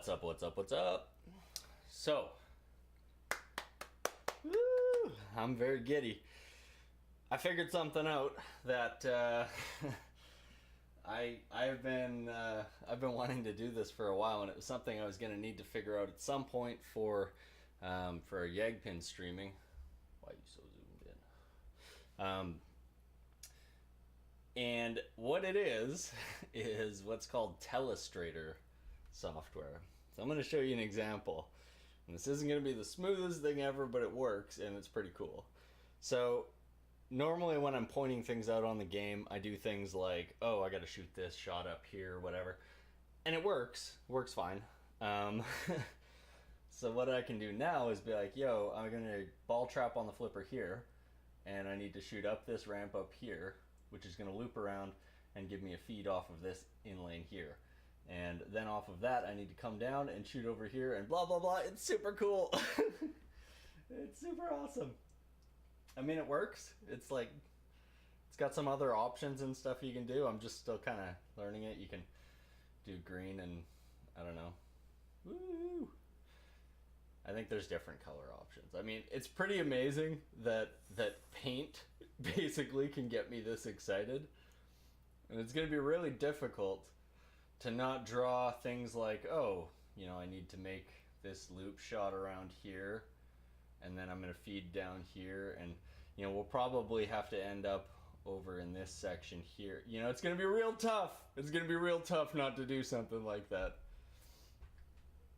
up, what's up, what's up? So, woo, I'm very giddy. I figured something out that I've been wanting to do this for a while, and it was something I was going to need to figure out at some point for Yagpin streaming. Why are you so zoomed in? And what it is what's called Telestrator software. So I'm going to show you an example. And this isn't going to be the smoothest thing ever, but it works and it's pretty cool. So normally when I'm pointing things out on the game, I do things like, oh, I got to shoot this shot up here, whatever. And it works fine. So what I can do now is be like, yo, I'm going to ball trap on the flipper here, and I need to shoot up this ramp up here, which is going to loop around and give me a feed off of this inlane here. And then off of that, I need to come down and shoot over here and blah, blah, blah. It's super cool. It's super awesome. I mean, it works. It's like, it's got some other options and stuff you can do. I'm just still kind of learning it. You can do green and, I don't know. Woo! I think there's different color options. I mean, it's pretty amazing that paint basically can get me this excited. And it's going to be really difficult to not draw things like, oh, you know, I need to make this loop shot around here, and then I'm going to feed down here, and, you know, we'll probably have to end up over in this section here. You know, it's going to be real tough. It's going to be real tough not to do something like that.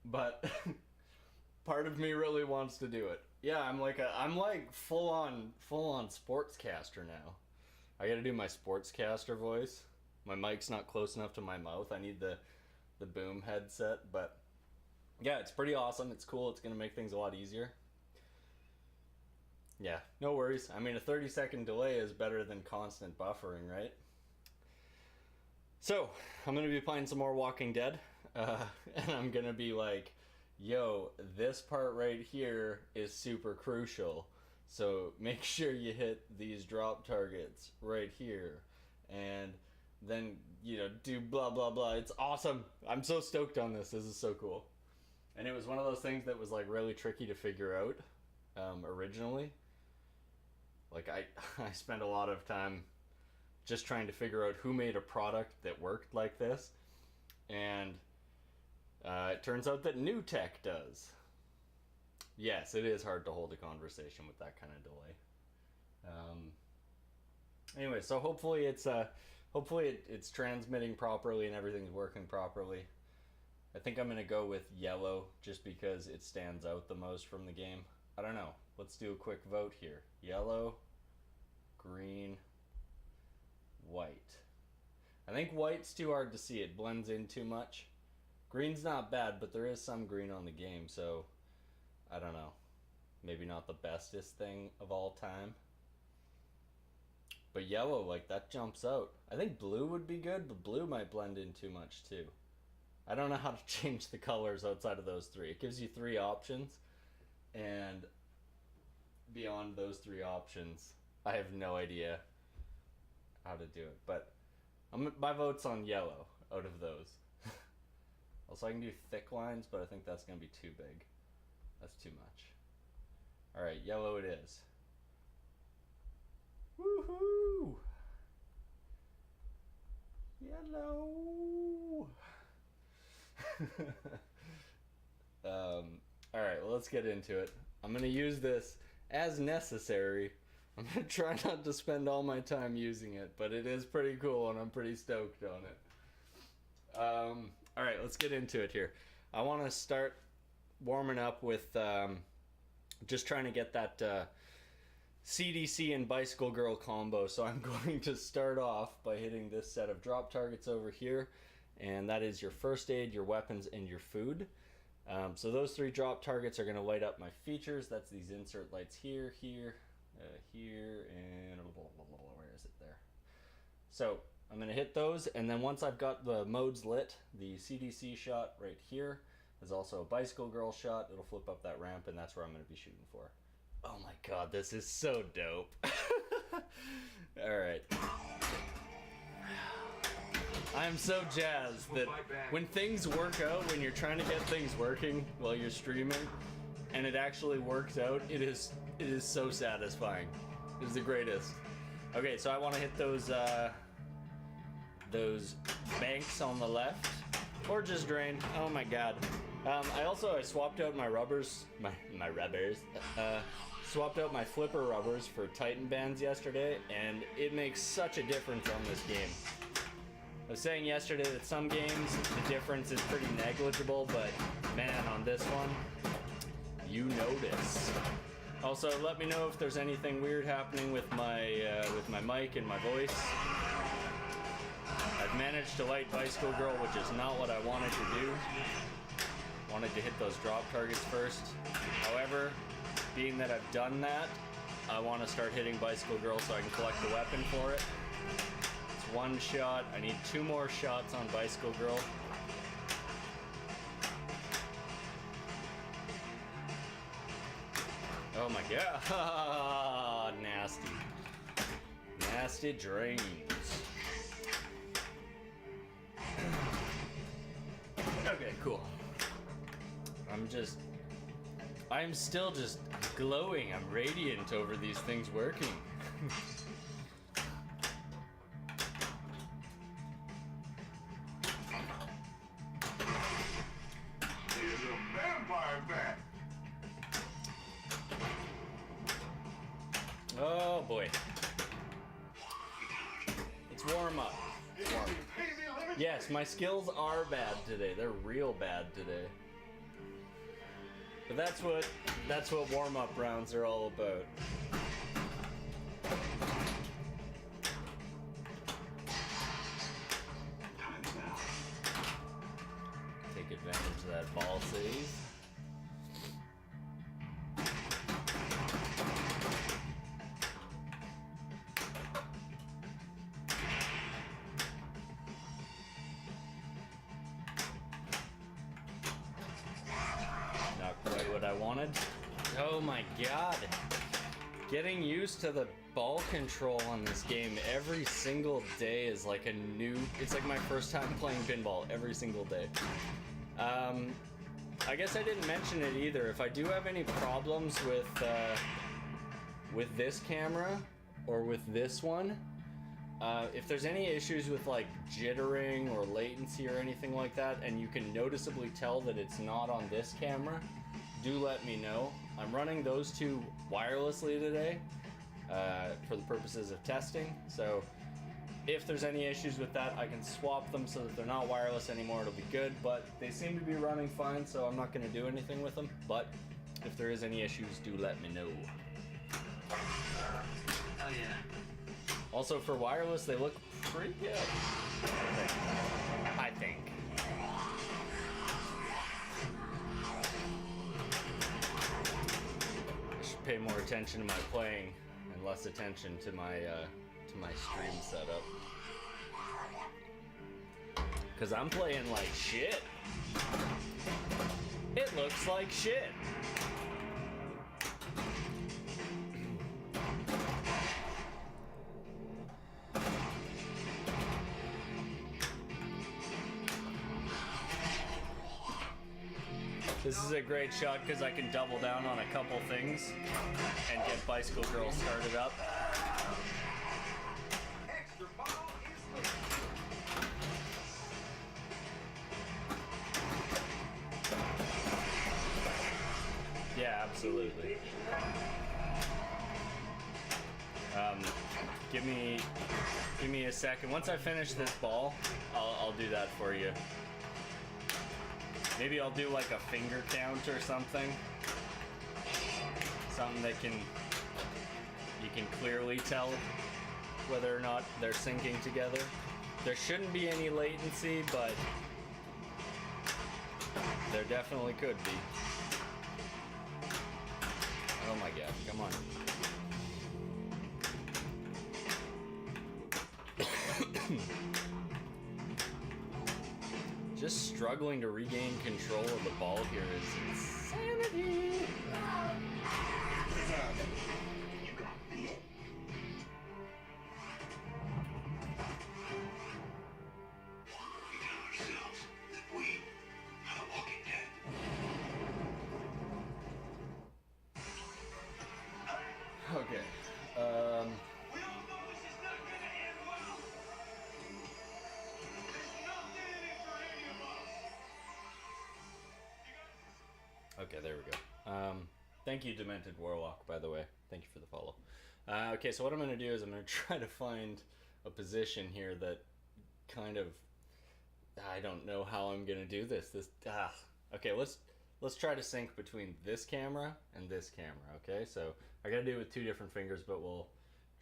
But part of me really wants to do it. Yeah, I'm like full on sportscaster now. I got to do my sportscaster voice. My mic's not close enough to my mouth. I need the boom headset, but yeah, it's pretty awesome. It's cool. It's going to make things a lot easier. Yeah, no worries. I mean, a 30-second delay is better than constant buffering, right? So, I'm going to be playing some more Walking Dead, and I'm going to be like, yo, this part right here is super crucial, so make sure you hit these drop targets right here, and then, you know, do blah blah blah. It's awesome. I'm so stoked on this. This is so cool. And it was one of those things that was like really tricky to figure out originally. Like I spent a lot of time just trying to figure out who made a product that worked like this, and it turns out that New Tech does. Yes, it is hard to hold a conversation with that kind of delay. Anyway, so hopefully it's transmitting properly and everything's working properly. I think I'm gonna go with yellow just because it stands out the most from the game. I don't know. Let's do a quick vote here. Yellow, green, white. I think white's too hard to see. It blends in too much. Green's not bad, but there is some green on the game, so I don't know. Maybe not the bestest thing of all time. But yellow, like, that jumps out. I think blue would be good, but blue might blend in too much too. I don't know how to change the colors outside of those three. It gives you three options, and beyond those three options, I have no idea how to do it. But my vote's on yellow out of those. Also, I can do thick lines, but I think that's going to be too big. That's too much. Alright, yellow it is. Woohoo! Yellow! Alright, well, let's get into it. I'm going to use this as necessary. I'm going to try not to spend all my time using it, but it is pretty cool and I'm pretty stoked on it. Alright, let's get into it here. I want to start warming up with just trying to get that CDC and Bicycle Girl combo. So I'm going to start off by hitting this set of drop targets over here, and that is your first aid, your weapons, and your food. So those three drop targets are going to light up my features. That's these insert lights here, here, here, and where is it there? So I'm going to hit those, and then once I've got the modes lit, the CDC shot right here is also a Bicycle Girl shot. It'll flip up that ramp, and that's where I'm going to be shooting for. Oh my god, this is so dope. Alright. I'm so jazzed that when things work out, when you're trying to get things working while you're streaming, and it actually works out, it is so satisfying. It is the greatest. Okay, so I want to hit those banks on the left, or just drain. Oh my god. I swapped out my rubbers, my rubbers. Swapped out my flipper rubbers for Titan bands yesterday, and it makes such a difference on this game. I was saying yesterday that some games the difference is pretty negligible, but man, on this one, you notice. Also, let me know if there's anything weird happening with my mic and my voice. I've managed to light Bicycle Girl, which is not what I wanted to do. Wanted to hit those drop targets first. However, being that I've done that, I want to start hitting Bicycle Girl so I can collect the weapon for it. It's one shot. I need 2 more shots on Bicycle Girl. Oh my god. Nasty. Nasty dreams. Okay, cool. I'm still just glowing. I'm radiant over these things working. Here's a vampire bat. Oh boy. It's warm up. Yes, my skills are bad today. They're real bad today. But that's what warm-up rounds are all about. Take advantage of that ball save. Oh my god. Getting used to the ball control on this game every single day is like it's like my first time playing pinball every single day. I guess I didn't mention it either. If I do have any problems with this camera or with this one, if there's any issues with like jittering or latency or anything like that, and you can noticeably tell that it's not on this camera, do let me know. I'm running those 2 wirelessly today for the purposes of testing. So if there's any issues with that, I can swap them so that they're not wireless anymore. It'll be good, but they seem to be running fine, so I'm not going to do anything with them. But if there is any issues, do let me know. Oh yeah. Also for wireless, they look pretty good. I think. I should pay more attention to my playing and less attention to my stream setup. Cause I'm playing like shit. It looks like shit. This is a great shot because I can double down on a couple things and get Bicycle Girl started up. Extra ball is Yeah, absolutely. Give me a second. Once I finish this ball, I'll do that for you. Maybe I'll do like a finger count or something. Something that you can clearly tell whether or not they're syncing together. There shouldn't be any latency, but there definitely could be. Oh my god, come on. Just struggling to regain control of the ball here is insanity. Okay, there we go. Thank you, Demented Warlock, by the way. Thank you for the follow. Okay, so what I'm going to do is I'm going to try to find a position here that kind of... I don't know how I'm going to do this. Okay, let's try to sync between this camera and this camera, okay? So I got to do it with 2 different fingers, but we'll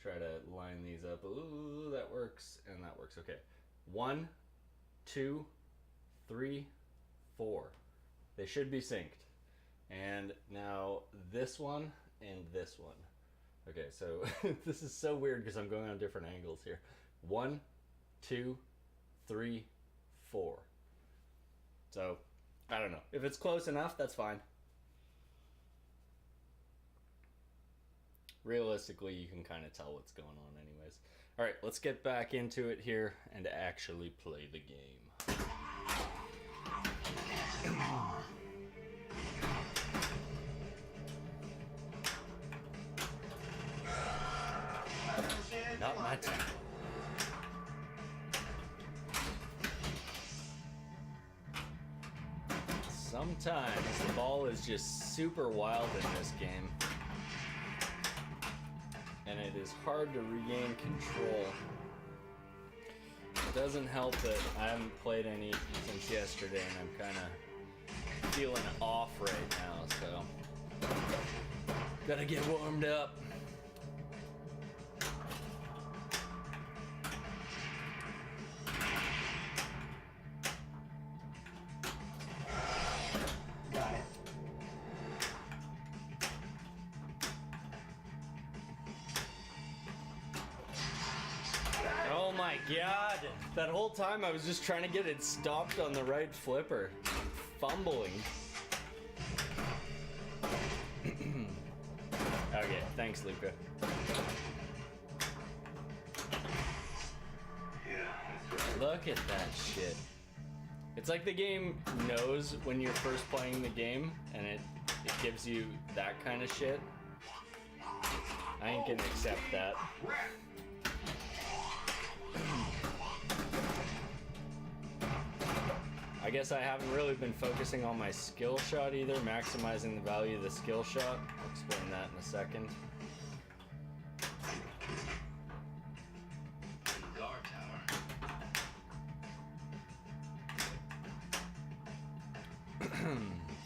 try to line these up. Ooh, that works, and that works. Okay, 1, 2, 3, 4. They should be synced. And now this one and this one. Okay, so this is so weird because I'm going on different angles here. 1, 2, 3, 4. So, I don't know. If it's close enough, that's fine. Realistically, you can kind of tell what's going on anyways. Alright, let's get back into it here and actually play the game. Not my time. Sometimes the ball is just super wild in this game. And it is hard to regain control. It doesn't help that I haven't played any since yesterday and I'm kind of feeling off right now, so gotta get warmed up. Oh my god! That whole time I was just trying to get it stopped on the right flipper. Fumbling. Okay, thanks, Luca. Look at that shit. It's like the game knows when you're first playing the game and it gives you that kind of shit. I ain't gonna accept that. I guess I haven't really been focusing on my skill shot either, maximizing the value of the skill shot. I'll explain that in a second. Guard tower.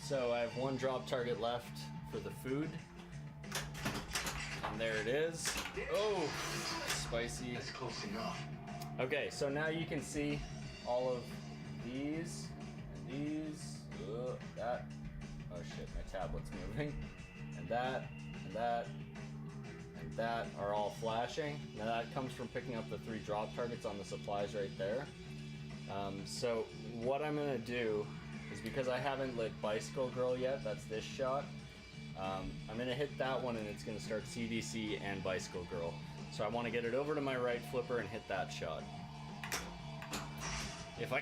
So I have 1 drop target left for the food. And there it is. Oh, spicy. That's close enough. Okay, so now you can see all of these, and these, that, oh shit, my tablet's moving, and that, and that, and that are all flashing. Now that comes from picking up the 3 drop targets on the supplies right there. So what I'm gonna do is, because I haven't lit Bicycle Girl yet, that's this shot, I'm gonna hit that one and it's gonna start CDC and Bicycle Girl. So I wanna get it over to my right flipper and hit that shot. If I...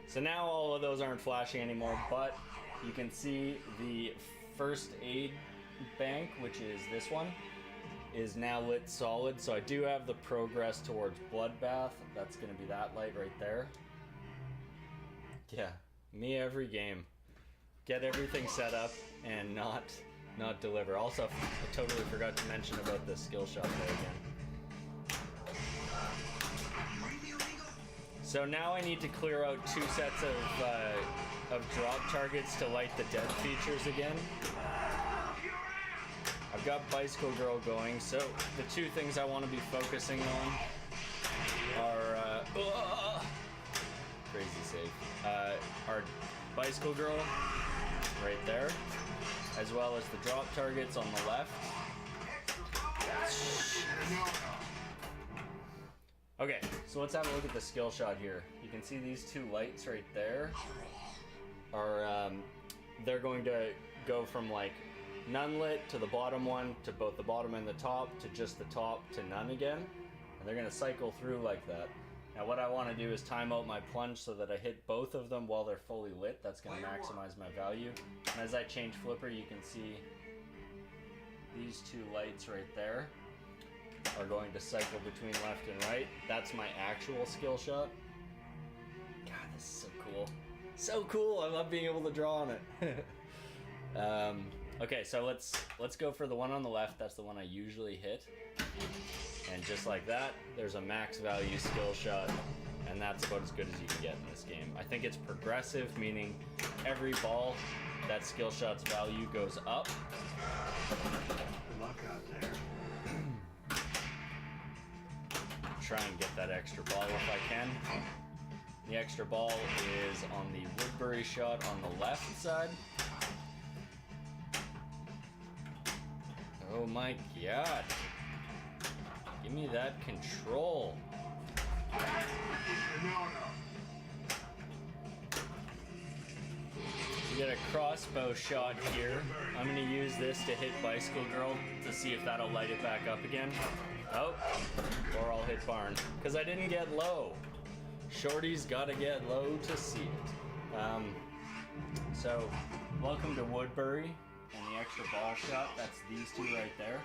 So now all of those aren't flashing anymore, but you can see the first aid bank, which is this one, is now lit solid. So I do have the progress towards Bloodbath. That's going to be that light right there. Yeah, me every game. Get everything set up and not deliver. Also, I totally forgot to mention about the skill shot there again. So now I need to clear out 2 sets of drop targets to light the dead features again. I've got Bicycle Girl going, so the 2 things I want to be focusing on are crazy save. Are Bicycle Girl right there, as well as the drop targets on the left. Okay, so let's have a look at the skill shot here. You can see these 2 lights right there are, they're going to go from like none lit to the bottom one, to both the bottom and the top, to just the top, to none again. And they're gonna cycle through like that. Now what I wanna do is time out my plunge so that I hit both of them while they're fully lit. That's gonna maximize my value. And as I change flipper, you can see these 2 lights right there are going to cycle between left and right. That's my actual skill shot. This is so cool. So cool. I love being able to draw on it. Okay, so let's go for the one on the left. That's the one I usually hit. And just like that, there's a max value skill shot, and that's about as good as you can get in this game. I think it's progressive, meaning every ball, that skill shot's value goes up. Good luck out there. Try and get that extra ball if I can. The extra ball is on the Woodbury shot on the left side. Oh my god. Give me that control. We got a crossbow shot here. I'm gonna use this to hit Bicycle Girl to see if that'll light it back up again. Oh, or I'll hit Barn. Because I didn't get low. Shorty's gotta get low to see it. So, welcome to Woodbury. And the extra ball shot, that's these two right there.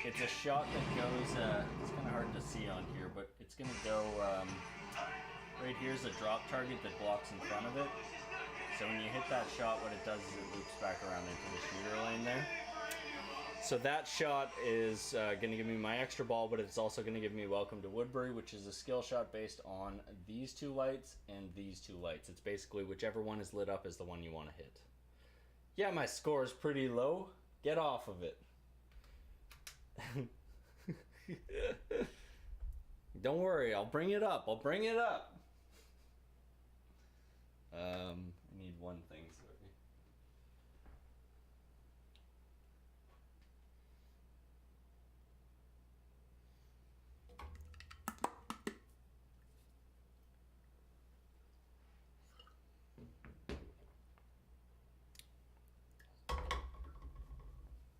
It's a shot that goes, it's kind of hard to see on here, but it's going to go, right here's a drop target that blocks in front of it. So when you hit that shot, what it does is it loops back around into the shooter lane there. So that shot is going to give me my extra ball, but it's also going to give me Welcome to Woodbury, which is a skill shot based on these two lights and these two lights. It's basically whichever one is lit up is the one you want to hit. Yeah, my score is pretty low. Get off of it. Don't worry, I'll bring it up. I'll bring it up. I need one thing, sorry.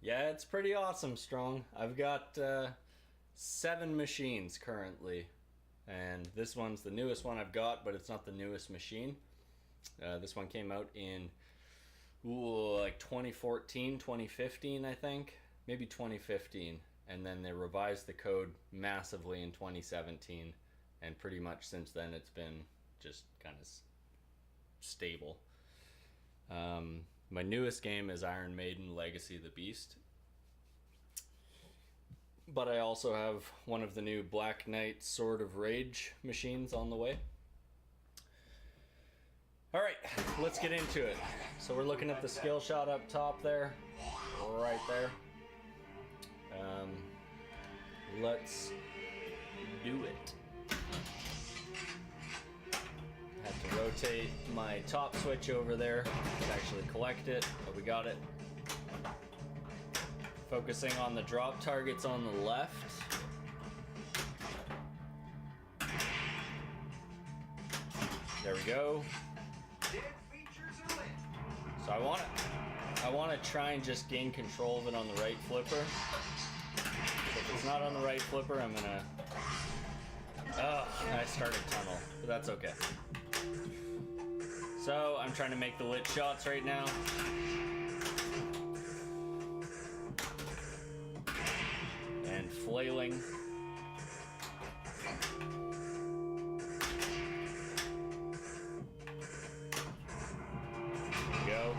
Yeah, it's pretty awesome, Strong. I've got 7 machines currently, and this one's the newest one I've got, but it's not the newest machine. This one came out in like 2014, 2015, I think, maybe 2015, and then they revised the code massively in 2017, and pretty much since then it's been just kind of stable. My newest game is Iron Maiden Legacy of the Beast. But I also have one of the new Black Knight Sword of Rage machines on the way. Alright, let's get into it. So we're looking at the skill shot up top there. Right there. Let's do it. Have to rotate my top switch over there to actually collect it, but we got it. Focusing on the drop targets on the left. There we go. So I want to try and just gain control of it on the right flipper. If it's not on the right flipper, I'm gonna. Oh, I started tunnel, but that's okay. So I'm trying to make the lit shots right now. And flailing. There we go.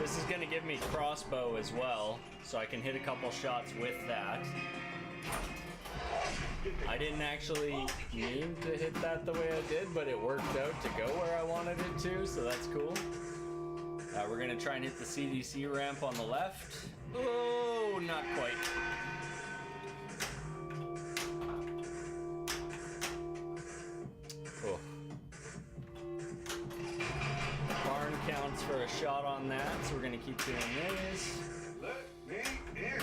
This is gonna give me crossbow as well, so I can hit a couple shots with that. I didn't actually mean to hit that the way I did, but it worked out to go where I wanted it to, so that's cool. We're gonna try and hit the CDC ramp on the left. Oh, not quite. Oh. Barn counts for a shot on that, so we're gonna keep doing this. Let me in.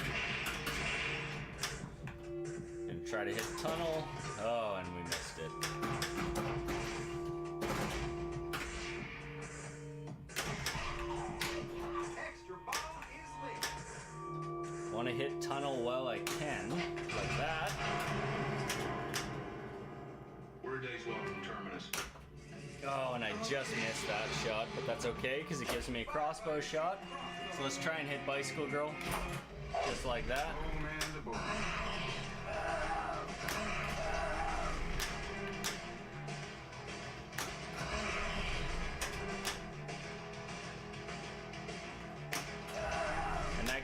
Gonna try to hit tunnel. Oh, and we missed it. Extra ball is lit. Want to hit tunnel while I can, like that. We're a day's walk from Terminus. Oh, and I just missed that shot, but that's okay because it gives me a crossbow shot. So let's try and hit Bicycle Girl, just like that. Boom and the boom.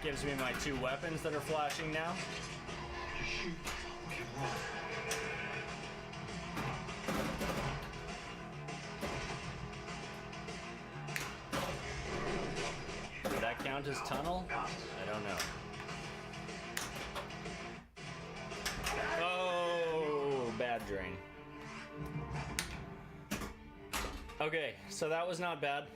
gives me my 2 weapons that are flashing now. Shoot. Come on. Did that count as tunnel? I don't know. Oh, bad drain. Okay, so that was not bad.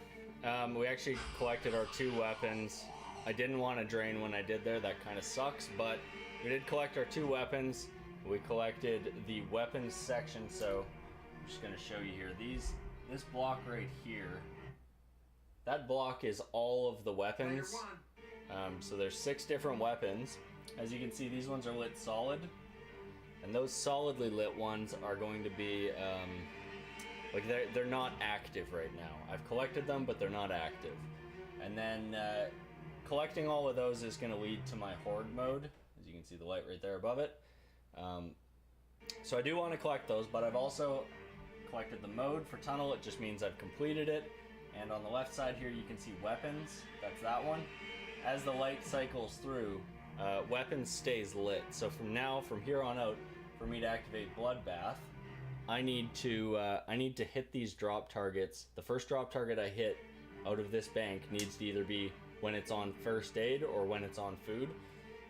We actually collected our 2 weapons. I didn't want to drain when I did there, that kind of sucks, but we did collect our 2 weapons. We collected the weapons section, so I'm just going to show you here. This block right here, that block is all of the weapons. So there's 6 different weapons. As you can see, these ones are lit solid, and those solidly lit ones are going to be like they're not active right now. I've collected them, but they're not active. And then collecting all of those is going to lead to my horde mode, as you can see the light right there above it. So I do want to collect those, but I've also collected the mode for tunnel. It just means I've completed it. And on the left side here you can see weapons. That's that one. As the light cycles through, weapons stays lit. So from here on out, for me to activate Bloodbath, I need to hit these drop targets. The first drop target I hit out of this bank needs to either be when it's on first aid or when it's on food.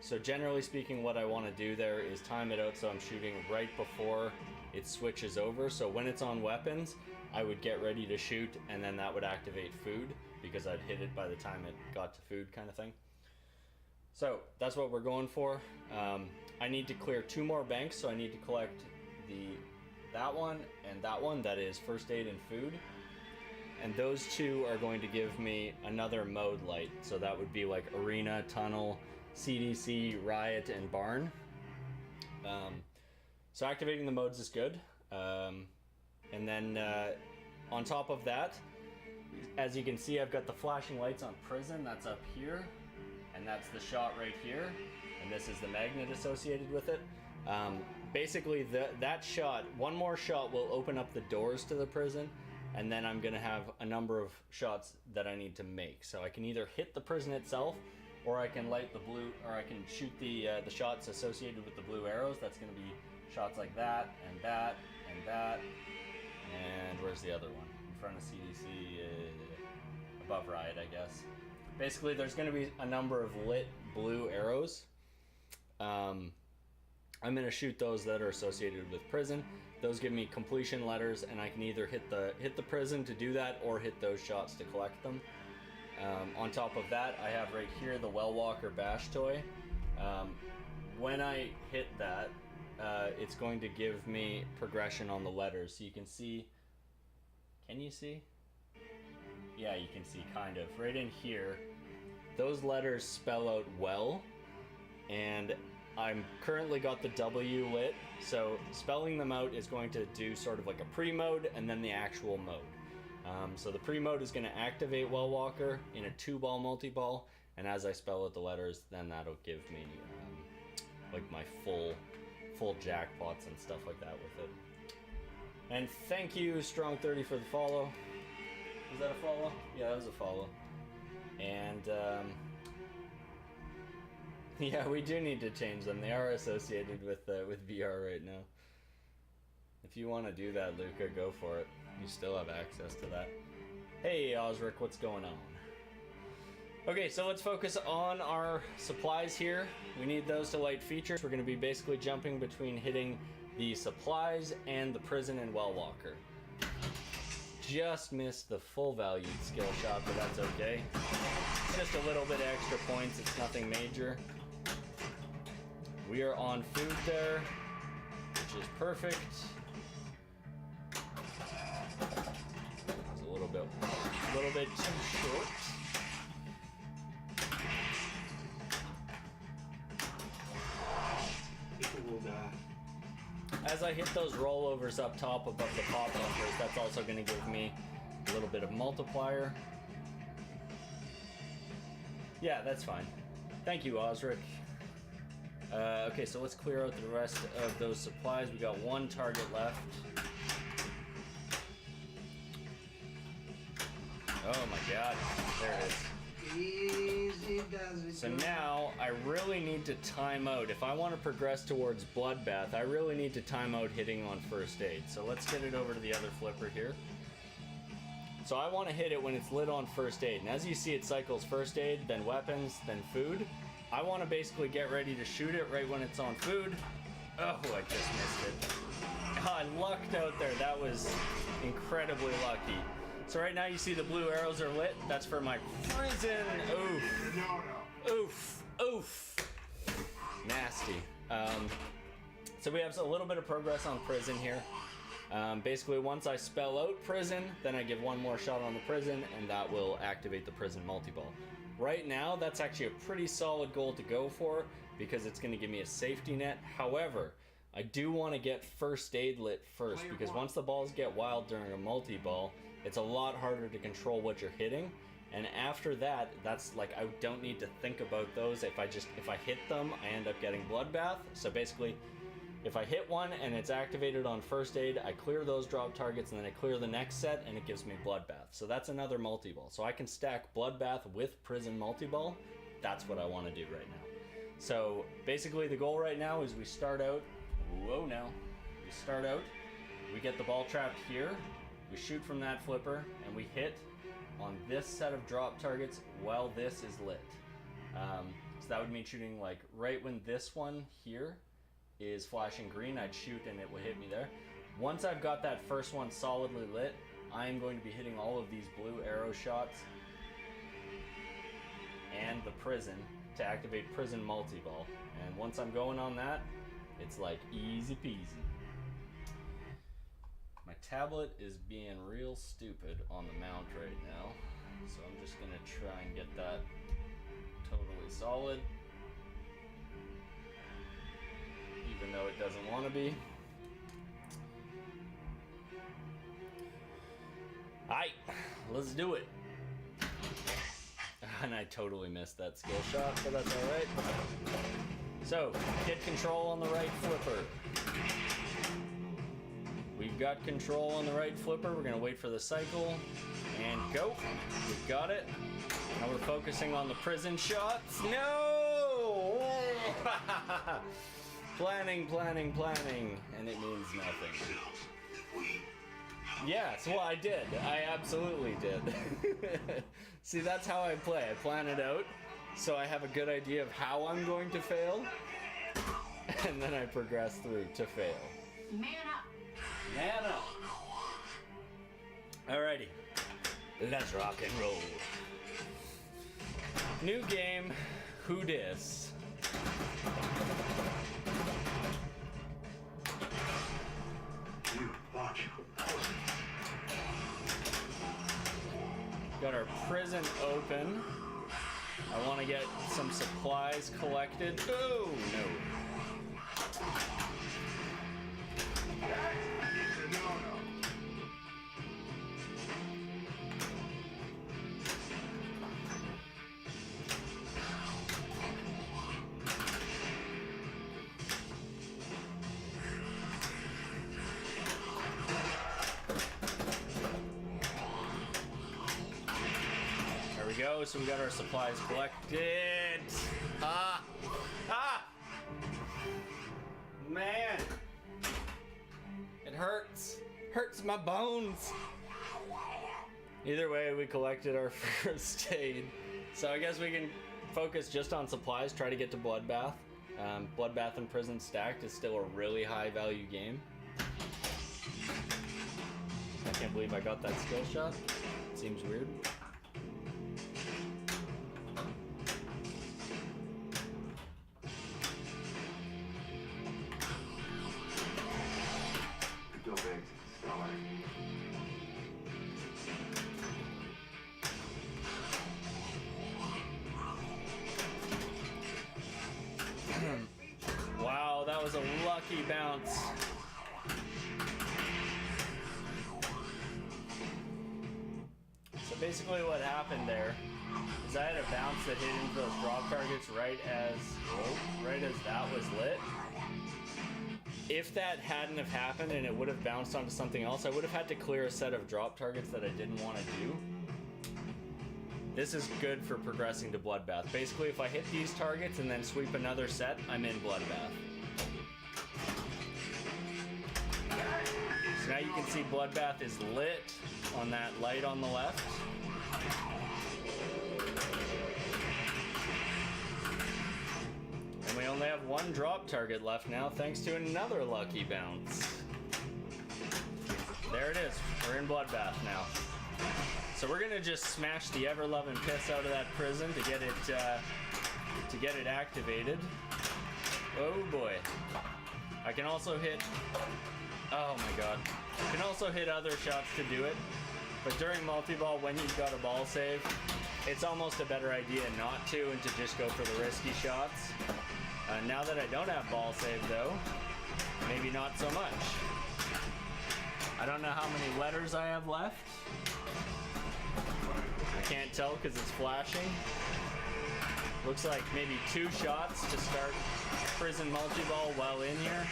So generally speaking, what I want to do there is time it out so I'm shooting right before it switches over. So when it's on weapons, I would get ready to shoot, and then that would activate food because I'd hit it by the time it got to food, kind of thing. So that's what we're going for. I need to clear 2 more banks, so I need to collect that one and that one, that is first aid and food. And those 2 are going to give me another mode light. So that would be like arena, tunnel, CDC, riot, and barn. So activating the modes is good. And then on top of that, as you can see, I've got the flashing lights on prison. That's up here, and that's the shot right here, and this is the magnet associated with it. Basically, that shot, one more shot will open up the doors to the prison, and then I'm gonna have a number of shots that I need to make. So I can either hit the prison itself, or I can light the blue, or I can shoot the shots associated with the blue arrows. That's gonna be shots like that, and that, and that. And where's the other one? In front of CDC, above riot, I guess. Basically, there's going to be a number of lit blue arrows. I'm going to shoot those that are associated with prison. Those give me completion letters, and I can either hit the prison to do that, or hit those shots to collect them. On top of that, I have right here the Wellwalker Bash toy. When I hit that, it's going to give me progression on the letters. So you can see, can you see? Yeah, you can see kind of. Right in here, those letters spell out well, and I'm currently got the W lit, so spelling them out is going to do sort of like a pre-mode and then the actual mode. So the pre-mode is going to activate Wellwalker in a 2-ball multi-ball, and as I spell out the letters, then that'll give me like my full jackpots and stuff like that with it. And thank you, Strong30, for the follow. Was that a follow? Yeah, that was a follow. And yeah, we do need to change them. They are associated with VR right now. If you want to do that, Luca, go for it. You still have access to that. Hey, Osric, what's going on? Okay, so let's focus on our supplies here. We need those to light features. We're going to be basically jumping between hitting the supplies and the prison and Wellwalker. Just missed the full valued skill shot, but that's okay. It's just a little bit of extra points. It's nothing major. We are on food there, which is perfect. It's a little bit too short. As I hit those rollovers up top above the pop bumpers, that's also going to give me a little bit of multiplier. Yeah, that's fine. Thank you, Osric. Okay, so let's clear out the rest of those supplies. We got 1 target left. Oh my god, there it is. Easy does it. So now I really need to time out. If I want to progress towards Bloodbath, I really need to time out hitting on first aid. So let's get it over to the other flipper here. So I want to hit it when it's lit on first aid. And as you see, it cycles first aid, then weapons, then food. I want to basically get ready to shoot it right when it's on food. Oh, I just missed it. I lucked out there. That was incredibly lucky. So right now you see the blue arrows are lit. That's for my prison. Oof. Oof. Oof. Nasty. So we have a little bit of progress on prison here. Basically, once I spell out prison, then I give one more shot on the prison, and that will activate the prison multi-ball. Right now, that's actually a pretty solid goal to go for because it's going to give me a safety net. However, I do want to get first aid lit first because once the balls get wild during a multi-ball, it's a lot harder to control what you're hitting. And after that, that's like, I don't need to think about those. If I hit them, I end up getting Bloodbath. So basically, if I hit one and it's activated on first aid, I clear those drop targets and then I clear the next set and it gives me Bloodbath. So that's another multi-ball. So I can stack Bloodbath with prison multi-ball. That's what I want to do right now. So basically the goal right now is we start out, we get the ball trapped here, we shoot from that flipper, and we hit on this set of drop targets while this is lit. So that would mean shooting like right when this one here is flashing green, I'd shoot and it would hit me there. Once I've got that first one solidly lit, I am going to be hitting all of these blue arrow shots and the prison to activate prison multi-ball. And once I'm going on that, it's like easy peasy. My tablet is being real stupid on the mount right now, so I'm just gonna try and get that totally solid, even though it doesn't want to be. Alright, let's do it. And I totally missed that skill shot, but that's alright. So, get control on the right flipper. We've got control on the right flipper. We're going to wait for the cycle. And go. We've got it. Now we're focusing on the prison shots. No! Planning, and it means nothing. Yeah, so well, I did. I absolutely did. See, that's how I play. I plan it out, so I have a good idea of how I'm going to fail, and then I progress through to fail. Man up. Man up. Alrighty, let's rock and roll. New game, who dis? You watch. Got our prison open. I want to get some supplies collected. Oh, no. Go, so we got our supplies collected. Man, it hurts my bones. Either way, we collected our first aid, so I guess we can focus just on supplies, try to get to Bloodbath. Bloodbath and prison stacked is still a really high value game. I can't believe I got that skill shot. Seems weird. Wow, that was a lucky bounce. So basically what happened there is I had a bounce that hit into those drop targets right as that was lit. If that hadn't have happened and it would have bounced onto something else, I would have had to clear a set of drop targets that I didn't want to do. This is good for progressing to Bloodbath. Basically, if I hit these targets and then sweep another set, I'm in Bloodbath. So now you can see Bloodbath is lit on that light on the left. And we only have one drop target left now, thanks to another lucky bounce. There it is. We're in Bloodbath now. So we're gonna just smash the ever-loving piss out of that prison to get it activated. Oh boy. I can also hit. Oh my god. I can also hit other shots to do it. But during multi-ball, when you've got a ball save, it's almost a better idea not to and to just go for the risky shots. Now that I don't have ball save though, maybe not so much. I don't know how many letters I have left. I can't tell because it's flashing. Looks like maybe 2 shots to start prison multi-ball while in here.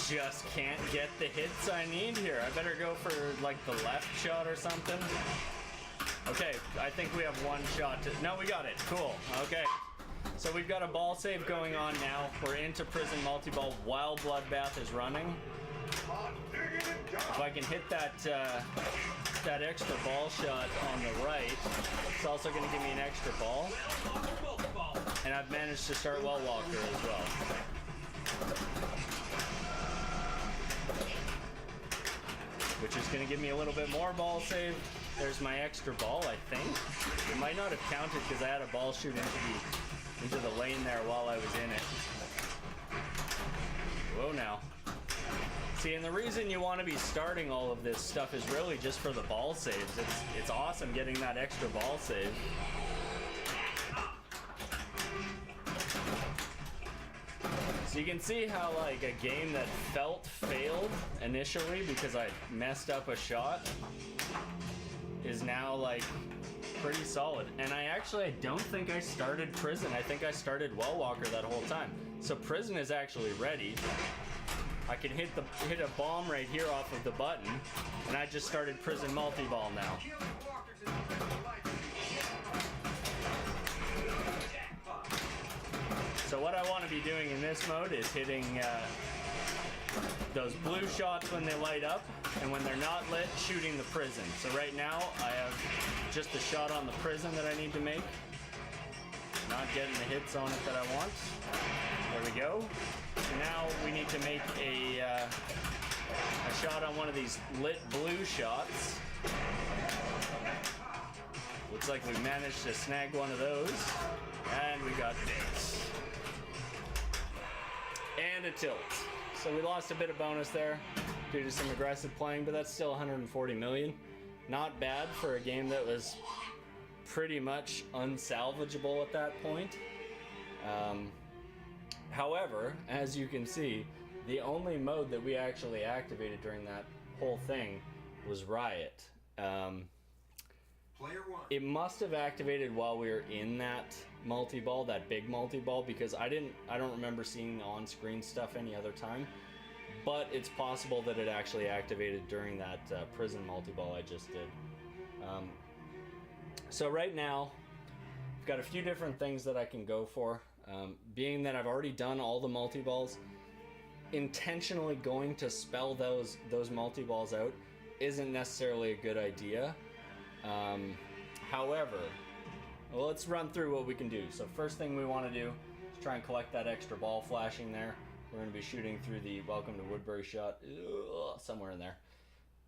Just can't get the hits I need here. I better go for like the left shot or something. Okay, I think we have one shot to... No, we got it. Cool. Okay. So we've got a ball save going on now. We're into prison multi-ball while Bloodbath is running. If I can hit that that extra ball shot on the right, it's also going to give me an extra ball. And I've managed to start Well Walker as well. Which is going to give me a little bit more ball save. There's my extra ball, I think. It might not have counted because I had a ball shoot into the lane there while I was in it. Whoa now. See, and the reason you want to be starting all of this stuff is really just for the ball saves. It's awesome getting that extra ball save. So you can see how like a game that felt failed initially because I messed up a shot is now like pretty solid. And I don't think I started prison. I think I started Well Walker that whole time. So prison is actually ready. I can hit a bomb right here off of the button, and I just started prison multi-ball now. So what I want to be doing in this mode is hitting those blue shots when they light up, and when they're not lit, shooting the prison. So right now, I have just a shot on the prison that I need to make. Not getting the hits on it that I want. There we go. So now we need to make a shot on one of these lit blue shots. Looks like we managed to snag one of those. And we got this. And a tilt. So we lost a bit of bonus there due to some aggressive playing, but that's still 140 million. Not bad for a game that was pretty much unsalvageable at that point. However, as you can see, the only mode that we actually activated during that whole thing was Riot. Player 1. It must have activated while we were in that multi-ball, that big multi-ball, because I don't remember seeing on-screen stuff any other time. But it's possible that it actually activated during that prison multi-ball I just did. So right now, I've got a few different things that I can go for. Being that I've already done all the multi-balls, intentionally going to spell those multi-balls out isn't necessarily a good idea. However, well, let's run through what we can do. So first thing we want to do is try and collect that extra ball flashing there. We're going to be shooting through the Welcome to Woodbury shot, somewhere in there.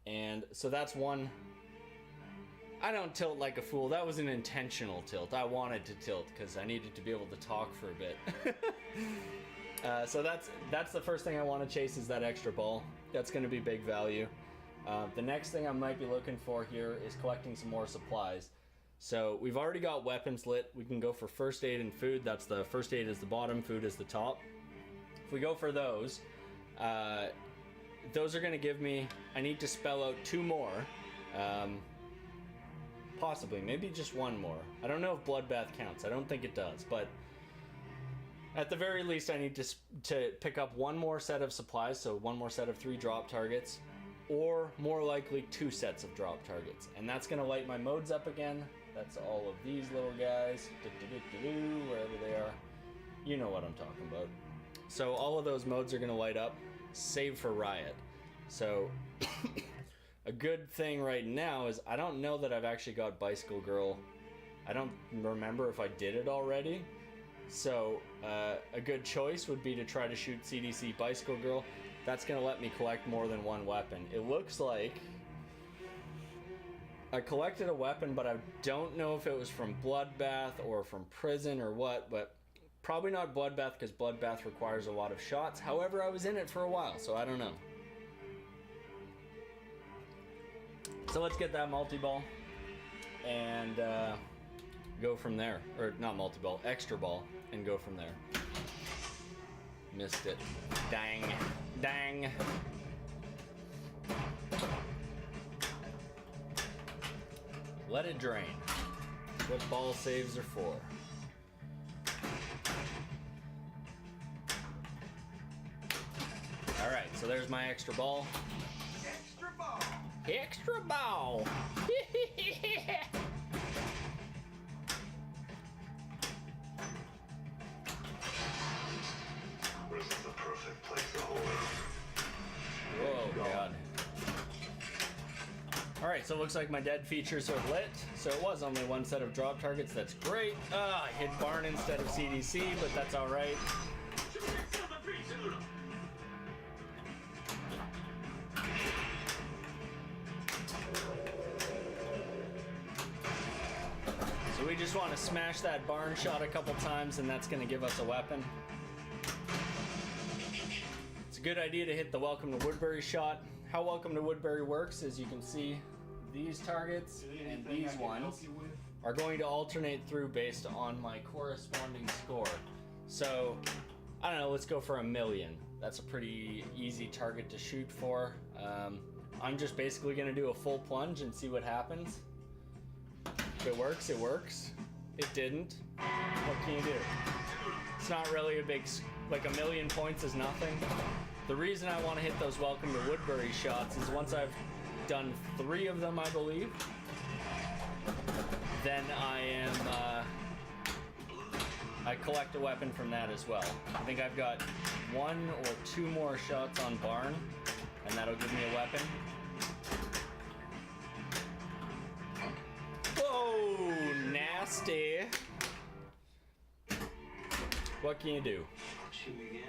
And so that's one. I don't tilt like a fool. That was an intentional tilt. I wanted to tilt because I needed to be able to talk for a bit. So that's the first thing I want to chase is that extra ball. That's going to be big value. The next thing I might be looking for here is collecting some more supplies. So we've already got weapons lit. We can go for first aid and food. That's the first aid is the bottom, food is the top. If we go for those are going to give me, I need to spell out 2 more. Possibly, maybe just 1 more. I don't know if bloodbath counts. I don't think it does, but at the very least I need to pick up 1 more set of supplies, so 1 more set of 3 drop targets, or more likely 2 sets of drop targets. And that's going to light my modes up again. That's all of these little guys, wherever they are. You know what I'm talking about. So all of those modes are going to light up, save for Riot. So a good thing right now is I don't know that I've actually got Bicycle Girl. I don't remember if I did it already. So a good choice would be to try to shoot CDC Bicycle Girl. That's going to let me collect more than 1 weapon. It looks like I collected a weapon, but I don't know if it was from Bloodbath or from prison or what, but probably not Bloodbath because Bloodbath requires a lot of shots. However, I was in it for a while, so I don't know. So let's get that multi-ball and go from there. Or not multi-ball, extra ball, and go from there. Missed it. Dang. Dang. Let it drain. That's what ball saves are for. Alright, so there's my extra ball. Extra ball. Extra ball! This is the perfect place to hold it. Whoa, God. Alright, so it looks like my dead features are lit. So it was only 1 set of drop targets. That's great. I hit Barn instead of CDC, but that's alright. So we just want to smash that barn shot a couple times, and that's going to give us a weapon. It's a good idea to hit the Welcome to Woodbury shot. How Welcome to Woodbury works is you can see these targets and these ones are going to alternate through based on my corresponding score. So, I don't know, let's go for 1,000,000. That's a pretty easy target to shoot for. I'm just basically going to do a full plunge and see what happens. If it works, it works. It didn't. What can you do? It's not really a big, like 1,000,000 points is nothing. The reason I want to hit those Welcome to Woodbury shots is once I've done 3 of them, I believe, then I collect a weapon from that as well. I think I've got 1 or 2 more shots on Barn, and that'll give me a weapon. Whoa, nasty. What can you do?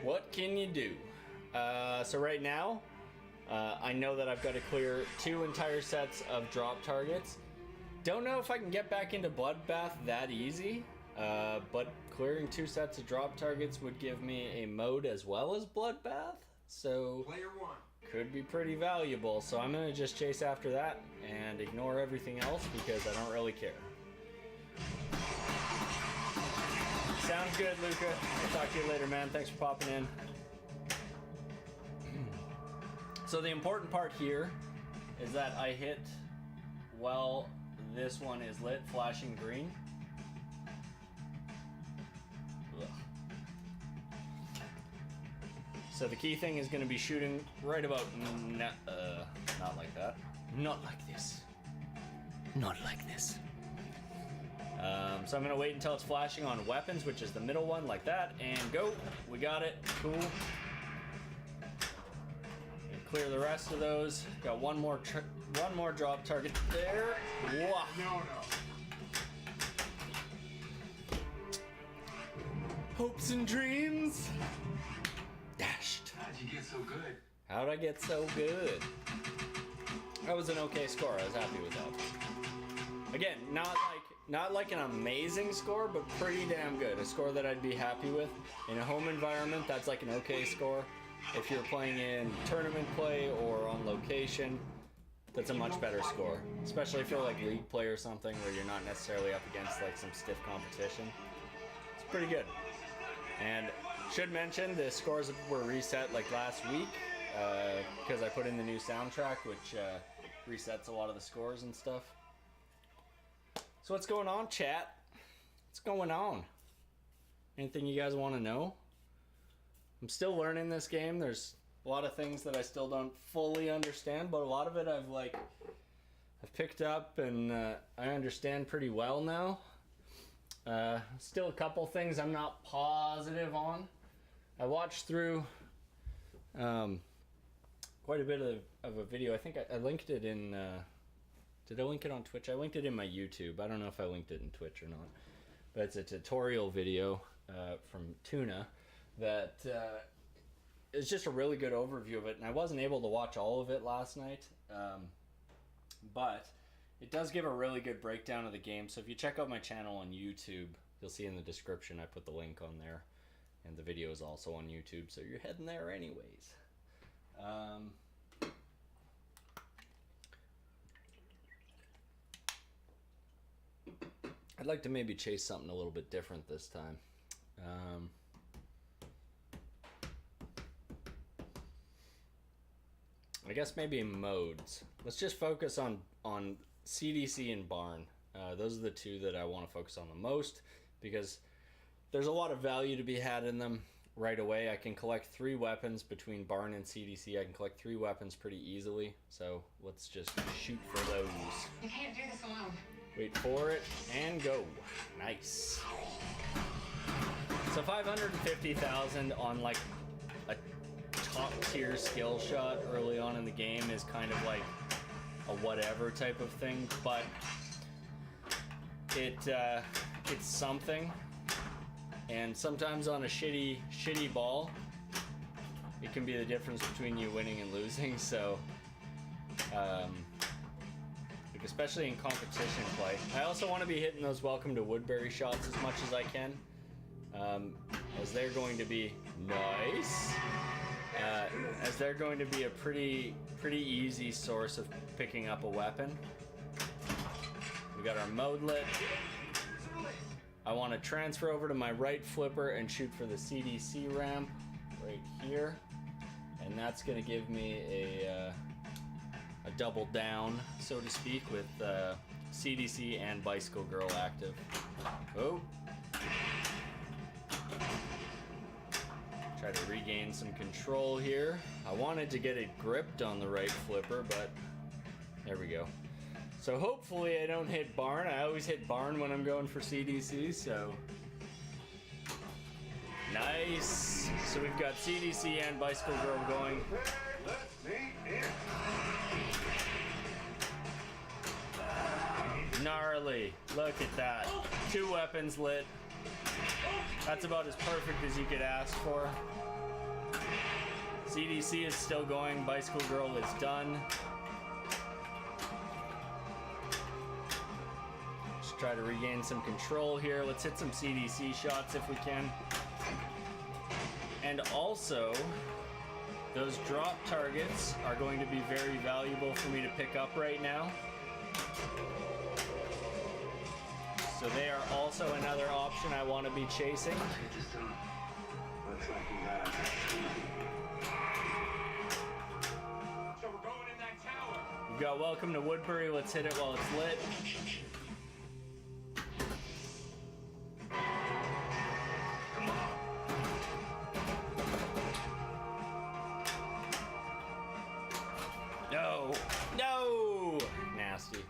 What can you do? So right now, I know that I've got to clear 2 entire sets of drop targets. Don't know if I can get back into Bloodbath that easy, but clearing 2 sets of drop targets would give me a mode as well as Bloodbath, so Player 1. could be pretty valuable. So I'm going to just chase after that and ignore everything else because I don't really care. Sounds good, Luca. I'll talk to you later, man. Thanks for popping in. So the important part here is that I hit while this one is lit, flashing green. Ugh. So the key thing is going to be shooting right about, not like that. Not like this. Not like this. So I'm going to wait until it's flashing on weapons, which is the middle one, like that, and go. We got it. Cool. Clear the rest of those. Got one more drop target there. Whoa. No. Hopes and dreams dashed. How'd you get so good? How'd I get so good? That was an okay score. I was happy with that. Again, not like an amazing score, but pretty damn good. A score that I'd be happy with. In a home environment, that's like an okay score. If you're playing in tournament play or on location, that's a much better score. Especially if you're like league play or something where you're not necessarily up against like some stiff competition. It's pretty good. And should mention the scores were reset like last week because I put in the new soundtrack, which resets a lot of the scores and stuff. So what's going on, chat? What's going on? Anything you guys want to know? I'm still learning this game. There's a lot of things that I still don't fully understand, but a lot of it I've picked up and I understand pretty well now. Still a couple things I'm not positive on. I watched through quite a bit of a video. I think I linked it in... did I link it on Twitch? I linked it in my YouTube. I don't know if I linked it in Twitch or not. But it's a tutorial video from Tuna that is just a really good overview of it. And I wasn't able to watch all of it last night. But it does give a really good breakdown of the game. So if you check out my channel on YouTube, you'll see in the description I put the link on there. And the video is also on YouTube, so you're heading there anyways. I'd like to maybe chase something a little bit different this time. I guess maybe modes. Let's just focus on CDC and Barn. Those are the two that I want to focus on the most because there's a lot of value to be had in them right away. I can collect 3 weapons between Barn and CDC. I can collect 3 weapons pretty easily. So let's just shoot for those. You can't do this alone. Wait for it and go. Nice. So 550,000 on like a top tier skill shot early on in the game is kind of like a whatever type of thing, but it's something. And sometimes on a shitty ball, it can be the difference between you winning and losing. So, like especially in competition play, I also want to be hitting those welcome to Woodbury shots as much as I can, as they're going to be nice. As they're going to be a pretty easy source of picking up a weapon. We got our mode lit. I want to transfer over to my right flipper and shoot for the CDC ramp right here, and that's going to give me a double down, so to speak, with CDC and Bicycle Girl active. Oh. Try to regain some control here. I wanted to get it gripped on the right flipper, but there we go. So hopefully I don't hit Barn. I always hit Barn when I'm going for CDC, so... Nice! So we've got CDC and Bicycle Girl going. Gnarly. Look at that. 2 weapons lit. That's about as perfect as you could ask for. CDC is still going. Bicycle Girl is done. Just try to regain some control here. Let's hit some CDC shots if we can. And also, those drop targets are going to be very valuable for me to pick up right now. So they are also another option I want to be chasing. Looks like you got it. So we're going in that tower. We've got Welcome to Woodbury. Let's hit it while it's lit. No! No! Nasty.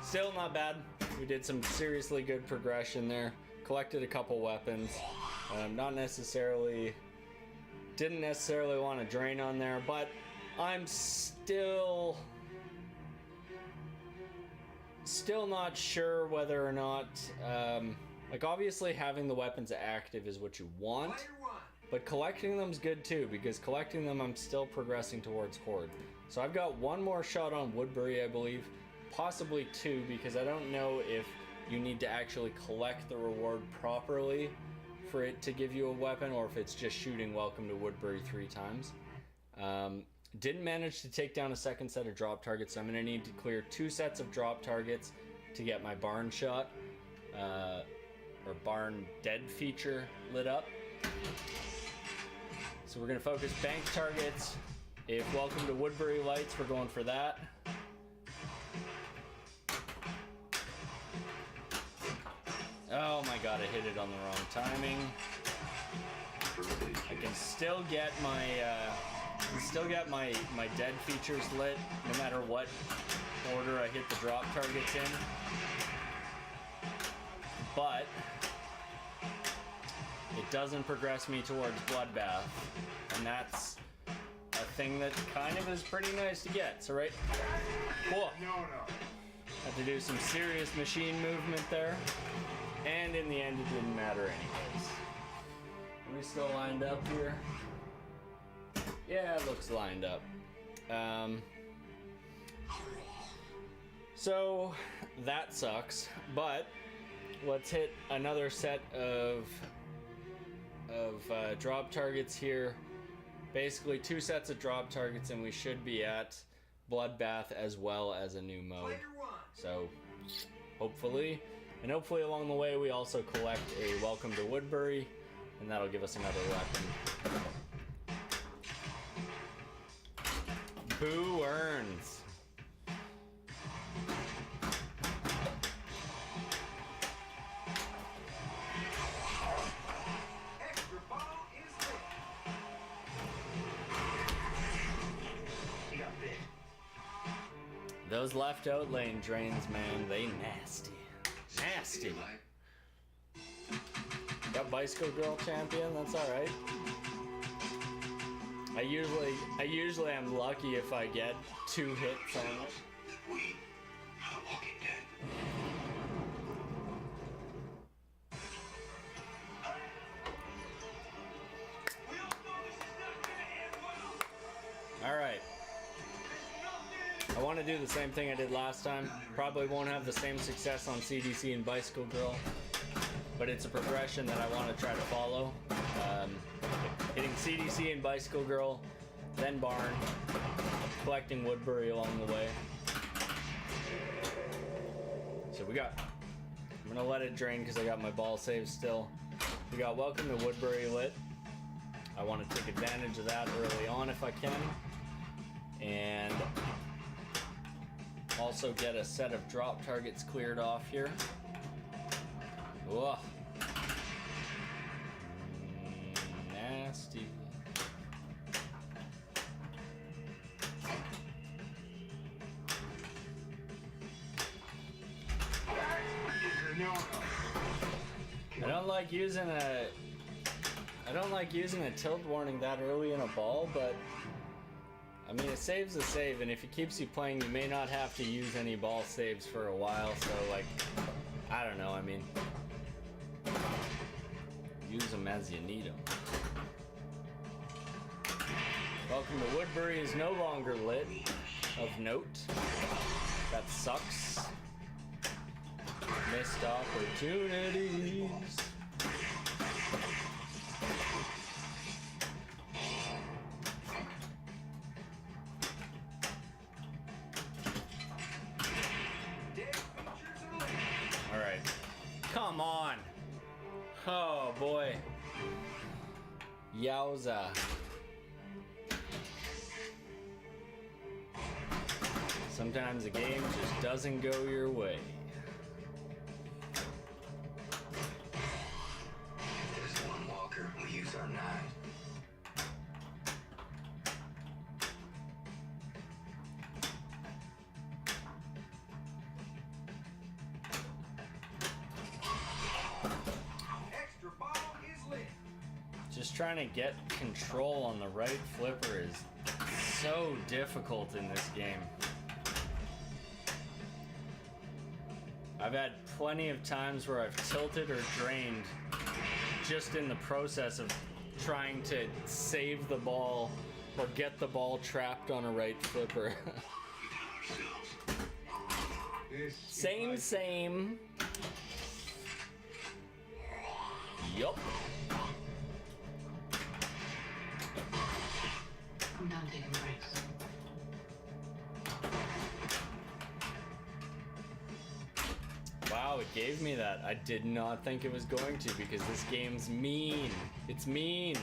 Still not bad. We did some seriously good progression there. Collected a couple weapons. Didn't necessarily want to drain on there, but I'm still not sure whether or not, like obviously having the weapons active is what you want, but collecting them's good too, because collecting them I'm still progressing towards Horde. So I've got 1 more shot on Woodbury, I believe. Possibly 2, because I don't know if you need to actually collect the reward properly for it to give you a weapon, or if it's just shooting Welcome to Woodbury 3 times. Didn't manage to take down a second set of drop targets, so I'm going to need to clear 2 sets of drop targets to get my barn shot, or barn dead feature lit up. So we're going to focus bank targets. If Welcome to Woodbury lights, we're going for that. Oh my god, I hit it on the wrong timing. I can still get my my dead features lit no matter what order I hit the drop targets in. But it doesn't progress me towards Bloodbath, and that's a thing that kind of is pretty nice to get. So right, whoa, had to do some serious machine movement there, and in the end it didn't matter anyways. Are we still lined up here? Yeah, it looks lined up. So that sucks, but let's hit another set of drop targets here. Basically 2 sets of drop targets, and we should be at Bloodbath as well as a new mode. So hopefully along the way we also collect a Welcome to Woodbury, and that'll give us another weapon. Boo earns. Extra ball is lit. He got bit. Those left out lane drains, man, they nasty. Nasty. Got Bicycle Girl champion, that's alright. I usually am lucky if I get 2 hits on it. We are walking dead. Alright. I want to do the same thing I did last time. Probably won't have the same success on CDC and Bicycle Girl, but it's a progression that I want to try to follow. Hitting CDC and Bicycle Girl, then Barn, collecting Woodbury along the way. So I'm gonna let it drain because I got my ball save still. We got Welcome to Woodbury lit. I want to take advantage of that early on if I can. And also get a set of drop targets cleared off here. Ugh. Nasty. I don't like using a tilt warning that early in a ball, but I mean, a save's a save, and if it keeps you playing, you may not have to use any ball saves for a while, so like, I don't know, I mean, use them as you need them. Welcome to Woodbury is no longer lit, of note. That sucks. Missed opportunities. Alright. Come on. Oh boy. Yowza. Sometimes the game just doesn't go your way. There's one walker. We use our knife. Extra ball is lit. Just trying to get control on the right flipper is so difficult in this game. I've had plenty of times where I've tilted or drained just in the process of trying to save the ball or get the ball trapped on a right flipper. Same. Yup. I'm done taking breaks. Wow, it gave me that. I did not think it was going to because this game's mean. It's mean.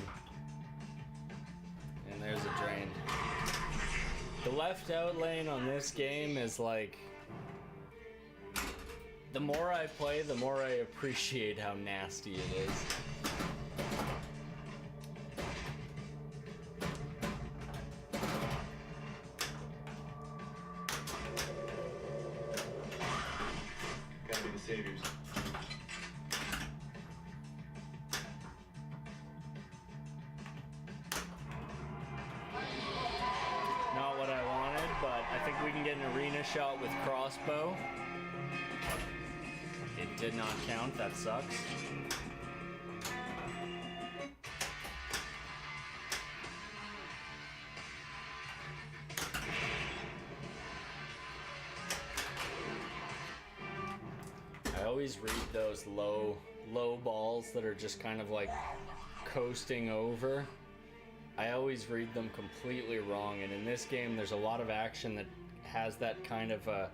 And there's a drain. The left out lane on this game is like... The more I play, the more I appreciate how nasty it is. Gotta be the saviors. Not what I wanted, but I think we can get an arena shot with crossbow. It did not count, that sucks. I always read those low balls that are just kind of like coasting over. I always read them completely wrong, and in this game there's a lot of action that has that kind of a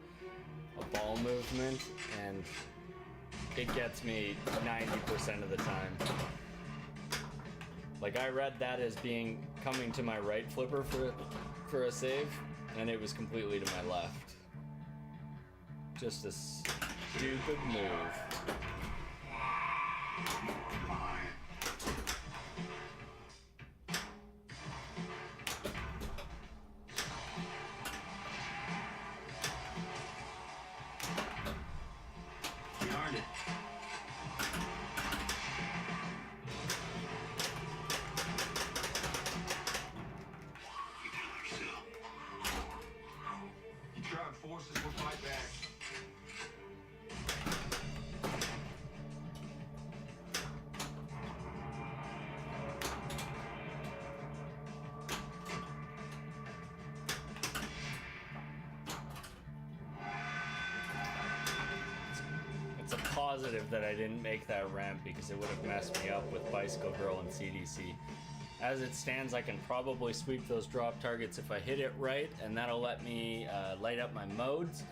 ball movement, and it gets me 90% of the time. Like, I read that as being coming to my right flipper for a save, and it was completely to my left. Just a stupid move. We earned it. You try and force us, we'll fight back. It's a positive that I didn't make that ramp because it would have messed me up with Bicycle Girl and CDC. As it stands, I can probably sweep those drop targets if I hit it right, and that'll let me light up my modes,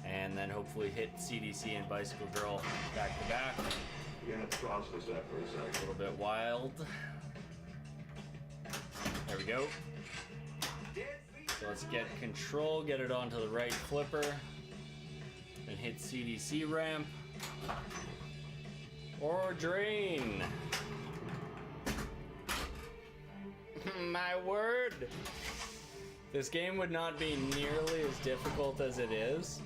and then hopefully hit CDC and Bicycle Girl back to back. You're gonna process that for a A second. little bit wild. There we go. Dead feet. So let's get control, get it onto the right flipper, and hit CDC ramp. Or drain. My word! This game would not be nearly as difficult as it is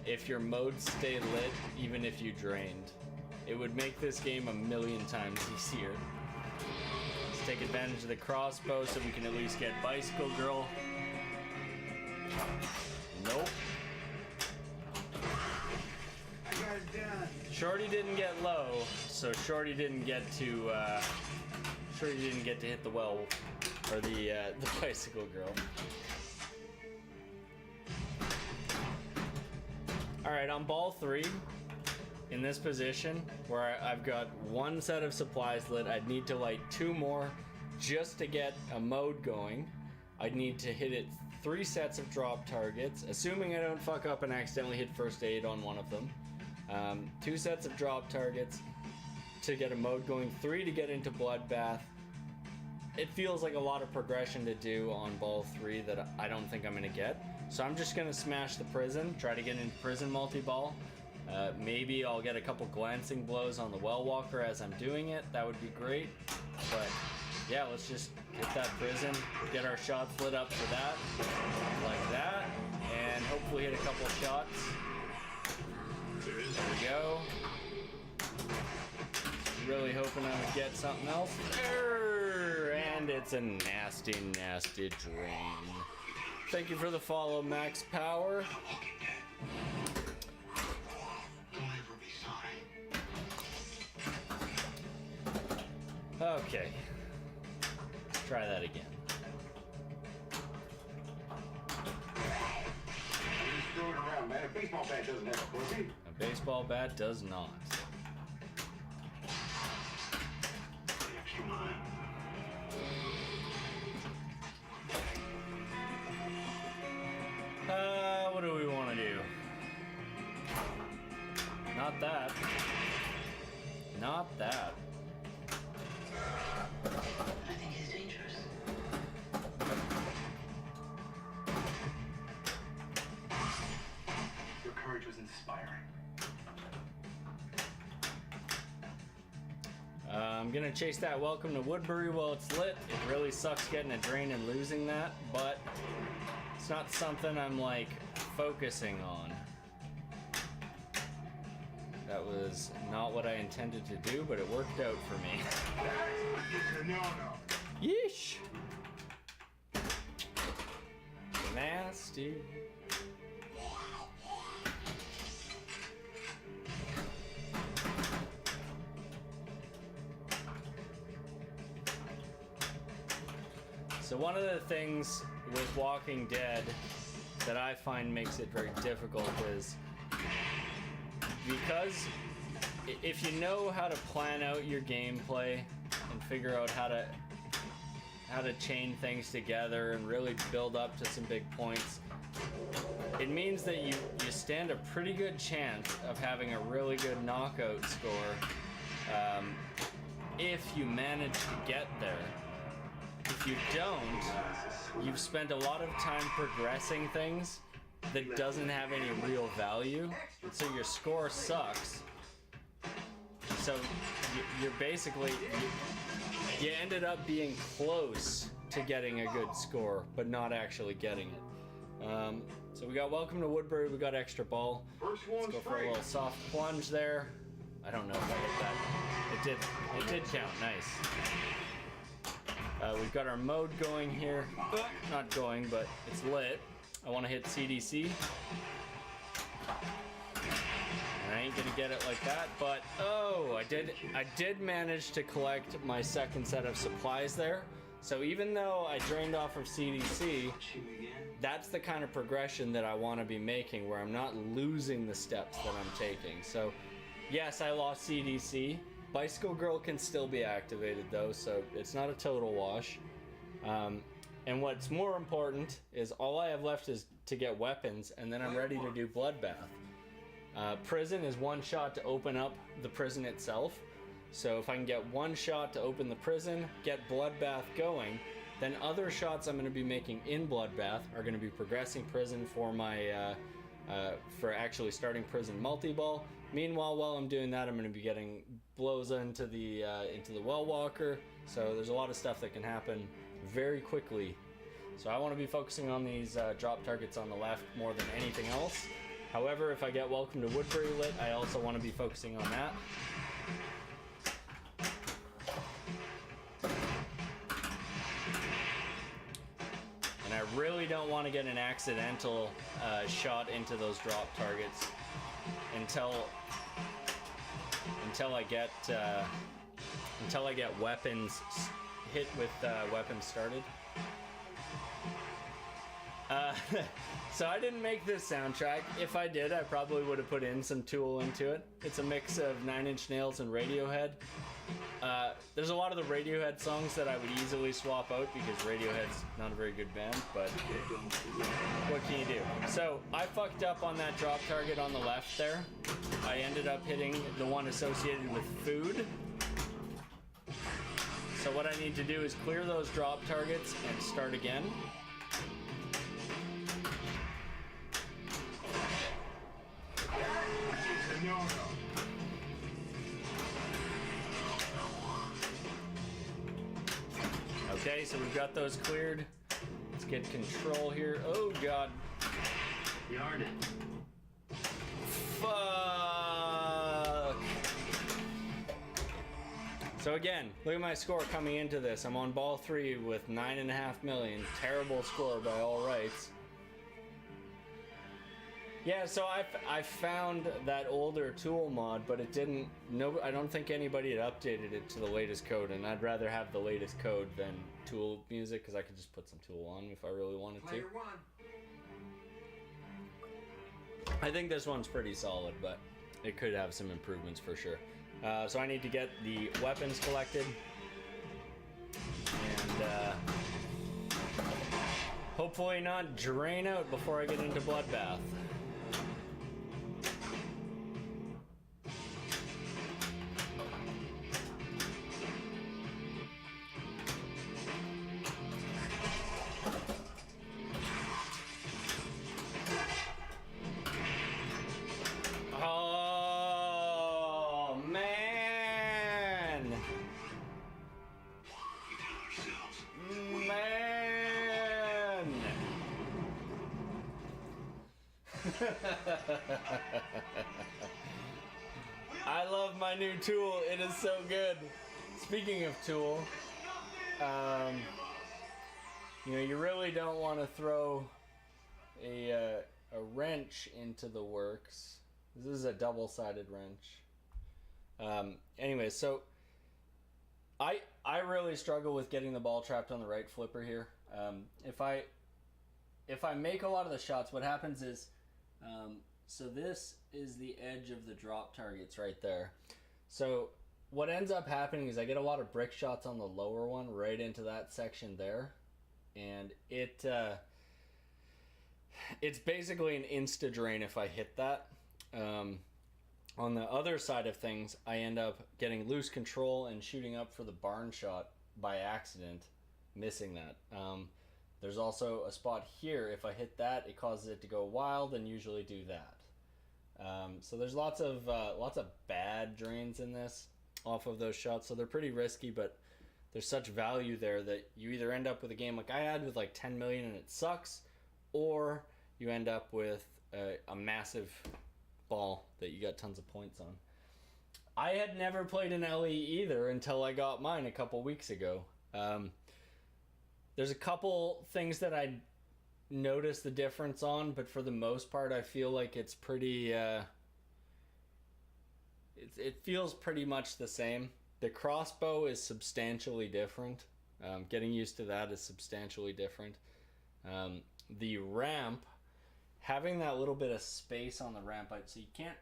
if your modes stay lit even if you drained. It would make this game a million times easier. Let's take advantage of the crossbow so we can at least get Bicycle Girl. Nope. I got it done. Shorty didn't get low, so Shorty didn't get to hit the well, or the Bicycle Girl. All right, on ball 3, in this position where I've got one set of supplies lit, I'd need to light 2 more just to get a mode going. I'd need to hit it 3 sets of drop targets, assuming I don't fuck up and accidentally hit first aid on one of them. 2 sets of drop targets to get a mode going, 3 to get into Bloodbath. It feels like a lot of progression to do on ball 3 that I don't think I'm gonna get. So I'm just gonna smash the prison, try to get into prison multi-ball. Maybe I'll get a couple glancing blows on the well walker as I'm doing it. That would be great. But yeah, let's just hit that prison, get our shots lit up for that, like that, and hopefully hit a couple shots. There we go. Really hoping I would get something else. And it's a nasty, nasty drain. Thank you for the follow, Max Power. Don't ever be sorry. Okay. Let's try that again. You're just throwing around, man. A baseball bat doesn't have a pussy. A baseball bat does not. Extra mile. What do we want to do? not that. Not that. I think he's dangerous. Your courage was inspiring. I'm gonna chase that welcome to Woodbury while it's lit. It really sucks getting a drain and losing that, but it's not something I'm like focusing on. That was not what I intended to do, but it worked out for me. That's a no-no. Yeesh! Nasty. So one of the things with Walking Dead that I find makes it very difficult is because if you know how to plan out your gameplay and figure out how to chain things together and really build up to some big points, it means that you stand a pretty good chance of having a really good knockout score if you manage to get there. If you don't, you've spent a lot of time progressing things that doesn't have any real value, and so your score sucks. So you're basically, you ended up being close to getting a good score, but not actually getting it. So we got welcome to Woodbury, we got extra ball. First Let's one's go for a free. little soft plunge there. I don't know if I hit that. It did count, nice. We've got our mode going here. Not going, but it's lit. I want to hit CDC. I ain't gonna get it like that, but oh, I did manage to collect my second set of supplies there. So even though I drained off of CDC, that's the kind of progression that I want to be making, where I'm not losing the steps that I'm taking. So yes, I lost CDC. Bicycle Girl can still be activated though, so it's not a total wash. And what's more important is all I have left is to get weapons, and then I'm ready to do Bloodbath. Prison is one shot to open up the prison itself. So if I can get one shot to open the prison, get Bloodbath going, then other shots I'm going to be making in Bloodbath are going to be progressing prison for my for actually starting prison multi-ball. Meanwhile, while I'm doing that, I'm going to be getting blows into the well walker. So there's a lot of stuff that can happen very quickly. So I want to be focusing on these drop targets on the left more than anything else. However, if I get welcome to Woodbury lit, I also want to be focusing on that. And I really don't want to get an accidental shot into those drop targets until I get weapons hit with weapons started. So I didn't make this soundtrack. If I did, I probably would have put in some Tool into it. It's a mix of Nine Inch Nails and Radiohead. There's a lot of the Radiohead songs that I would easily swap out because Radiohead's not a very good band, but what can you do? So I fucked up on that drop target on the left there. I ended up hitting the one associated with food. So what I need to do is clear those drop targets and start again. Okay, so we've got those cleared. Let's get control here. Oh god. Yarn it. Fuck. So again, look at my score coming into this. I'm on ball 3 with 9.5 million. Terrible score by all rights. Yeah, so I found that older Tool mod, but it didn't. No, I don't think anybody had updated it to the latest code, and I'd rather have the latest code than Tool music because I could just put some Tool on if I really wanted to. Player one. I think this one's pretty solid, but it could have some improvements for sure. So I need to get the weapons collected, and hopefully not drain out before I get into Bloodbath. I love my new tool. It is so good. Speaking of tool, you really don't want to throw a wrench into the works. This is a double-sided wrench. Anyway, so I really struggle with getting the ball trapped on the right flipper here. If I make a lot of the shots, what happens is, so this is the edge of the drop targets right there. So what ends up happening is I get a lot of brick shots on the lower one right into that section there, and it's basically an insta drain if I hit that. On the other side of things, I end up getting loose control and shooting up for the barn shot by accident, missing that. There's also a spot here. If I hit that, it causes it to go wild and usually do that. So there's lots of bad drains in this off of those shots. So they're pretty risky, but there's such value there that you either end up with a game like I had with like 10 million and it sucks, or you end up with a massive ball that you got tons of points on. I had never played an LE either until I got mine a couple weeks ago. There's a couple things that I noticed the difference on, but for the most part I feel like it's pretty it feels pretty much the same. The crossbow is substantially different. Getting used to that is substantially different. The ramp, having that little bit of space on the ramp, so you can't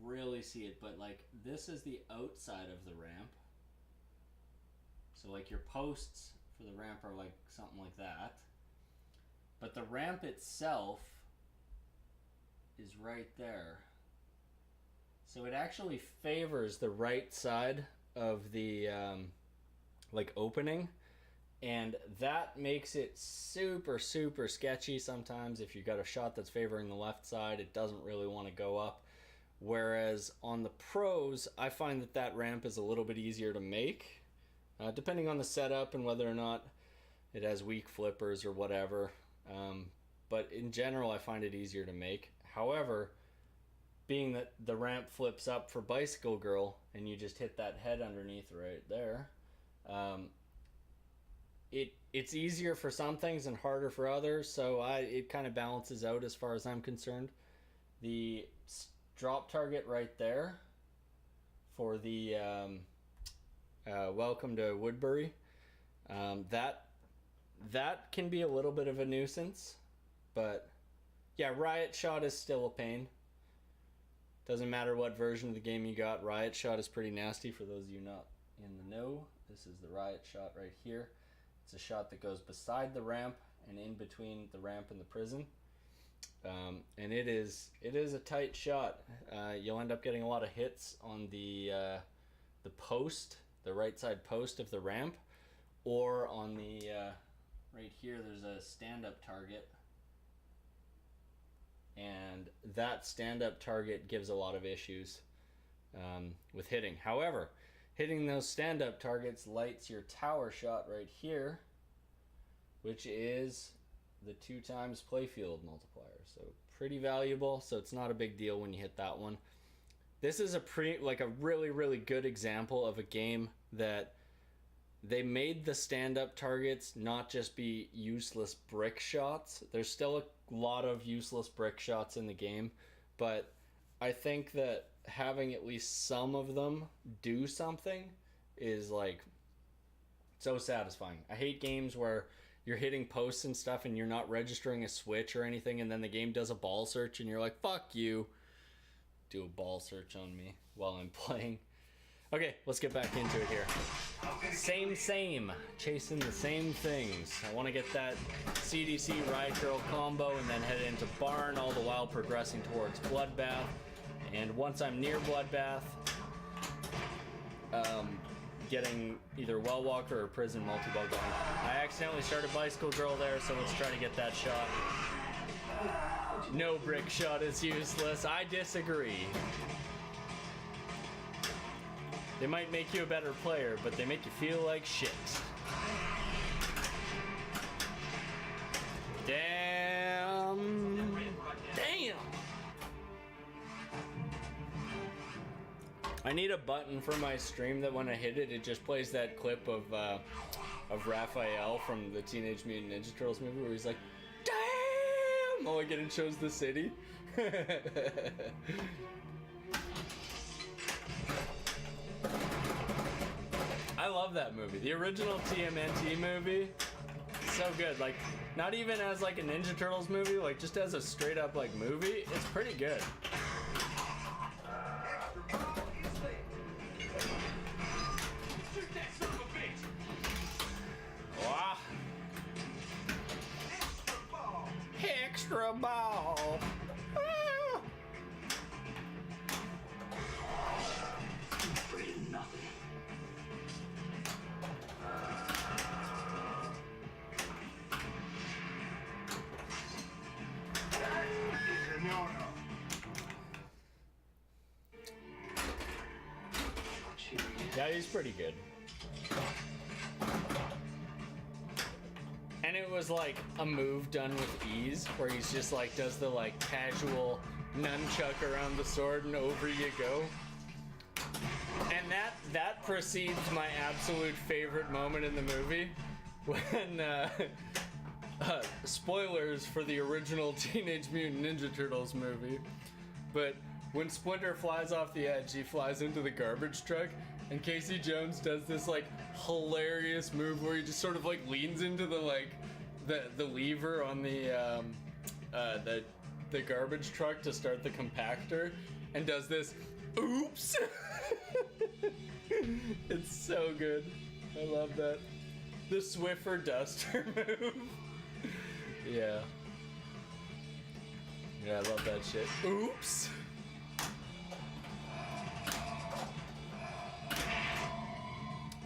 really see it, but like this is the outside of the ramp. So like your posts for the ramp are like something like that. But the ramp itself is right there. So it actually favors the right side of the like opening, and that makes it super sketchy sometimes. If you got a shot that's favoring the left side, it doesn't really want to go up. Whereas on the pros, I find that ramp is a little bit easier to make, depending on the setup and whether or not it has weak flippers or whatever. But in general, I find it easier to make. However, being that the ramp flips up for Bicycle Girl and you just hit that head underneath right there, it's easier for some things and harder for others, so it kind of balances out as far as I'm concerned. The drop target right there for the Welcome to Woodbury, that can be a little bit of a nuisance, but yeah, Riot Shot is still a pain. Doesn't matter what version of the game you got, Riot Shot is pretty nasty. For those of you not in the know, this is the Riot Shot right here. It's a shot that goes beside the ramp and in between the ramp and the prison. And it is a tight shot. You'll end up getting a lot of hits on the post, the right side post of the ramp, or on the right here there's a stand-up target, and that stand-up target gives a lot of issues with hitting. However, hitting those stand-up targets lights your tower shot right here, which is the 2x playfield multiplier. So pretty valuable, so it's not a big deal when you hit that one. This is a really good example of a game that they made the stand-up targets not just be useless brick shots. There's still a lot of useless brick shots in the game, but I think that having at least some of them do something is like so satisfying. I hate games where you're hitting posts and stuff and you're not registering a switch or anything, and then the game does a ball search and you're like, fuck you. Do a ball search on me while I'm playing. Okay, let's get back into it here. Same. Chasing the same things. I want to get that CDC Riot Girl combo and then head into Barn, all the while progressing towards Bloodbath. And once I'm near Bloodbath, getting either Well Walker or Prison Multi-Ball going. I accidentally started Bicycle Girl there, so let's try to get that shot. No brick shot is useless. I disagree. They might make you a better player, but they make you feel like shit. Damn. I need a button for my stream that when I hit it, it just plays that clip of Raphael from the Teenage Mutant Ninja Turtles movie where he's like, "Damn!" Oh, again, it shows the city. I love that movie. The original TMNT movie, so good. Like, not even as like a Ninja Turtles movie, like just as a straight up like movie, it's pretty good. Wow. Extra ball. Ah. Afraid of nothing. It's a no-no. Yeah, he's pretty good. And it was like a move done with ease, where he's just like does the like casual nunchuck around the sword and over you go. And that precedes my absolute favorite moment in the movie, when spoilers for the original Teenage Mutant Ninja Turtles movie, but when Splinter flies off the edge, he flies into the garbage truck, and Casey Jones does this like hilarious move where he just sort of like leans into the like the lever on the garbage truck to start the compactor, and does this oops. It's so good. I love that. The Swiffer Duster move. Yeah. Yeah, I love that shit. Oops.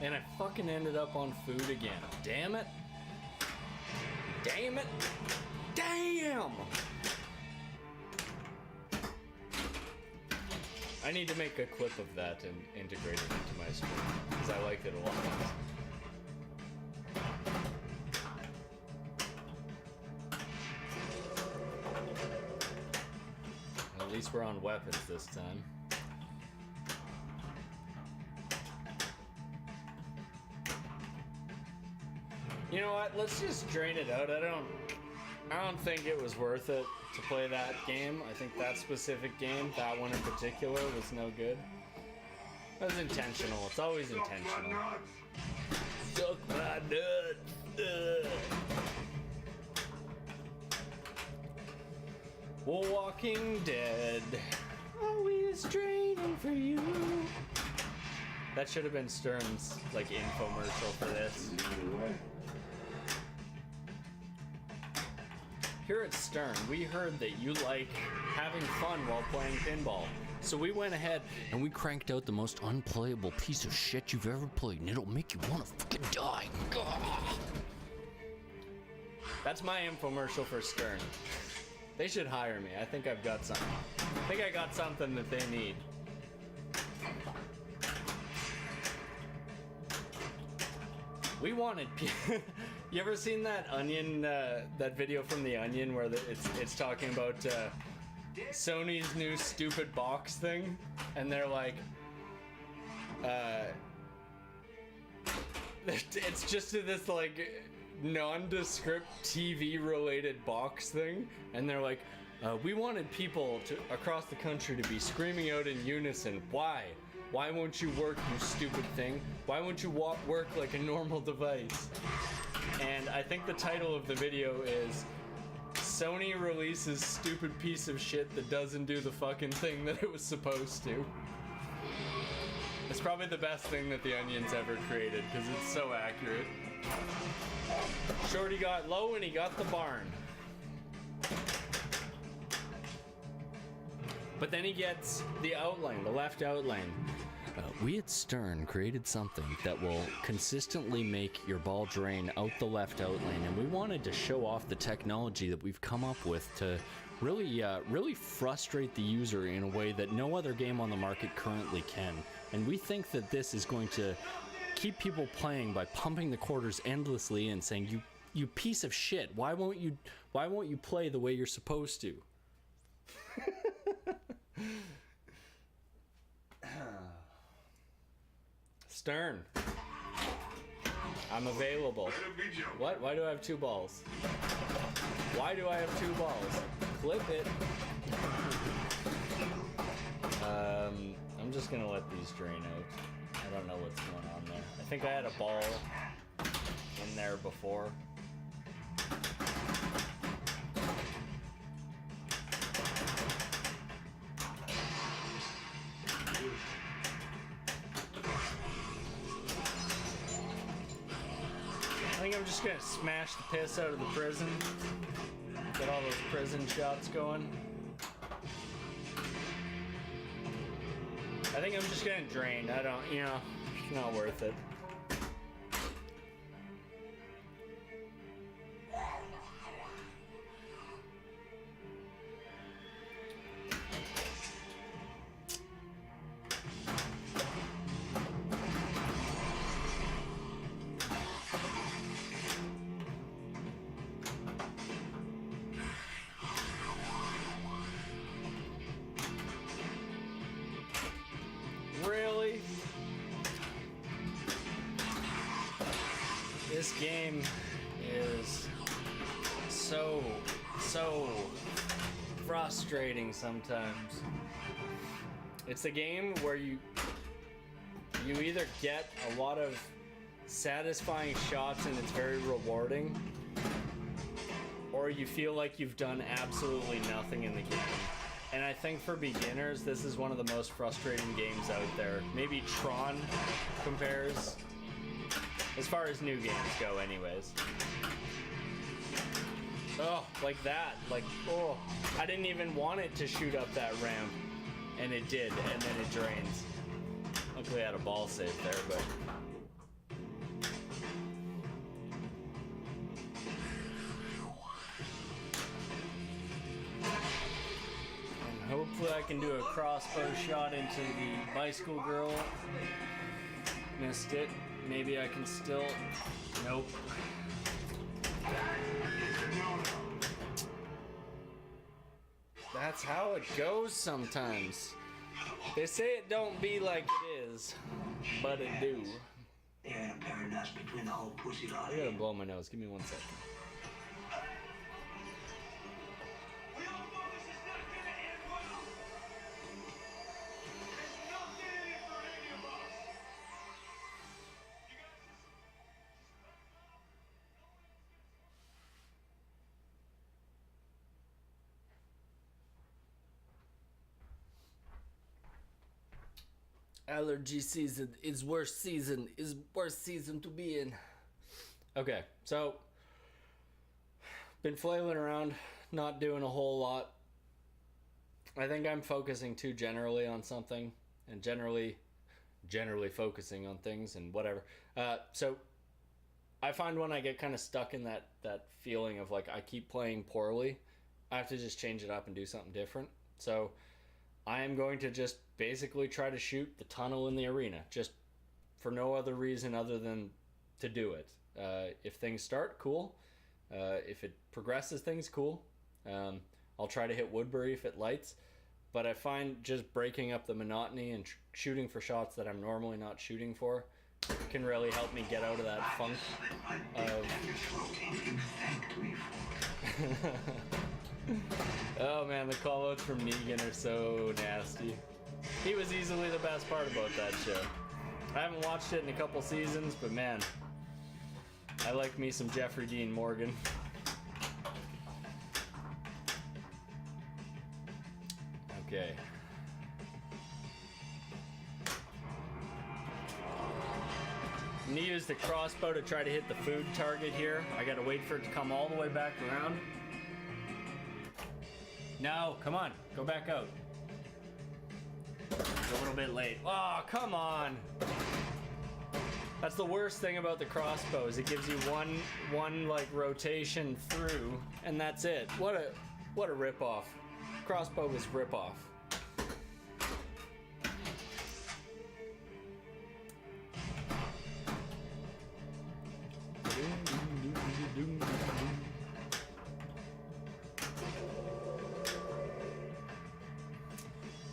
And I fucking ended up on food again. Damn it. Damn it. Damn! I need to make a clip of that and integrate it into my stream, because I liked it a lot. At least we're on weapons this time. You know what? Let's just drain it out. I don't think it was worth it to play that game. I think that specific game, that one in particular, was no good. That was intentional. It's always intentional. Suck my nuts. Walking Dead. Always draining for you. That should have been Stern's like infomercial for this. Here at Stern, we heard that you like having fun while playing pinball. So we went ahead and we cranked out the most unplayable piece of shit you've ever played, and it'll make you want to fucking die. Gah! That's my infomercial for Stern. They should hire me. I think I've got something. I think I got something that they need. We wanted you ever seen that Onion, that video from the Onion where it's talking about Sony's new stupid box thing, and they're like, it's just this like nondescript TV related box thing, and they're like, we wanted people across the country to be screaming out in unison, why? Why won't you work, you stupid thing? Why won't you work like a normal device? And I think the title of the video is Sony releases stupid piece of shit that doesn't do the fucking thing that it was supposed to. It's probably the best thing that the Onion's ever created, because it's so accurate. Shorty got low and he got the barn. But then he gets the outline, the left outline. We at Stern created something that will consistently make your ball drain out the left outline, and we wanted to show off the technology that we've come up with to really frustrate the user in a way that no other game on the market currently can. And we think that this is going to keep people playing by pumping the quarters endlessly and saying, you piece of shit, why won't you play the way you're supposed to? Stern. I'm available. Better be joking. What? Why do I have 2 balls? Why do I have 2 balls? Flip it. I'm just gonna let these drain out. I don't know what's going on there. I think I had a ball in there before. I think I'm just gonna smash the piss out of the prison. Get all those prison shots going. I think I'm just gonna drain. I don't, it's not worth it. Really? This game is so frustrating sometimes. It's a game where you either get a lot of satisfying shots and it's very rewarding, or you feel like you've done absolutely nothing in the game. And I think for beginners, this is one of the most frustrating games out there. Maybe Tron compares, as far as new games go anyways. Oh, like that. Like, oh, I didn't even want it to shoot up that ramp. And it did, and then it drains. Luckily I had a ball save there, but... hopefully I can do a crossbow shot into the bicycle girl. Missed it. Maybe I can still... Nope. That's how it goes sometimes. They say it don't be like it is, but it do. They're in a paradise between the whole pussy lot. I gotta blow my nose. Give me 1 second. Allergy season is worst season to be in. Okay, so been flailing around, not doing a whole lot. I think I'm focusing too generally on something, and generally focusing on things and whatever. So I find when I get kind of stuck in that feeling of like I keep playing poorly, I have to just change it up and do something different. So I am going to just basically try to shoot the tunnel in the arena, just for no other reason other than to do it. If things start, cool. If it progresses things, cool. I'll try to hit Woodbury if it lights. But I find just breaking up the monotony and shooting for shots that I'm normally not shooting for can really help me get out of that funk of... Oh man, the call-outs from Negan are so nasty. He was easily the best part about that show. I haven't watched it in a couple seasons, but man, I like me some Jeffrey Dean Morgan. Okay. I'm gonna use the crossbow to try to hit the food target here. I gotta wait for it to come all the way back around. No, come on, go back out. It's a little bit late. Oh, come on. That's the worst thing about the crossbow is it gives you one like rotation through, and that's it. What a ripoff. Crossbow is ripoff.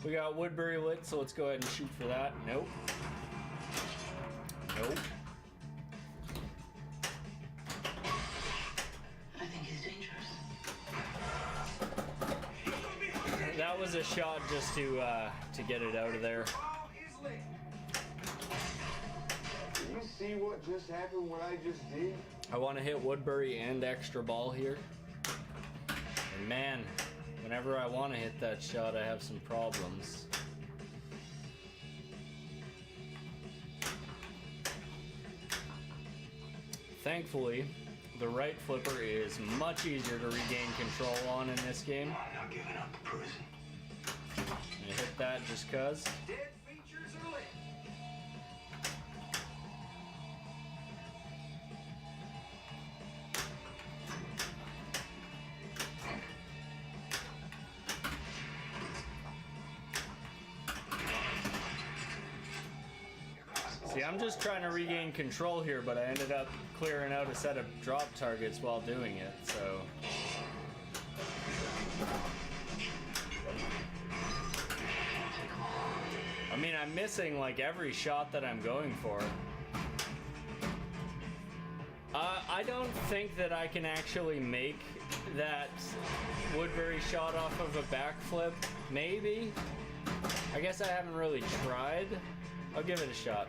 We got Woodbury lit, so let's go ahead and shoot for that. Nope. just to get it out of there. Ball is lit. Do you see what just happened? What I just did? I want to hit Woodbury and extra ball here. And man, whenever I want to hit that shot, I have some problems. Thankfully, the right flipper is much easier to regain control on in this game. I'm not giving up the prison. I hit that just cuz. Dead features are lit. See, I'm just trying to regain control here, but I ended up clearing out a set of drop targets while doing it, so... I mean, I'm missing like every shot that I'm going for. I don't think that I can actually make that Woodbury shot off of a backflip. Maybe? I guess I haven't really tried. I'll give it a shot.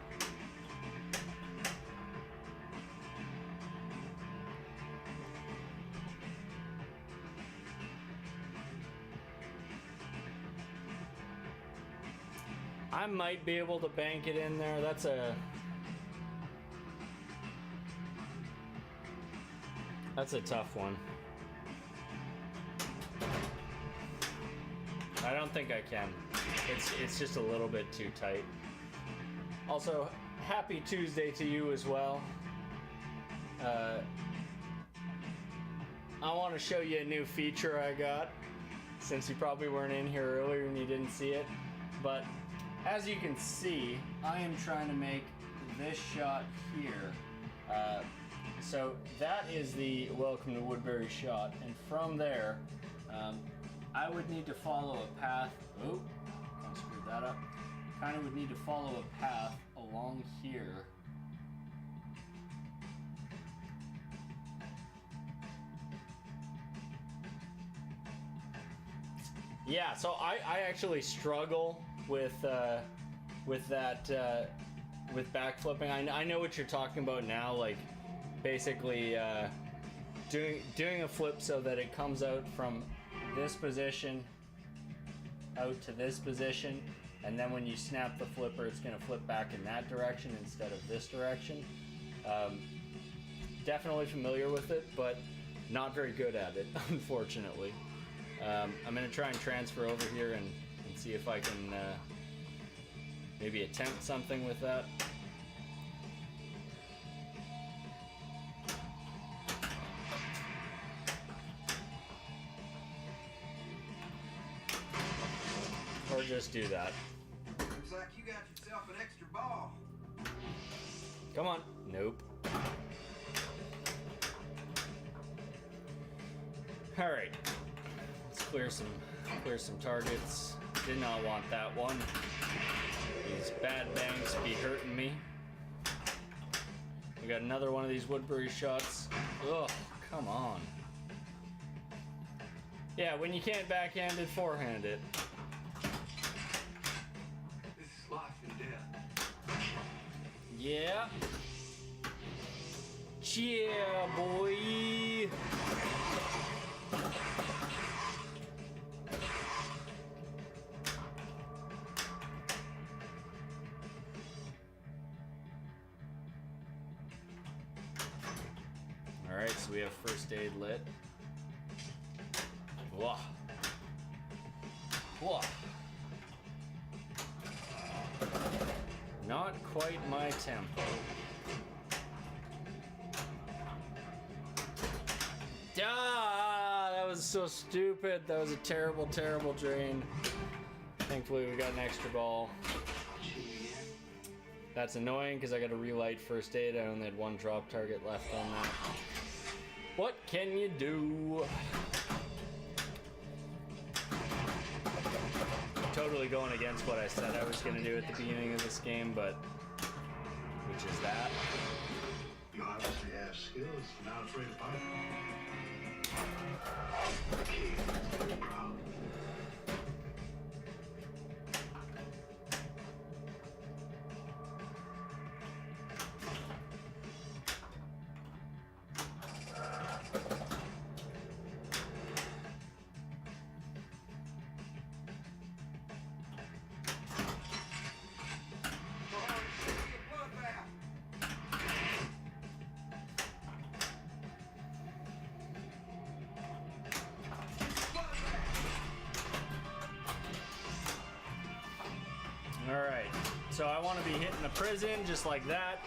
I might be able to bank it in there. That's a tough one. I don't think I can. It's just a little bit too tight. Also, happy Tuesday to you as well. I want to show you a new feature I got, since you probably weren't in here earlier and you didn't see it. But as you can see, I am trying to make this shot here. So that is the Welcome to Woodbury shot, and from there, I would need to follow a path. Oh, kind of screwed that up. Kind of would need to follow a path along here. Yeah, so I actually struggle with that with backflipping. I know what you're talking about now, like basically doing a flip so that it comes out from this position out to this position, and then when you snap the flipper, it's going to flip back in that direction instead of this direction. Definitely familiar with it, but not very good at it, unfortunately. I'm going to try and transfer over here and see if I can maybe attempt something with that. Or just do that. Looks like you got yourself an extra ball. Come on. Nope. All right. Let's clear some targets. Did not want that one. These bad banks be hurting me. We got another one of these Woodbury shots. Ugh, come on. Yeah, when you can't backhand it, forehand it. This is life and death. Yeah. Yeah, boy. All right, so we have first aid lit. Whoa. Whoa. Not quite my tempo. Ah, that was so stupid. That was a terrible, terrible drain. Thankfully, we got an extra ball. That's annoying because I got to relight first aid. I only had one drop target left on that. What can you do? Totally going against what I said I was going to do at the beginning of this game, but which is that. You obviously have skills. You're not afraid of fighting. Alright, so I want to be hitting the prison just like that.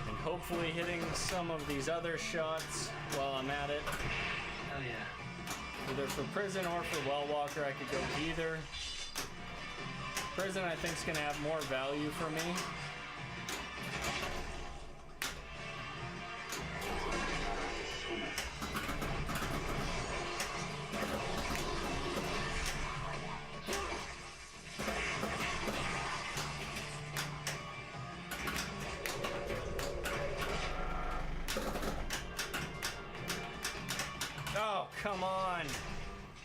And hopefully hitting some of these other shots while I'm at it. Hell yeah. Either for prison or for well walker, I could go either. Prison I think is going to have more value for me. Oh, come on.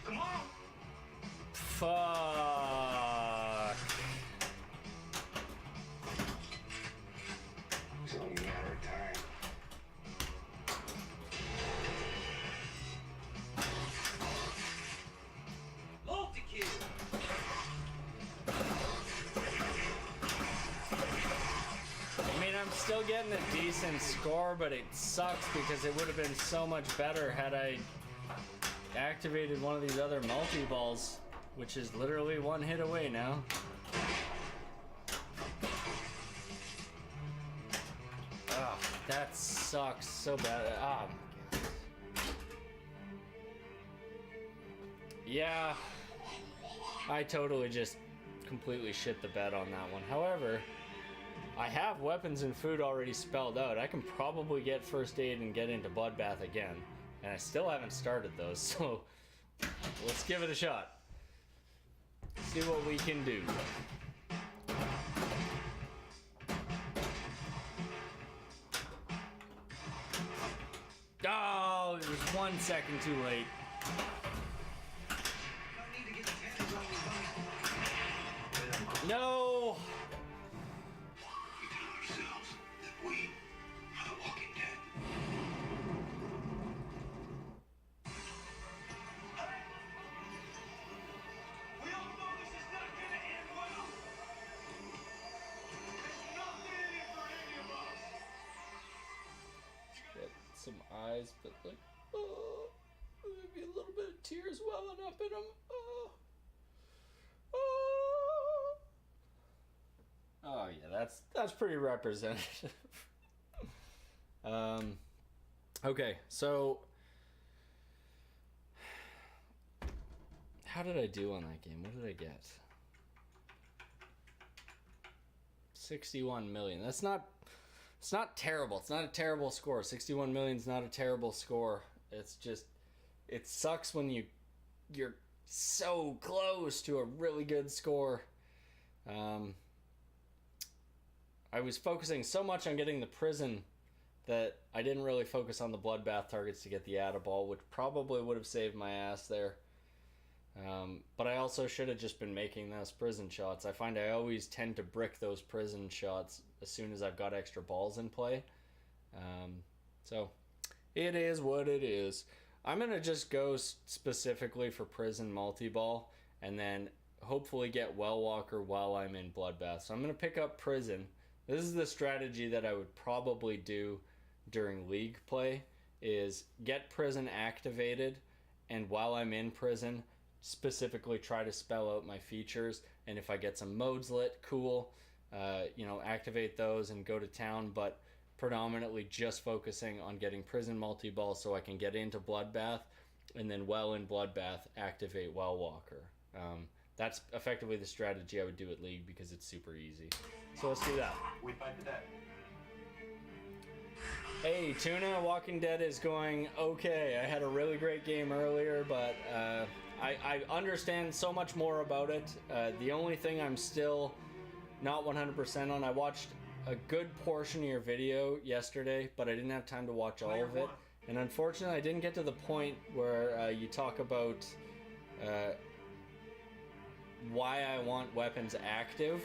Come on! Fuck. It's only a matter of time. Multi-kill! I mean, I'm still getting a decent score, but it sucks because it would have been so much better had I activated one of these other multi-balls, which is literally one hit away now. Oh, that sucks so bad. Oh my god. Yeah, I totally just completely shit the bed on that one. However, I have weapons and food already spelled out. I can probably get first aid and get into bloodbath again. And I still haven't started those, so let's give it a shot. See what we can do. Oh, it was 1 second too late. Don't need to get your hands on me, No! We tell ourselves that we are the walking dead. We all know this is not gonna end well. There's nothing in it for any of us. Get some eyes, but like, oh, maybe a little bit of tears welling up in them. Oh. Oh. Oh yeah, that's pretty representative. Okay, so how did I do on that game? What did I get? 61 million. It's not terrible. It's not a terrible score. 61 million is not a terrible score. It's just, it sucks when you're so close to a really good score. I was focusing so much on getting the prison that I didn't really focus on the bloodbath targets to get the Atta-ball, which probably would have saved my ass there. But I also should have just been making those prison shots. I find I always tend to brick those prison shots as soon as I've got extra balls in play. So it is what it is. I'm going to just go specifically for prison multi-ball and then hopefully get well walker while I'm in bloodbath. So I'm going to pick up prison. This is the strategy that I would probably do during league play, is get prison activated, and while I'm in prison, specifically try to spell out my features, and if I get some modes lit, cool, activate those and go to town, but predominantly just focusing on getting prison multi-ball so I can get into bloodbath, and then while in bloodbath, activate well walker. That's effectively the strategy I would do at league because it's super easy. So let's do that. We fight to that. Hey, Tuna, Walking Dead is going okay. I had a really great game earlier, but I understand so much more about it. The only thing I'm still not 100% on, I watched a good portion of your video yesterday, but I didn't have time to watch all of it. And unfortunately, I didn't get to the point where you talk about why I want weapons active.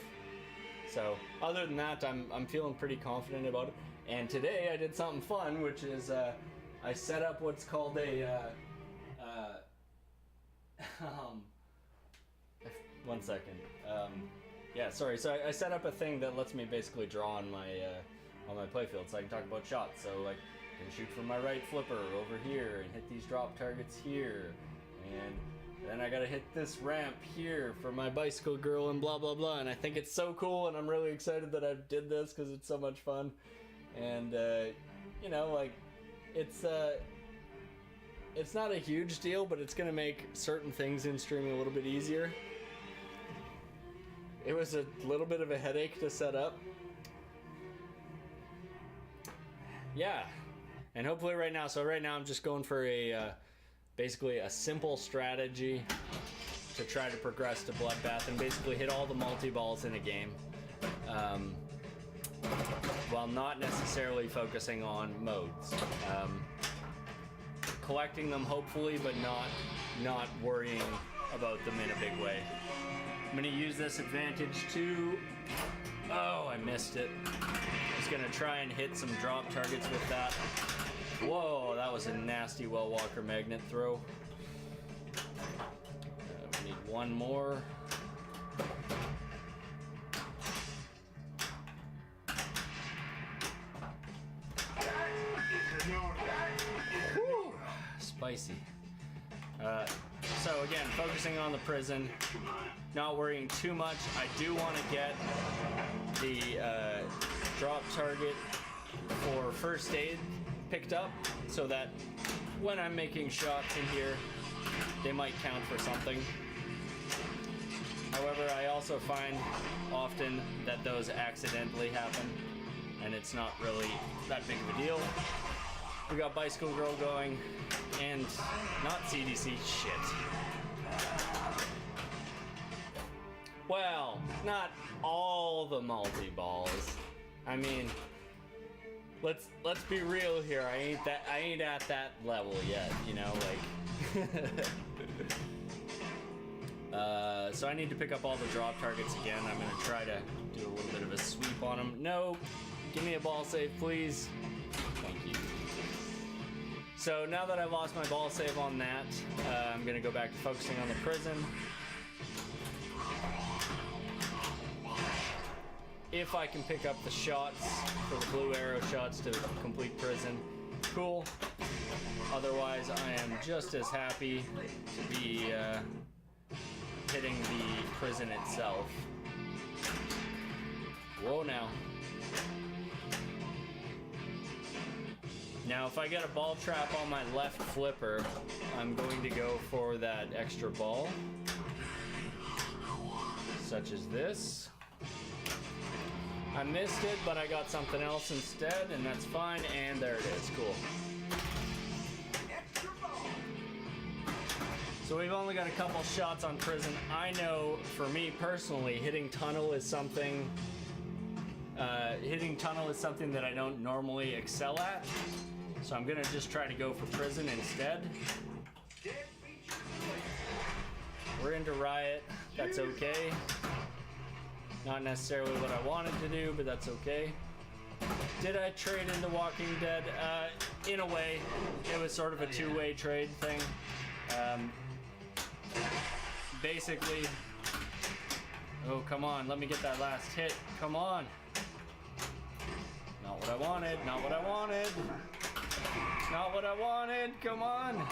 So other than that, I'm feeling pretty confident about it. And today I did something fun, which is I set up what's called a 1 second. Yeah, sorry. So I set up a thing that lets me basically draw on my playfield, so I can talk about shots. So like, I can shoot from my right flipper over here and hit these drop targets here, and Then I gotta hit this ramp here for my bicycle girl and blah blah blah. And I think it's so cool, and I'm really excited that I did this because it's so much fun. And you know, like it's not a huge deal, but it's gonna make certain things in streaming a little bit easier. It was a little bit of a headache to set up. Yeah, and hopefully right now. So right now I'm just going for a basically a simple strategy to try to progress to Bloodbath and basically hit all the multi-balls in a game, while not necessarily focusing on modes. Collecting them hopefully, but not worrying about them in a big way. I'm gonna use this advantage to... Oh, I missed it. Just gonna try and hit some drop targets with that. Whoa, that was a nasty Well Walker magnet throw. We need one more. Whew, spicy. So again, focusing on the prison, not worrying too much. I do want to get the drop target for first aid picked up so that when I'm making shots in here, they might count for something. However, I also find often that those accidentally happen, and it's not really that big of a deal. We got Bicycle Girl going, and not CDC shit. Well, not all the multi-balls. I mean, let's be real here. I ain't at that level yet, you know, like. So I need to pick up all the drop targets again. I'm gonna try to do a little bit of a sweep on them. No, give me a ball save, please. Thank you. So now that I've lost my ball save on that, I'm gonna go back to focusing on the prison. If I can pick up the shots for the blue arrow shots to complete prison, cool. Otherwise, I am just as happy to be hitting the prison itself. Whoa, now. Now, if I get a ball trap on my left flipper, I'm going to go for that extra ball, such as this. I missed it, but I got something else instead, and that's fine, and there it is. Cool. So we've only got a couple shots on prison. I know, for me personally, hitting tunnel is something that I don't normally excel at. So I'm gonna just try to go for prison instead. We're into Riot. That's okay. Not necessarily what I wanted to do, but that's okay. Did I trade into Walking Dead? In a way. It was sort of a two-way trade thing. Basically... Oh, come on. Let me get that last hit. Come on. Not what I wanted. Not what I wanted. Not what I wanted. Come on.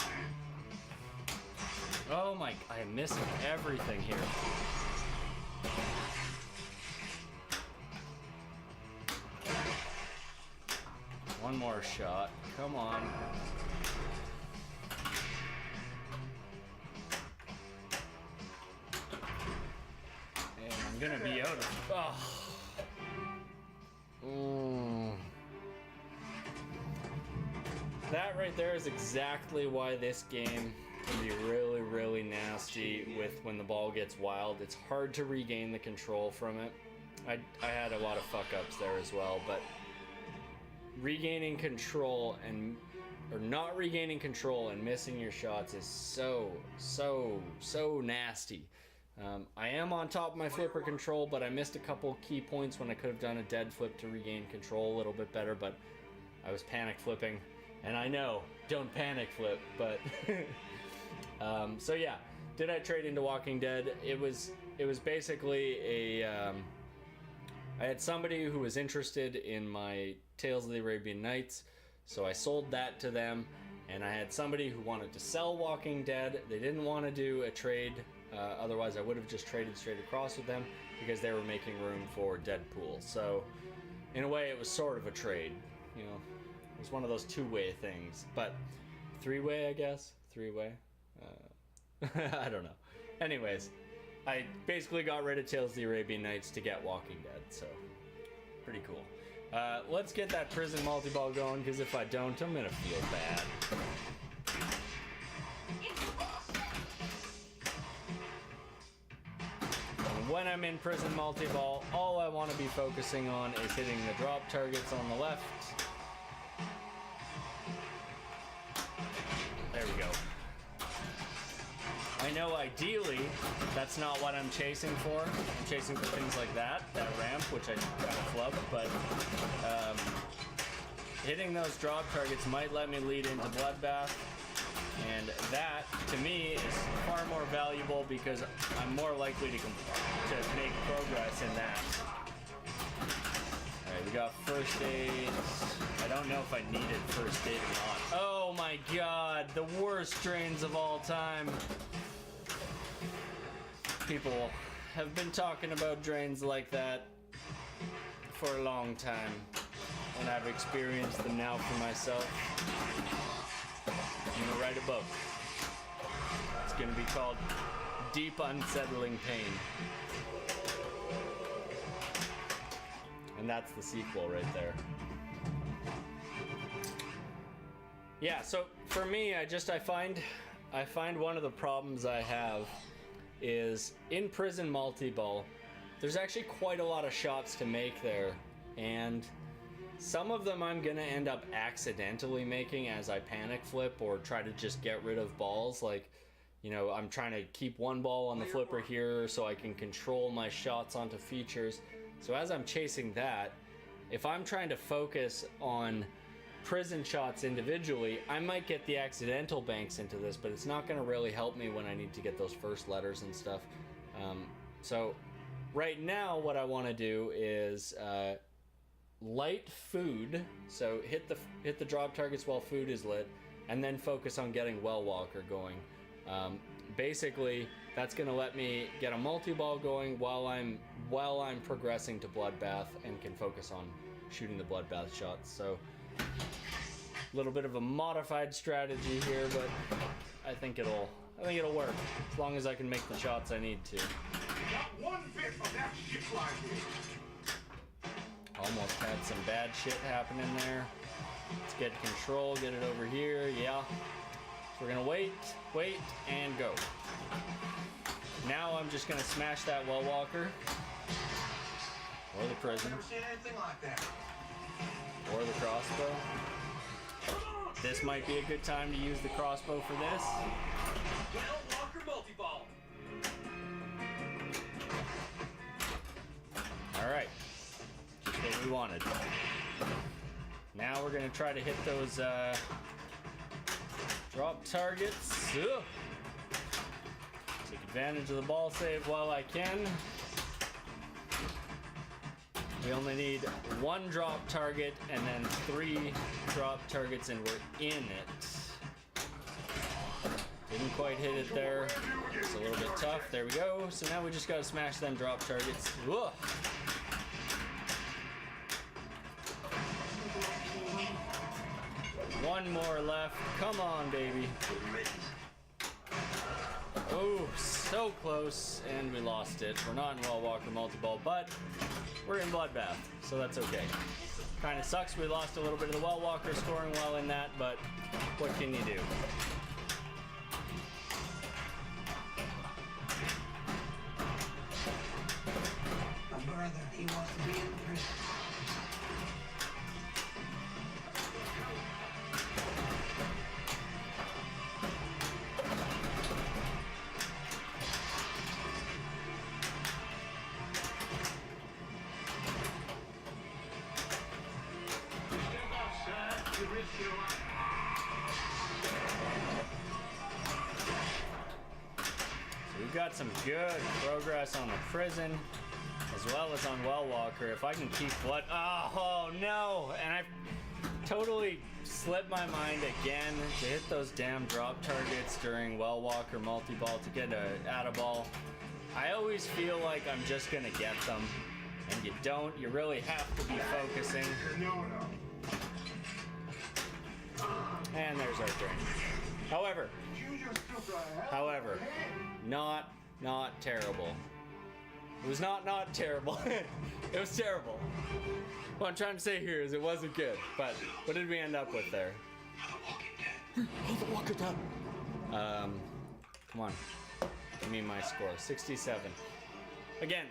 Oh my... I am missing everything here. One more shot. Come on. And I'm gonna be out of... Oh. That right there is exactly why this game can be really, really nasty with when the ball gets wild. It's hard to regain the control from it. I had a lot of fuck-ups there as well, but regaining control or not regaining control and missing your shots is so nasty. I am on top of my flipper control, but I missed a couple key points when I could have done a dead flip to regain control a little bit better, but I was panic flipping, and I know, don't panic flip, but so yeah, did I trade into Walking Dead? It was basically a I had somebody who was interested in my Tales of the Arabian Nights, so I sold that to them, and I had somebody who wanted to sell Walking Dead. They didn't want to do a trade, otherwise I would have just traded straight across with them because they were making room for Deadpool. So in a way it was sort of a trade, you know. It was one of those two-way things, but three-way, I guess? Three-way? I don't know. Anyways, I basically got rid of Tales of the Arabian Nights to get Walking Dead, so pretty cool. Let's get that prison multi-ball going, because if I don't, I'm gonna feel bad. And when I'm in prison multi-ball, all I want to be focusing on is hitting the drop targets on the left. There we go. I know ideally that's not what I'm chasing for. I'm chasing for things like that ramp, which I kind of flub, but hitting those drop targets might let me lead into Bloodbath, and that, to me, is far more valuable because I'm more likely to make progress in that. Alright, we got first aid. I don't know if I needed first aid or not. Oh my god, the worst drains of all time. People have been talking about drains like that for a long time, and I've experienced them now for myself. I'm gonna write a book. It's gonna be called Deep Unsettling Pain. And that's the sequel right there. Yeah, so for me, I find one of the problems I have is in prison multi-ball, there's actually quite a lot of shots to make there, and some of them I'm gonna end up accidentally making as I panic flip or try to just get rid of balls. Like, you know, I'm trying to keep one ball on the flipper here so I can control my shots onto features. So as I'm chasing that, if I'm trying to focus on prison shots individually, I might get the accidental banks into this, but it's not going to really help me when I need to get those first letters and stuff. So right now what I want to do is light food, so hit the drop targets while food is lit, and then focus on getting Well Walker going. Basically that's going to let me get a multi-ball going while I'm progressing to Bloodbath and can focus on shooting the Bloodbath shots. So a little bit of a modified strategy here, but I think it'll work as long as I can make the shots I need to. Not one bit of that shit flying here. Almost had some bad shit happening there. Let's get control, get it over here. Yeah. So we're gonna wait, and go. Now I'm just gonna smash that Well Walker, or the prison, Never seen anything like that. or the crossbow. This might be a good time to use the crossbow for this. Well Walker multi-ball. Alright, just what we wanted. Now we're gonna try to hit those drop targets. Ugh. Take advantage of the ball save while I can. We only need one drop target and then 3 drop targets, and we're in it. Didn't quite hit it there. It's a little bit tough. There we go. So now we just gotta smash them drop targets. Ugh. One more left. Come on, baby. Oh, so close, and we lost it. We're not in Well Walker multi-ball, but we're in Bloodbath, so that's okay. Kind of sucks we lost a little bit of the Well Walker scoring well in that, but what can you do? My brother, he wants to be in prison. Step outside, you risk your life. So we've got some good progress on the prison, as well as on Well Walker. If I can keep blood, oh no! And totally slipped my mind again to hit those damn drop targets during well walk or multi-ball to get a atta-ball. I always feel like I'm just gonna get them, and you don't. You really have to be focusing. And there's our drain. However, not terrible. It was not terrible. It was terrible. What I'm trying to say here is it wasn't good, but what did we end up with there? The Walking Dead. Come on. Give me my score. 67. Again,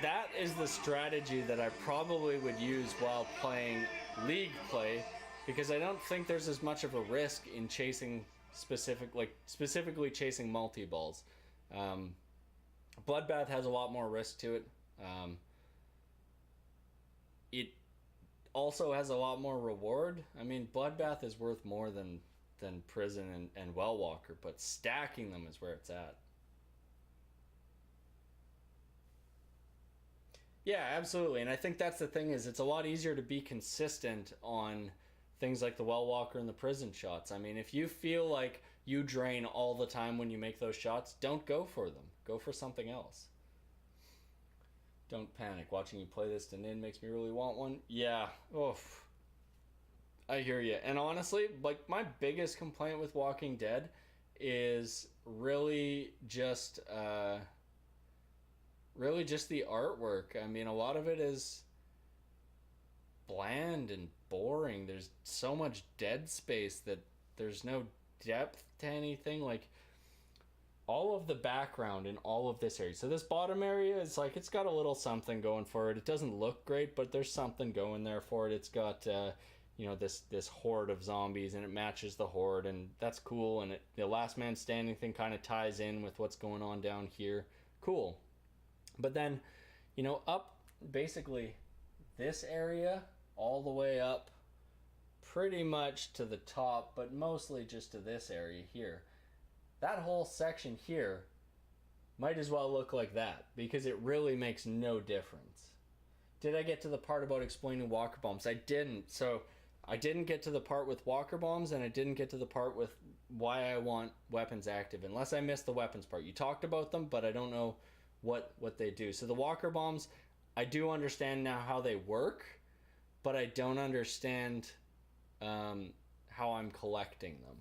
that is the strategy that I probably would use while playing league play, because I don't think there's as much of a risk in chasing specifically chasing multi-balls. Bloodbath has a lot more risk to it. It also has a lot more reward. I mean, Bloodbath is worth more than Prison and Well Walker, but stacking them is where it's at. Yeah, absolutely. And I think that's the thing, is it's a lot easier to be consistent on things like the Well Walker and the Prison shots. I mean, if you feel like you drain all the time when you make those shots, don't go for them. Go for something else. Don't panic. Watching you play this to Nin makes me really want one. Yeah. Oof. I hear you. And honestly, like, my biggest complaint with Walking Dead is really just the artwork. I mean, a lot of it is bland and boring. There's so much dead space that there's no depth to anything. Like, all of the background in all of this area. So this bottom area is like, it's got a little something going for it. It doesn't look great, but there's something going there for it. It's got this horde of zombies, and it matches the horde, and that's cool. And the last man standing thing kind of ties in with what's going on down here. Cool. But then, up basically this area all the way up pretty much to the top, but mostly just to this area here. That whole section here might as well look like that, because it really makes no difference. Did I get to the part about explaining walker bombs? I didn't. So I didn't get to the part with walker bombs, and I didn't get to the part with why I want weapons active, unless I missed the weapons part. You talked about them, but I don't know what they do. So the walker bombs, I do understand now how they work, but I don't understand how I'm collecting them.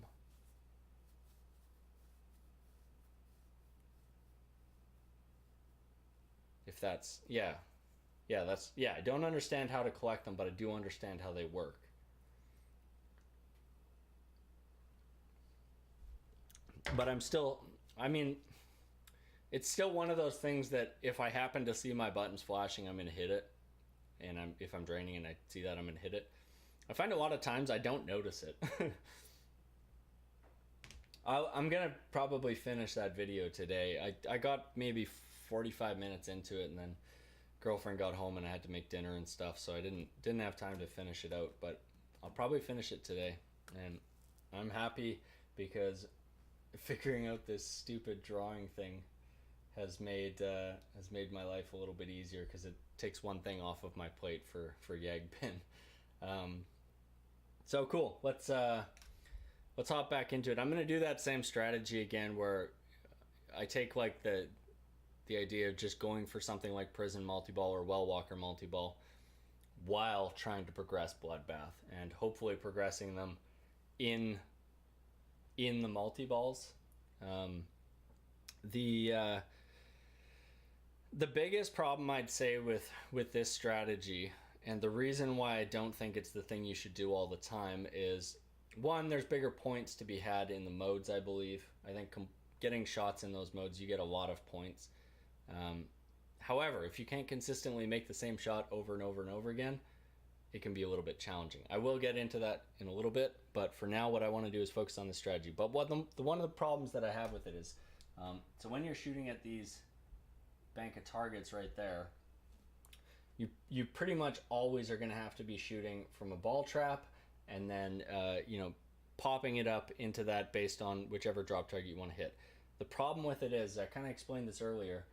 If that's, I don't understand how to collect them, but I do understand how they work. But it's still one of those things that if I happen to see my buttons flashing, I'm going to hit it. And if I'm draining and I see that, I'm going to hit it. I find a lot of times I don't notice it. I'm going to probably finish that video today. I got maybe 45 minutes into it, and then girlfriend got home and I had to make dinner and stuff, so I didn't have time to finish it out, but I'll probably finish it today. And I'm happy because figuring out this stupid drawing thing has made my life a little bit easier, because it takes one thing off of my plate for Yagpin. So cool. Let's hop back into it. I'm gonna do that same strategy again, where I take like the idea of just going for something like Prison Multi-Ball or Well Walker Multi-Ball while trying to progress Bloodbath, and hopefully progressing them in the multi-balls. The biggest problem I'd say with this strategy, and the reason why I don't think it's the thing you should do all the time, is one, there's bigger points to be had in the modes, I believe. I think getting shots in those modes, you get a lot of points. However, if you can't consistently make the same shot over and over and over again, it can be a little bit challenging. I will get into that in a little bit, but for now what I want to do is focus on the strategy. But one of the problems that I have with it is, so when you're shooting at these bank of targets right there, you pretty much always are going to have to be shooting from a ball trap, and then popping it up into that based on whichever drop target you want to hit. The problem with it is, I kind of explained this earlier,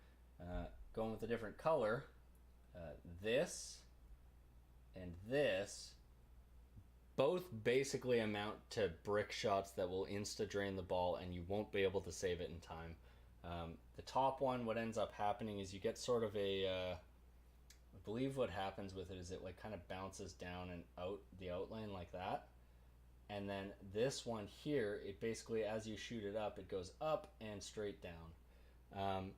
going with a different color, this and this both basically amount to brick shots that will insta-drain the ball, and you won't be able to save it in time. The top one, what ends up happening is you get sort of a... I believe what happens with it is it like kind of bounces down and out the outline like that. And then this one here, it basically, as you shoot it up, it goes up and straight down.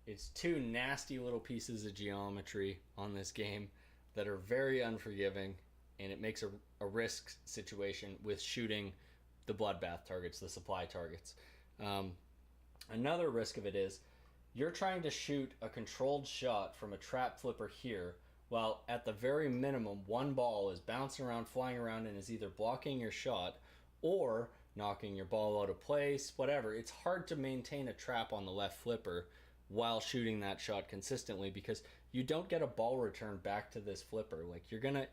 It's two nasty little pieces of geometry on this game that are very unforgiving, and it makes a risk situation with shooting the bloodbath targets, the supply targets. Another risk of it is you're trying to shoot a controlled shot from a trap flipper here, while at the very minimum, one ball is bouncing around, flying around, and is either blocking your shot or knocking your ball out of place, whatever. It's hard to maintain a trap on the left flipper while shooting that shot consistently, because you don't get a ball return back to this flipper. Like, you're gonna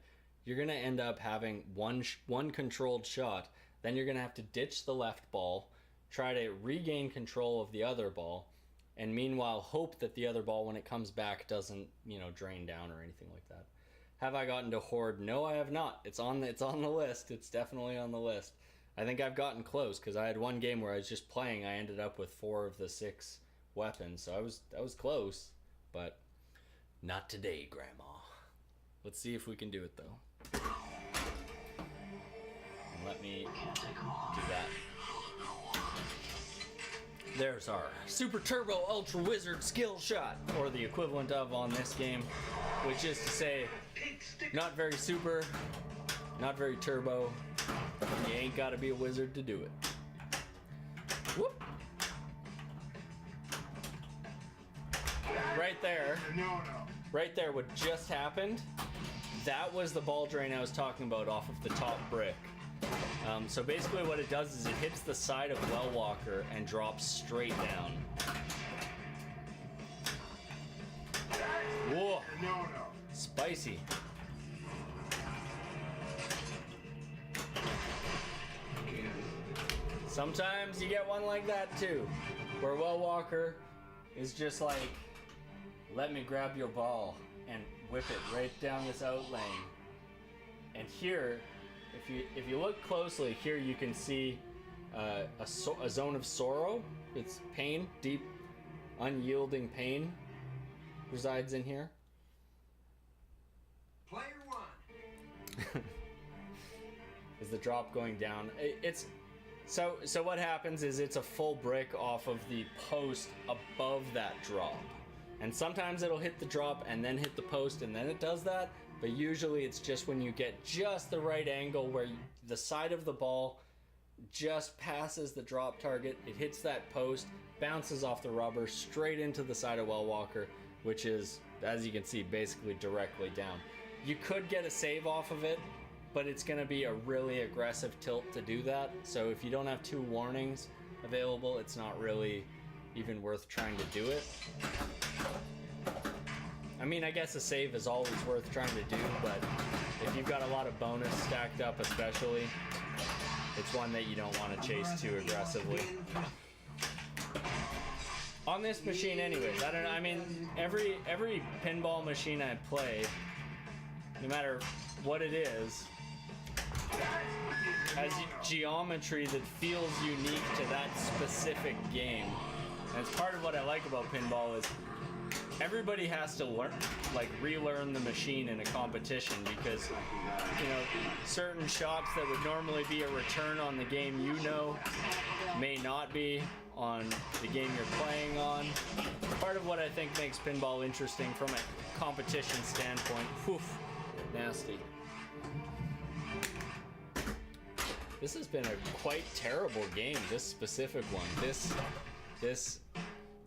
end up having one controlled shot, then you're gonna have to ditch the left ball, try to regain control of the other ball, and meanwhile hope that the other ball, when it comes back, doesn't, drain down or anything like that. Have I gotten to Horde? No, I have not. It's on the list. It's definitely on the list. I think I've gotten close, because I had one game where I was just playing. I ended up with 4 of the 6 weapons, so I was close, but not today, Grandma. Let's see if we can do it, though. And let me do that. There's our Super Turbo Ultra Wizard skill shot, or the equivalent of on this game, which is to say, not very super, not very turbo. You ain't gotta be a wizard to do it. Whoop! Right there, right there, what just happened, that was the ball drain I was talking about off of the top brick. So basically what it does is it hits the side of Well Walker and drops straight down. Whoa! Spicy. Sometimes you get one like that too, where Well Walker is just like, let me grab your ball and whip it right down this out lane. And here, if you look closely, here you can see a zone of sorrow. It's pain, deep, unyielding pain resides in here. Player 1. Is the drop going down? So what happens is it's a full brick off of the post above that drop. And sometimes it'll hit the drop and then hit the post and then it does that. But usually it's just when you get just the right angle where the side of the ball just passes the drop target, it hits that post, bounces off the rubber straight into the side of Well Walker, which is, as you can see, basically directly down. You could get a save off of it, but it's going to be a really aggressive tilt to do that. So if you don't have 2 warnings available, it's not really even worth trying to do it. I mean, I guess a save is always worth trying to do, but if you've got a lot of bonus stacked up especially, it's one that you don't want to chase too aggressively. On this machine anyways, I mean, every pinball machine I play, no matter what it is, has geometry that feels unique to that specific game. And it's part of what I like about pinball is everybody has to learn, relearn the machine in a competition, because, certain shots that would normally be a return on the game may not be on the game you're playing on. Part of what I think makes pinball interesting from a competition standpoint. Poof, nasty. This has been a quite terrible game, this specific one. This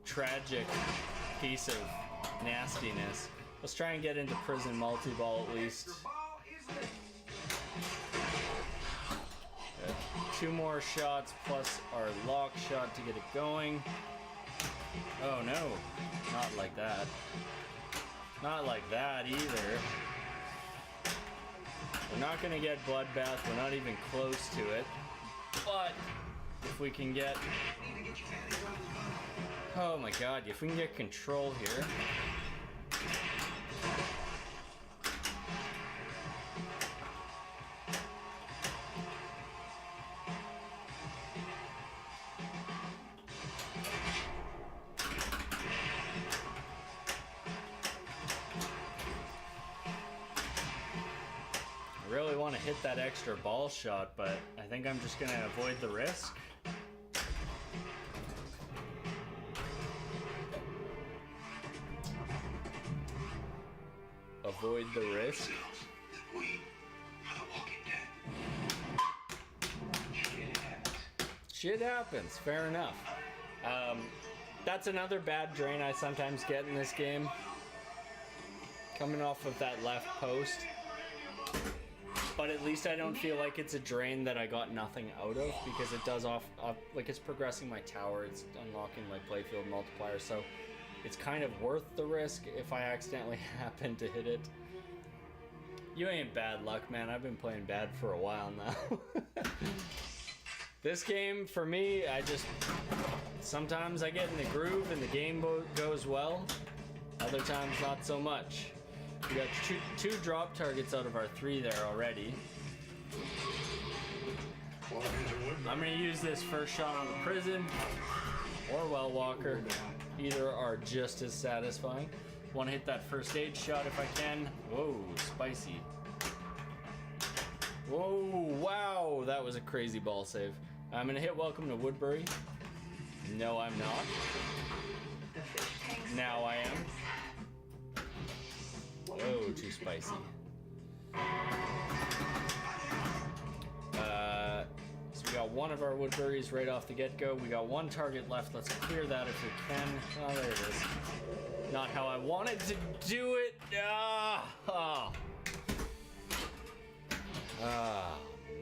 tragic piece of nastiness. Let's try and get into prison multi-ball at least. Good. 2 more shots plus our lock shot to get it going. Oh no, not like that. Not like that either. We're not gonna get bloodbath, we're not even close to it. But if we can get... Oh my god, if we can get control here. hit that extra ball shot, but I think I'm just gonna avoid the risk. Avoid the risk. We are the walking dead. Shit happens. Fair enough. That's another bad drain I sometimes get in this game. Coming off of that left post. But at least I don't feel like it's a drain that I got nothing out of, because it does like it's progressing my tower, it's unlocking my playfield multiplier, so it's kind of worth the risk if I accidentally happen to hit it. You ain't bad luck, man. I've been playing bad for a while now. This game, for me, sometimes I get in the groove and the game goes well. Other times, not so much. We got two drop targets out of our 3 there already. I'm gonna use this first shot on the prison or well walker. Either are just as satisfying. Want to hit that first aid shot if I can. Whoa, spicy. Whoa, wow, that was a crazy ball save. I'm gonna hit Welcome to Woodbury. No, I'm not. Now I am. Whoa, too spicy. So we got one of our Woodburys right off the get-go. We got one target left. Let's clear that if we can. Oh, there it is. Not how I wanted to do it.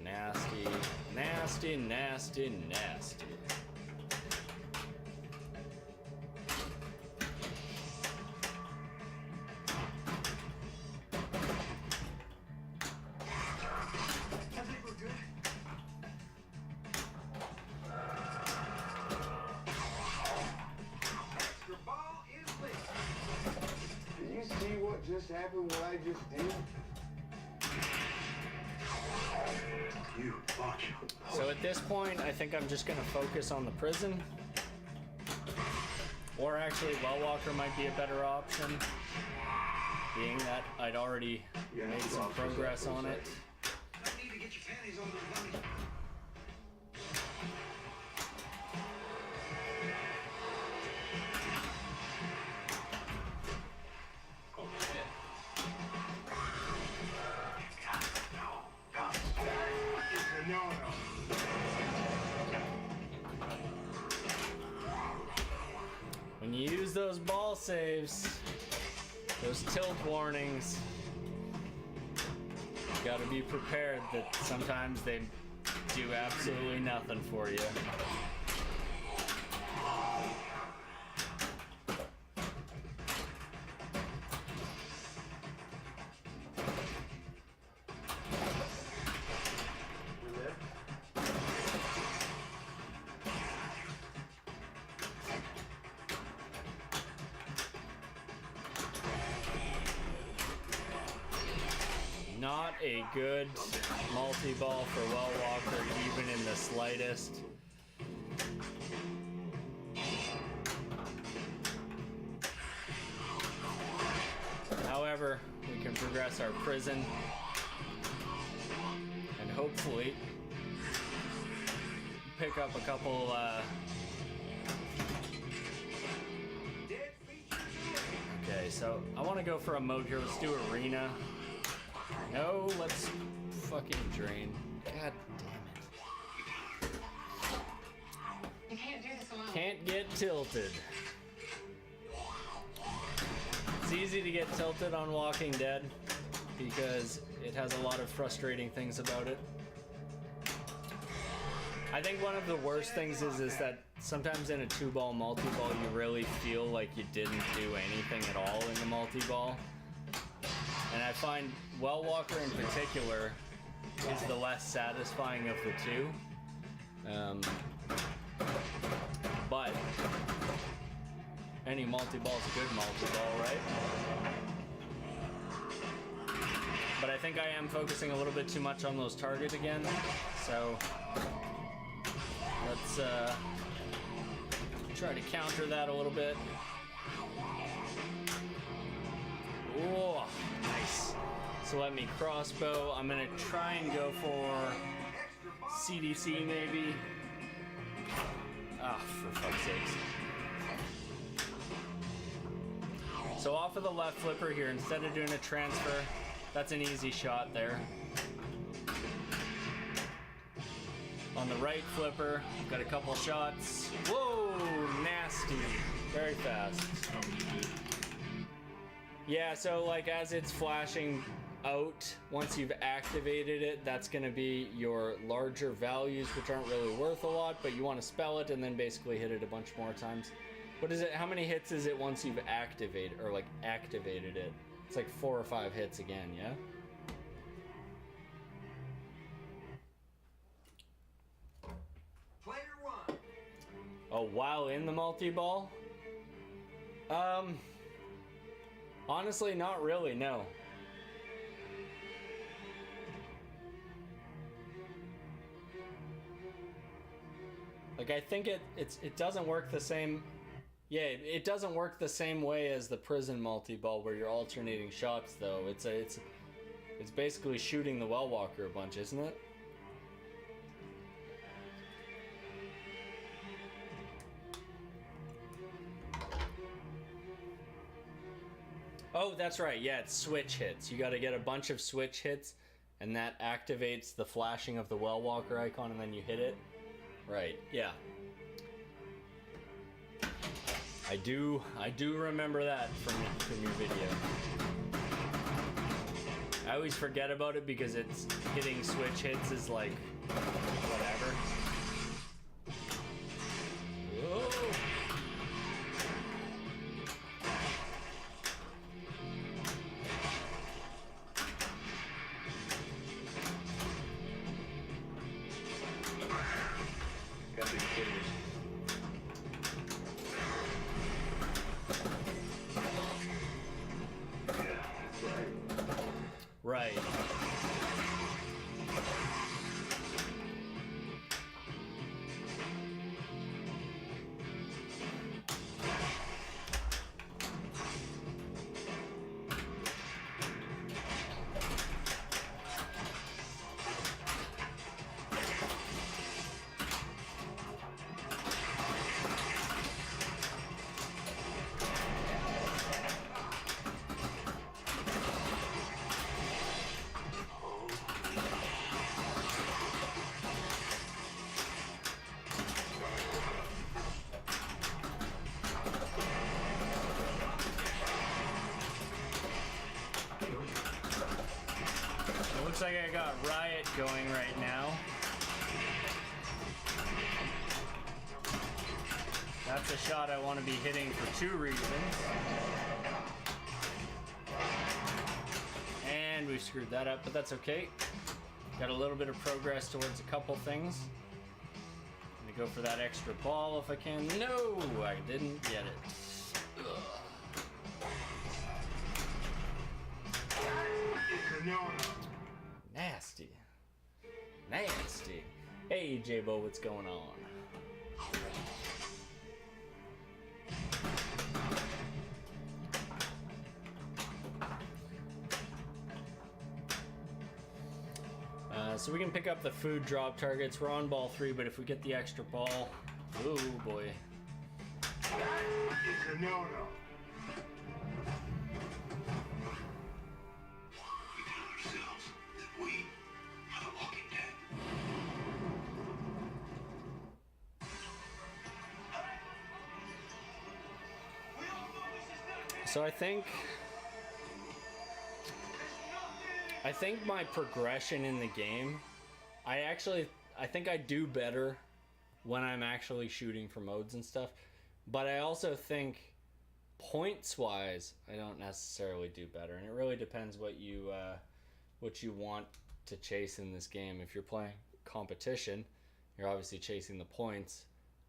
Nasty, nasty, nasty, nasty. Just happened what I just did? You bunch. So at this point, I think I'm just gonna focus on the prison. Or actually, Well Walker might be a better option, being that I'd already made some progress on it. No need to get your panties on the bunny. When you use those ball saves, those tilt warnings, you gotta be prepared that sometimes they do absolutely nothing for you. Not a good multi-ball for Well Walker, even in the slightest. However, we can progress our prison and hopefully pick up a couple okay, so I want to go for a mode here. Let's do arena. No, let's fucking drain. God damn it. You can't do this alone. Can't get tilted. It's easy to get tilted on Walking Dead because it has a lot of frustrating things about it. I think one of the worst things is that sometimes in a 2-ball multi-ball you really feel like you didn't do anything at all in the multi-ball. And I find Well Walker in particular is the less satisfying of the two. But any multi-ball is a good multi-ball, right? But I think I am focusing a little bit too much on those targets again. So let's try to counter that a little bit. Oh, nice. to let me crossbow. I'm gonna try and go for CDC maybe. Ah, for fuck's sakes. So off of the left flipper here, instead of doing a transfer, that's an easy shot there. On the right flipper, I've got a couple shots. Whoa, nasty. Very fast. Yeah, so like as it's flashing out, once you've activated it, that's gonna be your larger values, which aren't really worth a lot, but you want to spell it and then basically hit it a bunch more times. What is it? How many hits is it once you've activated, or like activated it? It's like 4 or 5 hits again, yeah? Player one. Oh, while in the multi-ball? Honestly, not really, no. Like, I think it doesn't work the same. Yeah, it doesn't work the same way as the prison multi-ball where you're alternating shots, though. It's basically shooting the well walker a bunch, isn't it? Oh, that's right. Yeah, it's switch hits. You got to get a bunch of switch hits, and that activates the flashing of the well walker icon, and then you hit it. Right. Yeah. I do remember that from your video. I always forget about it because it's hitting switch hits is like whatever. Whoa. Gotta be kidding me. Right. Looks like I got Riot going right now. That's a shot I want to be hitting for 2 reasons. And we screwed that up, but that's okay. Got a little bit of progress towards a couple things. I'm gonna go for that extra ball if I can. No, I didn't get it. Ugh. Nasty. Nasty. Hey, J-Bo, what's going on? So we can pick up the food drop targets. We're on ball 3, but if we get the extra ball... Ooh, boy. It's a no-no. We tell ourselves that we are the walking dead. So I think my progression in the game, I think I do better when I'm actually shooting for modes and stuff, but I also think points wise I don't necessarily do better, and it really depends what you want to chase in this game. If you're playing competition, you're obviously chasing the points.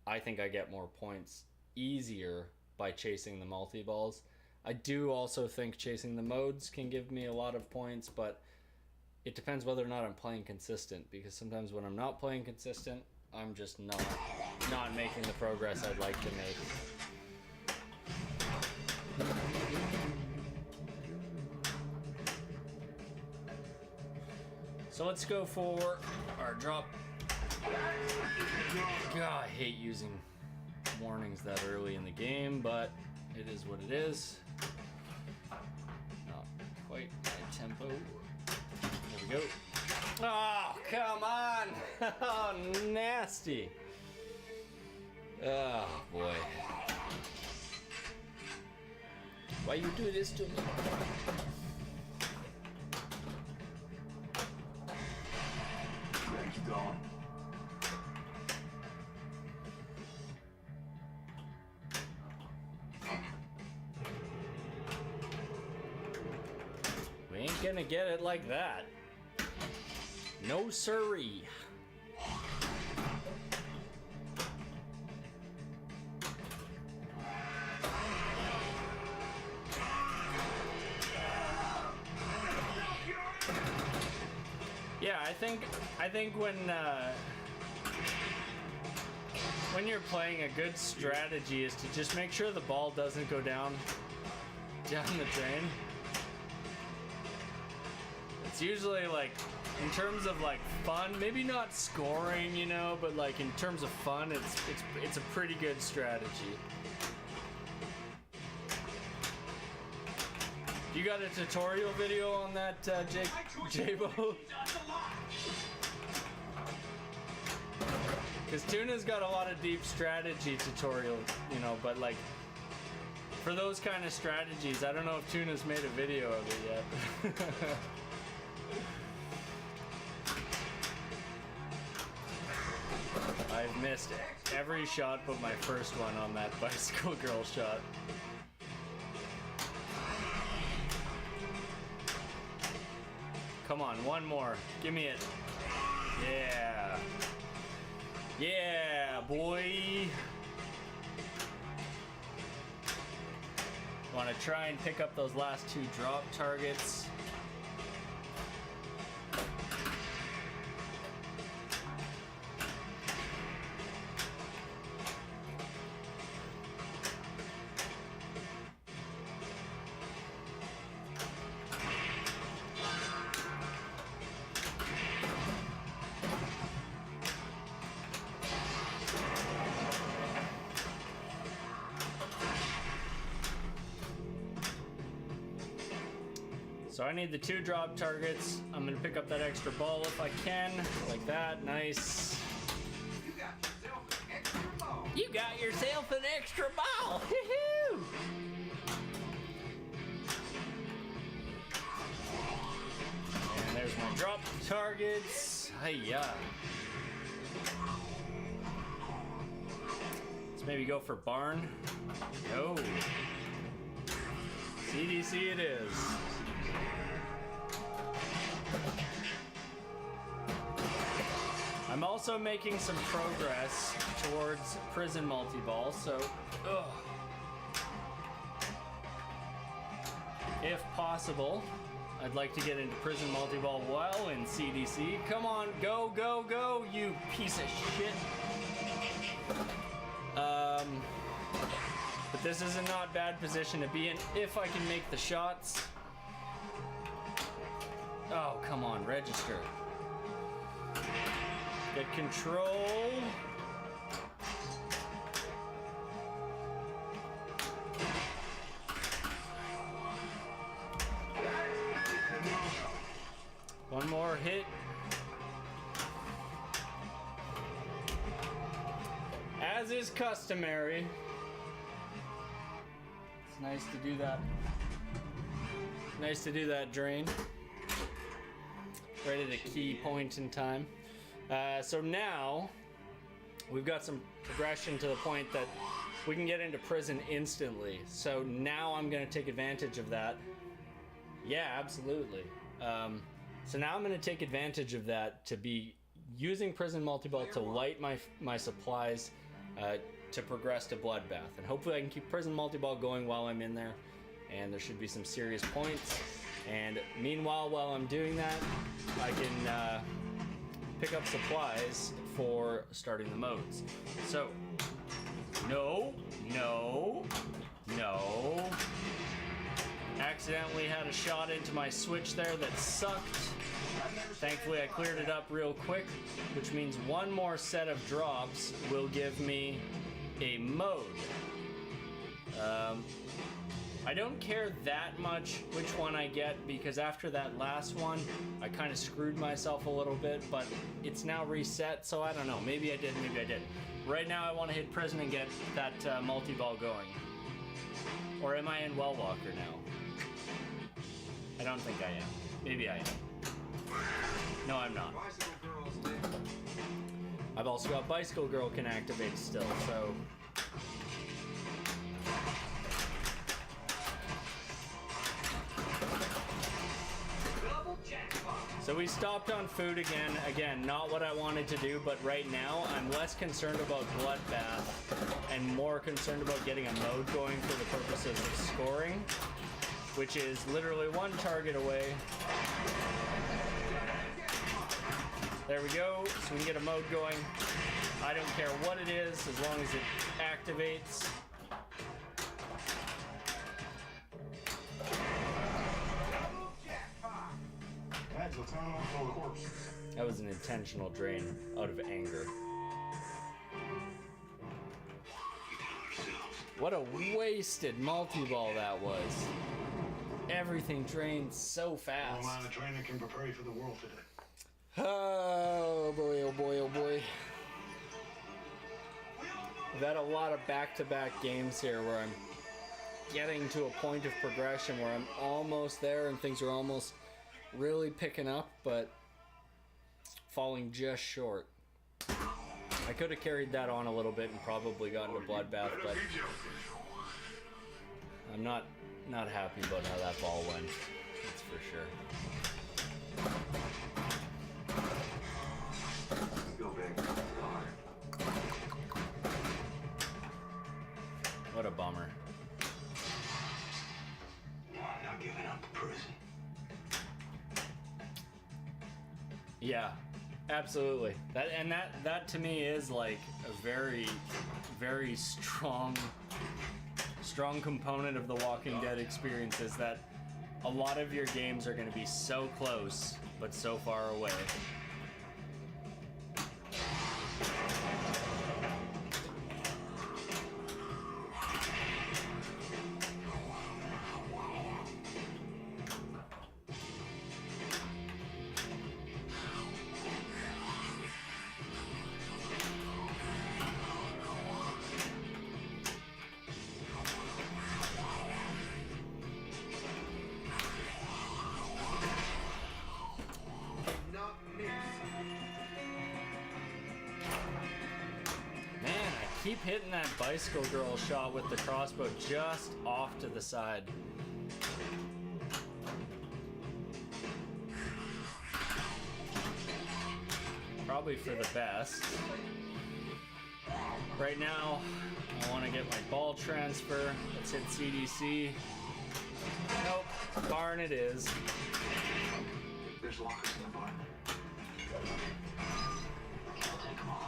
I think I get more points easier by chasing the multi-balls. I do also think chasing the modes can give me a lot of points, but it depends whether or not I'm playing consistent, because sometimes when I'm not playing consistent, I'm just not making the progress I'd like to make. So let's go for our drop. God, I hate using warnings that early in the game, but it is what it is. Not quite my tempo. There we go. Oh, come on! Oh, nasty. Oh, boy. Why you do this to me? Thanks, Dawn. We ain't gonna get it like that. No siree. Yeah, I think when you're playing, a good strategy is to just make sure the ball doesn't go down the drain. It's usually like, in terms of like fun, maybe not scoring, you know, but like in terms of fun, it's a pretty good strategy. You got a tutorial video on that, Jabo? Because Tuna's got a lot of deep strategy tutorial, you know, but like, for those kind of strategies, I don't know if Tuna's made a video of it yet. I've missed every shot but my first one on that bicycle girl shot. Come on, one more. Give me it. Yeah. Yeah, boy. Want to try and pick up those last two drop targets. So I need the two drop targets. I'm gonna pick up that extra ball if I can, like that, nice. You got yourself an extra ball, woohoo! And there's my drop targets, hiya. Let's maybe go for barn. No. CDC it is. I'm also making some progress towards prison multi-ball, so if possible, I'd like to get into prison multi-ball while in CDC. Come on, go, go, go, you piece of shit. But this is a not bad position to be in if I can make the shots. Oh, come on, register. Get control. One more hit. As is customary. It's nice to do that. Nice to do that drain. Right at a key point in time. So now we've got some progression to the point that we can get into prison instantly. So now I'm going to take advantage of that. Yeah, absolutely. So now I'm going to take advantage of that to be using prison multi-ball to light my supplies to progress to bloodbath. And hopefully I can keep prison multi-ball going while I'm in there. And there should be some serious points. And meanwhile, while I'm doing that, I can pick up supplies for starting the modes. So, no, no, no. X accidentally had a shot into my switch there that sucked. Thankfully, I cleared it up real quick, which means one more set of drops will give me a mode. I don't care that much which one I get, because after that last one, I kind of screwed myself a little bit, but it's now reset, so I don't know. Maybe I did, maybe I didn't. Right now, I want to hit prison and get that multi-ball going. Or am I in Well Walker now? I don't think I am. Maybe I am. No, I'm not. I've also got Bicycle Girl can activate still, so... So we stopped on food again. Again, not what I wanted to do, but right now I'm less concerned about Bloodbath and more concerned about getting a mode going for the purposes of scoring, which is literally one target away. There we go, so we can get a mode going. I don't care what it is, as long as it activates. That was an intentional drain out of anger. What a wasted multi-ball that was. Everything drained so fast. Line of training can prepare you for the world today. Oh boy, oh boy, oh boy. I've had a lot of back-to-back games here where I'm getting to a point of progression where I'm almost there and things are almost really picking up, but falling just short. I could have carried that on a little bit and probably gotten a Bloodbath, but I'm not happy about how that ball went. That's for sure. What a bummer. I'm not giving up prison. Yeah, absolutely. That to me is like a very, very strong component of the Walking Dead experience, is that a lot of your games are going to be so close, but so far away. Keep hitting that Bicycle Girl shot with the crossbow just off to the side. Probably for the best. Right now, I want to get my ball transfer. Let's hit CDC. Nope, barn it is. There's lockers in the barn. Can't take them all.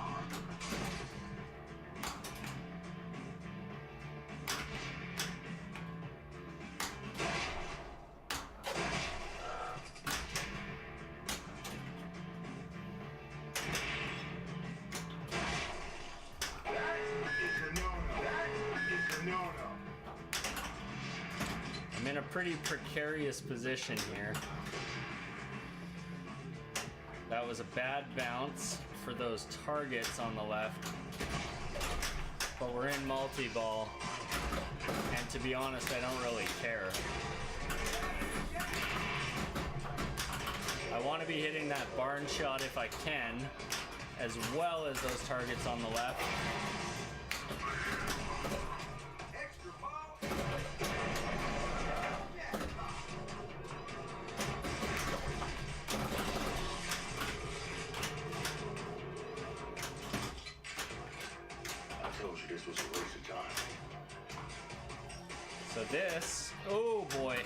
I'm in a pretty precarious position here. That was a bad bounce for those targets on the left. But we're in multi-ball. And to be honest, I don't really care. I want to be hitting that barn shot if I can, as well as those targets on the left. This was a waste of time. So this, oh boy,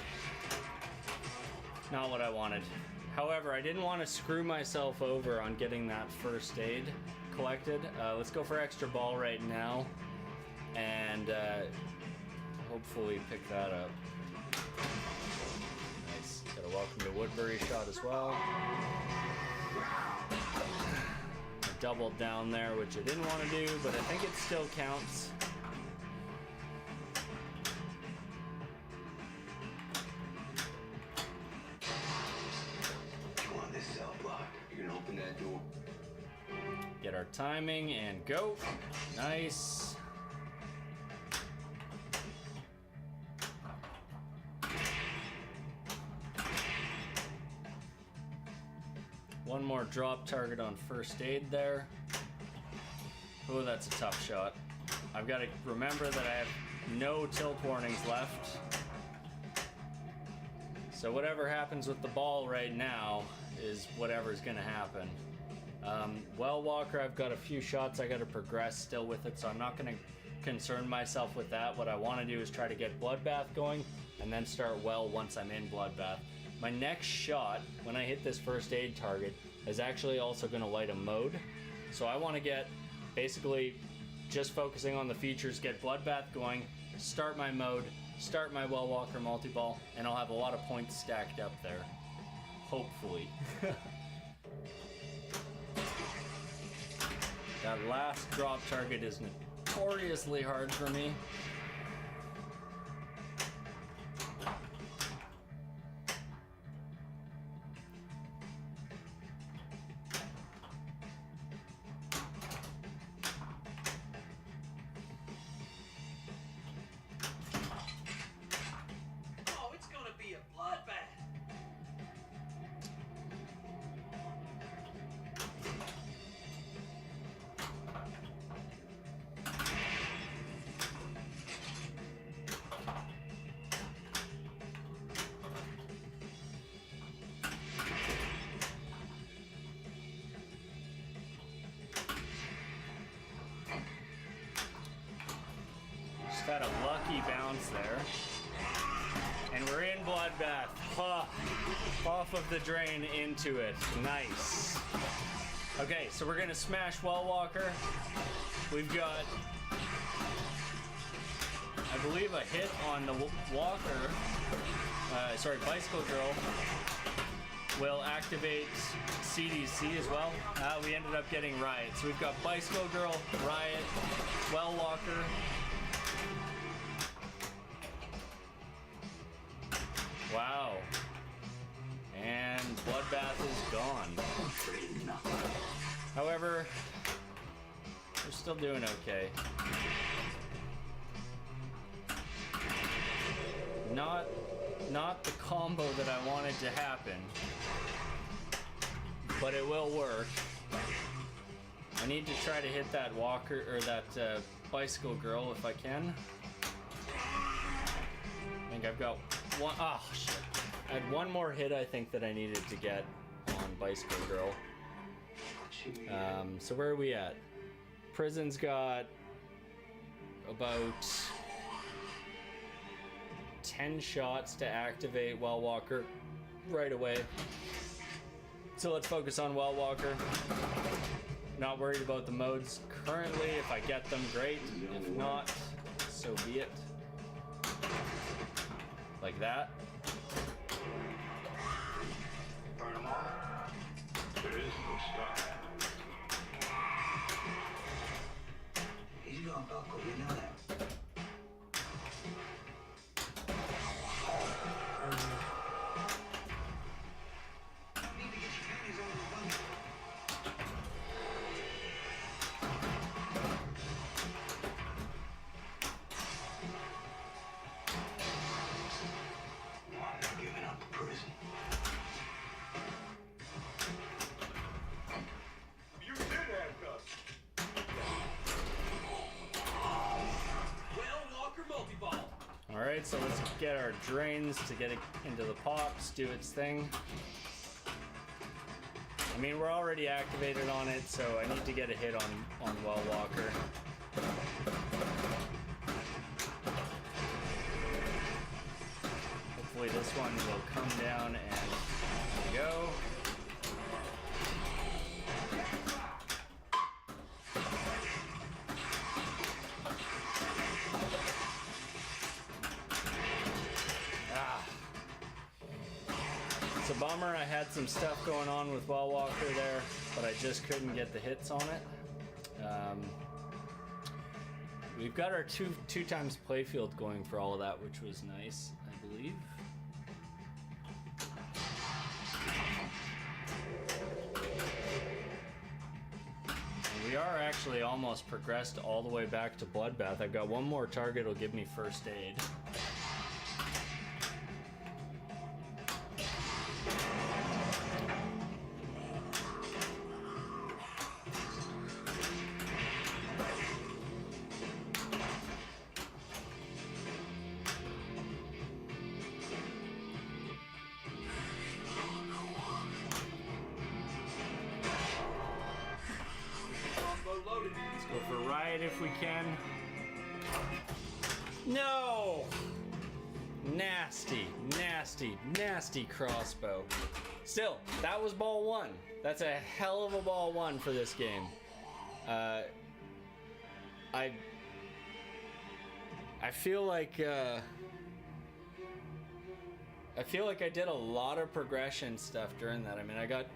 not what I wanted. However, I didn't want to screw myself over on getting that first aid collected. Let's go for extra ball right now and hopefully pick that up. Woodbury shot as well. I doubled down there, which I didn't want to do, but I think it still counts. Come on, this cell block. You can open that door. Get our timing and go. Nice. One more drop target on first aid there. Oh, that's a tough shot. I've got to remember that I have no tilt warnings left. So whatever happens with the ball right now is whatever's going to happen. Well Walker, I've got a few shots I got to progress still with it, so I'm not going to concern myself with that. What I want to do is try to get Bloodbath going and then start well once I'm in Bloodbath. My next shot, when I hit this first aid target, is actually also going to light a mode. So I want to get, basically, just focusing on the features, get Bloodbath going, start my mode, start my Well Walker multi-ball, and I'll have a lot of points stacked up there. Hopefully. That last drop target is notoriously hard for me. Oh, it's gonna be a bloodbath. Just had a lucky bounce there. And we're in Bloodbath. Ha! Off of the drain into it. Nice. Okay, so we're gonna smash Well Walker. We've got, I believe, a hit on the Walker. Bicycle Girl will activate CDC as well. We ended up getting Riot. So we've got Bicycle Girl, Riot, Well Walker. Wow. And Bloodbath is gone. However, we're still doing okay. Not the combo that I wanted to happen, but it will work. I need to try to hit that Walker, or that Bicycle Girl if I can. I think I've got one. Oh shit! I had one more hit I think that I needed to get on Bicycle Girl. So where are we at? Prison's got about 10 shots to activate Well Walker right away. So let's focus on Well Walker. Not worried about the modes currently. If I get them, great. If not, so be it. Like that. Burn them all. There is no stop. He's gonna buckle, we know that. Need to get your panties on the bundle. No, I'm not giving up the prison. You did handcuff. Well Walker multi-ball. Alright, so let's get our drains to get it into the pops, do its thing. I mean, we're already activated on it, so I need to get a hit on Well Walker. Hopefully this one will come down and there we go. It's a bummer. I had some stuff going on with Ball Walker there, but I just couldn't get the hits on it. We've got our two times playfield going for all of that, which was nice, I believe. And we are actually almost progressed all the way back to Bloodbath. I've got one more target will give me first aid. Let's go for riot if we can. No! Nasty, nasty, nasty crossbow. Still, that was ball one. That's a hell of a ball one for this game. I feel like I did a lot of progression stuff during that. I mean, I got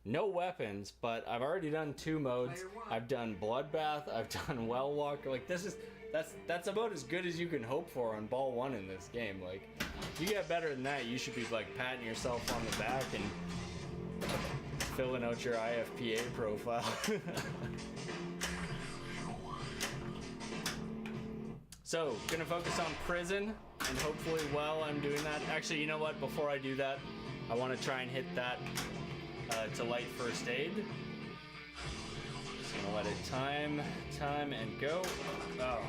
no weapons, but I've already done 2 modes. I've done Bloodbath, I've done Well Walker. Like, that's about as good as you can hope for on ball one in this game. Like, if you get better than that, you should be like patting yourself on the back and filling out your IFPA profile. So, gonna focus on prison, and hopefully while I'm doing that, actually, you know what, before I do that, I want to try and hit that to light first aid. Just gonna let it time, and go. Oh,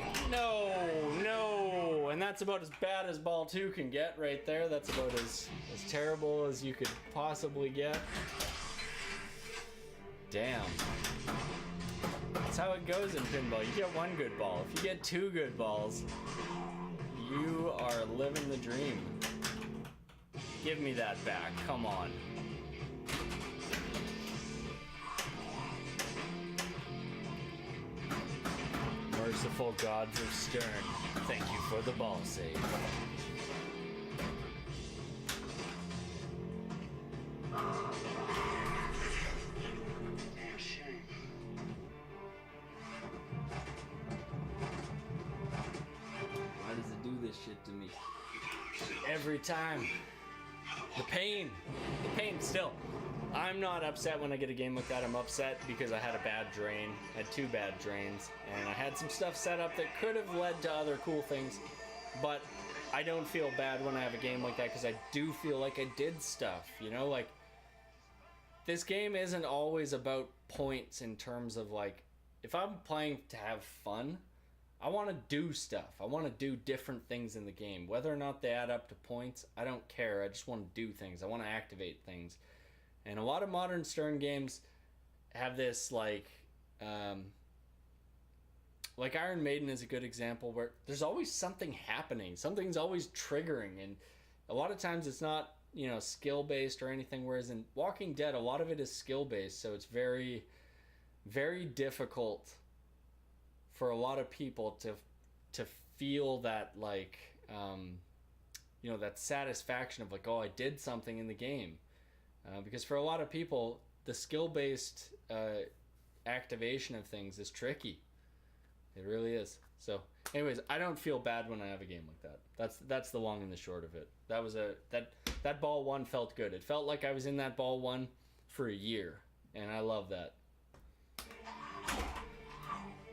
no, and that's about as bad as ball 2 can get right there. That's about as terrible as you could possibly get. Damn. That's how it goes in pinball. You get 1 good ball. If you get 2 good balls, you are living the dream. Give me that back. Come on. Merciful gods of Stern, thank you for the ball save. Why does it do this shit to me? Every time. The pain. Still. I'm not upset when I get a game like that. I'm upset because I had a bad drain. I had 2 bad drains. And I had some stuff set up that could have led to other cool things. But I don't feel bad when I have a game like that because I do feel like I did stuff. You know, like, this game isn't always about points in terms of, like, if I'm playing to have fun, I want to do stuff. I want to do different things in the game. Whether or not they add up to points, I don't care. I just want to do things. I want to activate things. And a lot of modern Stern games have this, like Iron Maiden is a good example where there's always something happening. Something's always triggering. And a lot of times it's not, you know, skill-based or anything. Whereas in Walking Dead, a lot of it is skill-based. So it's very, very difficult for a lot of people to feel that, like, you know, that satisfaction of, like, oh, I did something in the game. Because for a lot of people, the skill-based activation of things is tricky. It really is. So, anyways, I don't feel bad when I have a game like that. That's the long and the short of it. That ball 1 felt good. It felt like I was in that ball 1 for a year, and I love that.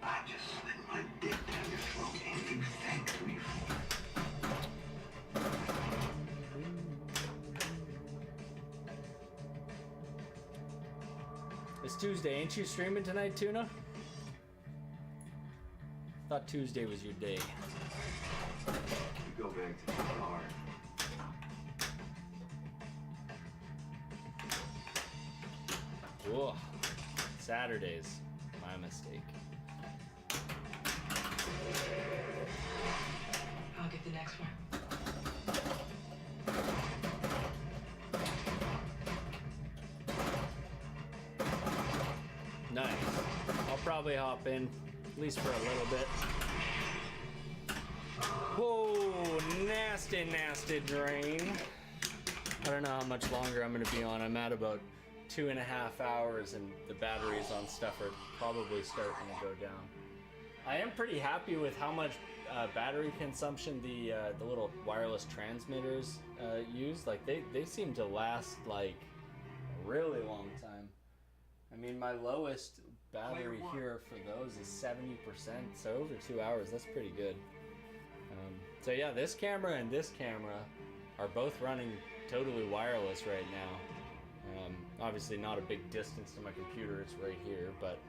I just slid my dick down your throat and you thanked me for it. It's Tuesday. Ain't you streaming tonight, Tuna? Thought Tuesday was your day. You go back to the car. Whoa. Saturdays. My mistake. I'll get the next one. Nice. I'll probably hop in, at least for a little bit. Whoa, nasty, nasty drain. I don't know how much longer I'm going to be on. I'm at about 2.5 hours, and the batteries on stuff are probably starting to go down. I am pretty happy with how much battery consumption the little wireless transmitters use. Like they seem to last like a really long time. I mean, my lowest battery here for those is 70%, so over 2 hours, that's pretty good. So yeah, this camera and this camera are both running totally wireless right now. Obviously not a big distance to my computer, it's right here, but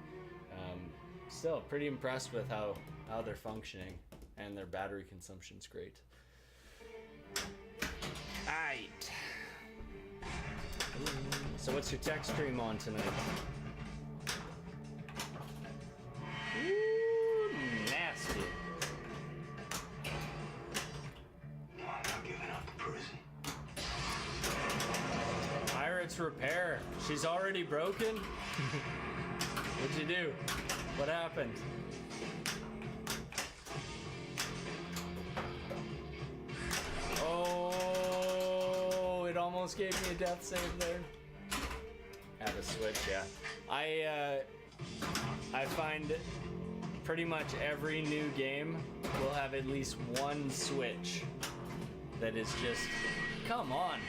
still pretty impressed with how they're functioning, and their battery consumption's great. Aight. So what's your tech stream on tonight? Ooh, nasty. I'm not giving up the prison. Pirate's repair. She's already broken? What'd you do? What happened? Oh, it almost gave me a death save there. Have a switch, yeah. I find pretty much every new game will have at least one switch that is just, come on,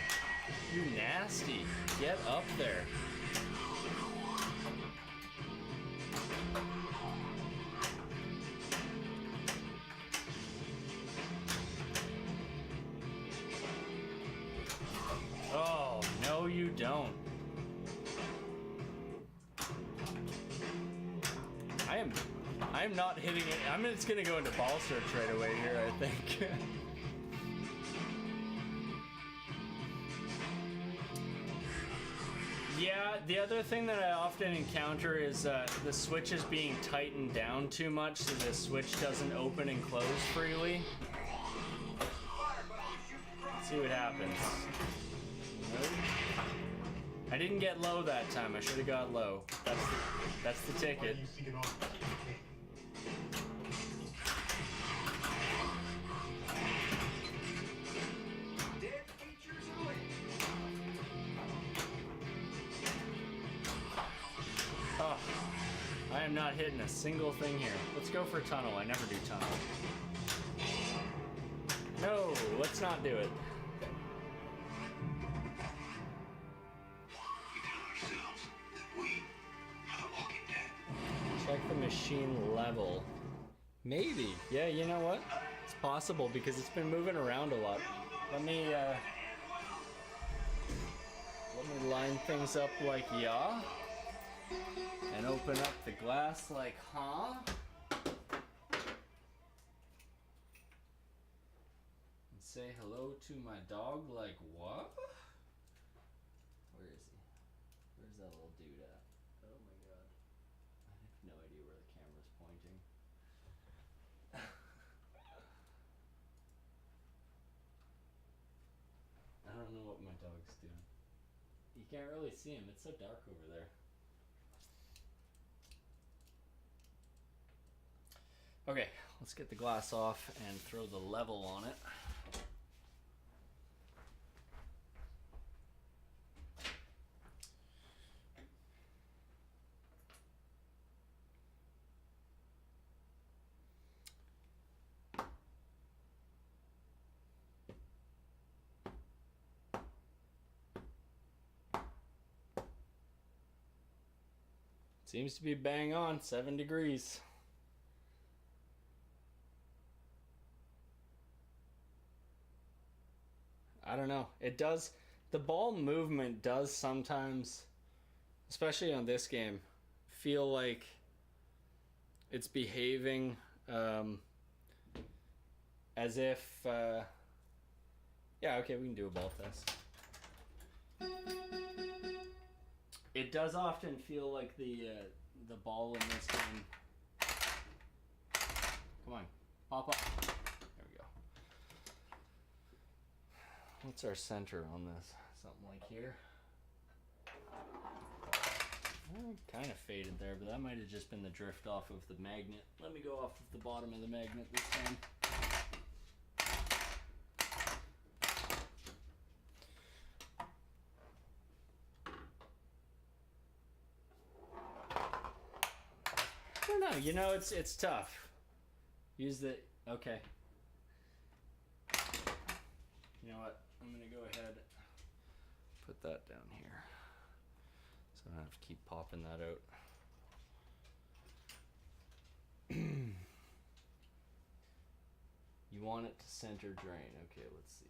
you nasty, get up there. Oh, no you don't. I am not hitting it. I'm just gonna go into ball search right away here, I think. Yeah, the other thing that I often encounter is the switches being tightened down too much, so the switch doesn't open and close freely. Let's see what happens. Nope. I didn't get low that time. I should have got low. That's the ticket. Oh, I am not hitting a single thing here. Let's go for tunnel. I never do tunnel. No, let's not do it. Check the machine level. Maybe. Yeah, you know what? It's possible because it's been moving around a lot. Let me line things up like yeah. And open up the glass like huh? And say hello to my dog like what? Where is he? Where's that little dude at? Oh my god. I have no idea where the camera's pointing. I don't know what my dog's doing. You can't really see him, it's so dark over there. Okay, let's get the glass off and throw the level on it. Seems to be bang on, 7 degrees. I don't know. It does, the ball movement does sometimes, especially on this game, feel like it's behaving as if, yeah, okay, we can do a ball test. It does often feel like the ball in this game. Come on, pop up. There we go. What's our center on this? Something like here. Kind of faded there, but that might have just been the drift off of the magnet. Let me go off of the bottom of the magnet this time. know. You know, it's tough. Use the okay. You know what? I'm gonna go ahead. Put that down here, so I don't have to keep popping that out. You want it to center drain. Okay, let's see.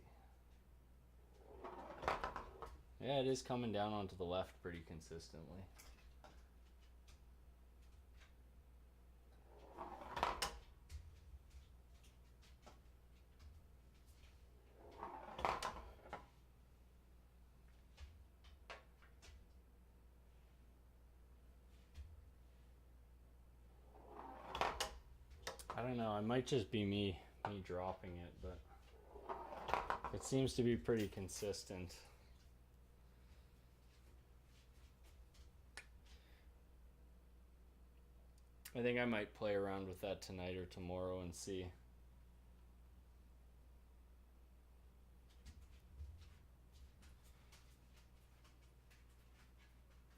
Yeah, it is coming down onto the left pretty consistently. I don't know, it might just be me dropping it, but it seems to be pretty consistent. I think I might play around with that tonight or tomorrow and see.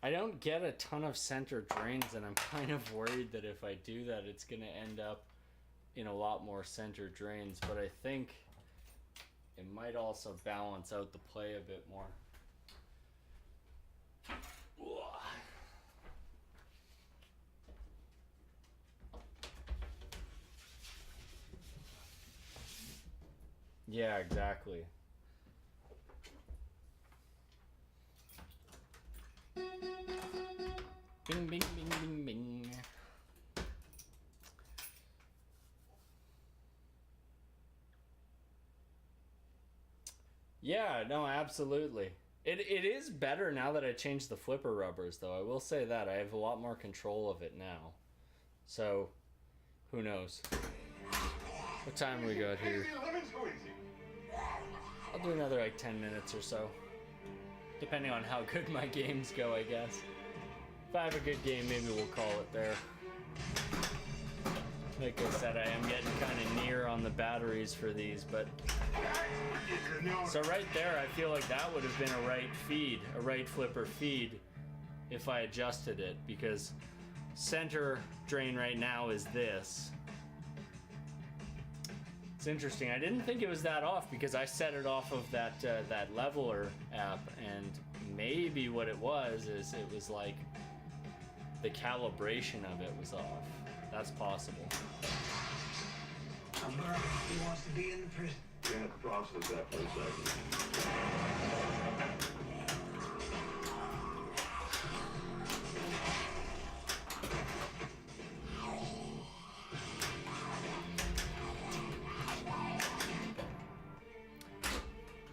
I don't get a ton of center drains, and I'm kind of worried that if I do that, it's going to end up in a lot more center drains, but I think it might also balance out the play a bit more. Yeah, exactly. Bing, bing, bing, bing, bing. Yeah, no, absolutely. It is better now that I changed the flipper rubbers, though. I will say that. I have a lot more control of it now. So, who knows? What time we got here? I'll do another like 10 minutes or so. Depending on how good my games go, I guess. If I have a good game, maybe we'll call it there. Like I said, I am getting kind of near on the batteries for these, but... So right there, I feel like that would have been a right feed, a right flipper feed, if I adjusted it, because center drain right now is this. It's interesting. I didn't think it was that off because I set it off of that that leveler app, and maybe what it was is it was like the calibration of it was off. That's possible. He wants to be in the prison. You have to process that for a second.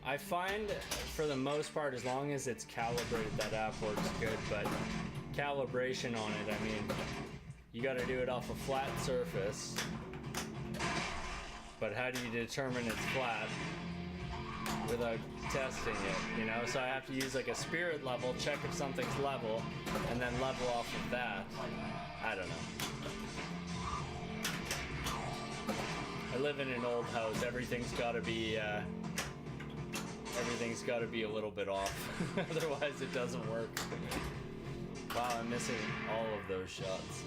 I find, for the most part, as long as it's calibrated, that app works good, but calibration on it, I mean, you gotta do it off a flat surface, but how do you determine it's flat without testing it, you know? So I have to use like a spirit level, check if something's level, and then level off of that. I don't know. I live in an old house, everything's gotta be a little bit off, otherwise it doesn't work. Wow, I'm missing all of those shots.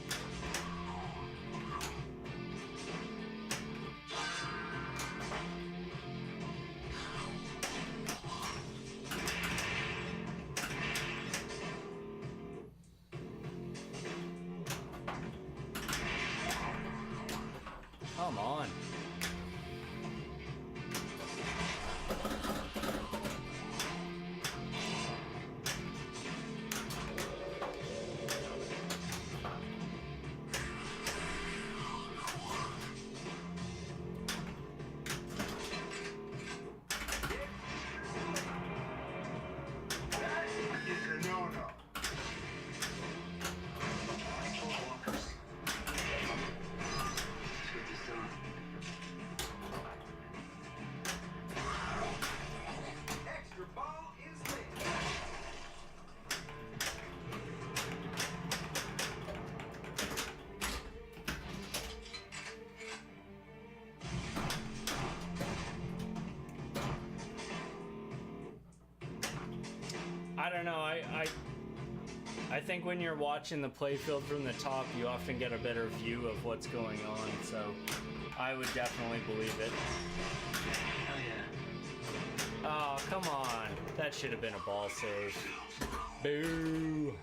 Come on. I don't know, I think when you're watching the playfield from the top, you often get a better view of what's going on, so I would definitely believe it. Hell yeah. Oh, come on. That should have been a ball save. Boo.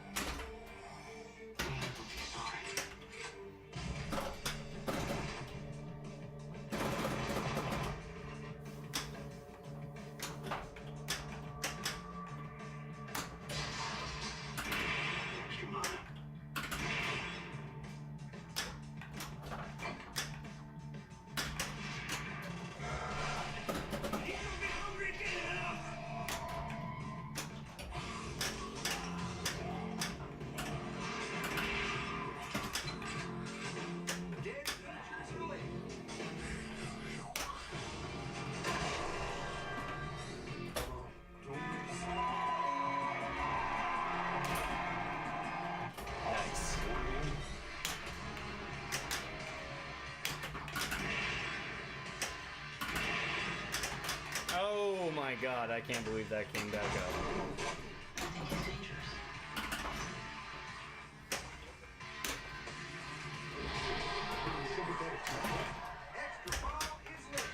Nice. Oh my god, I can't believe that came back up. I think he's dangerous. Extra ball is lit.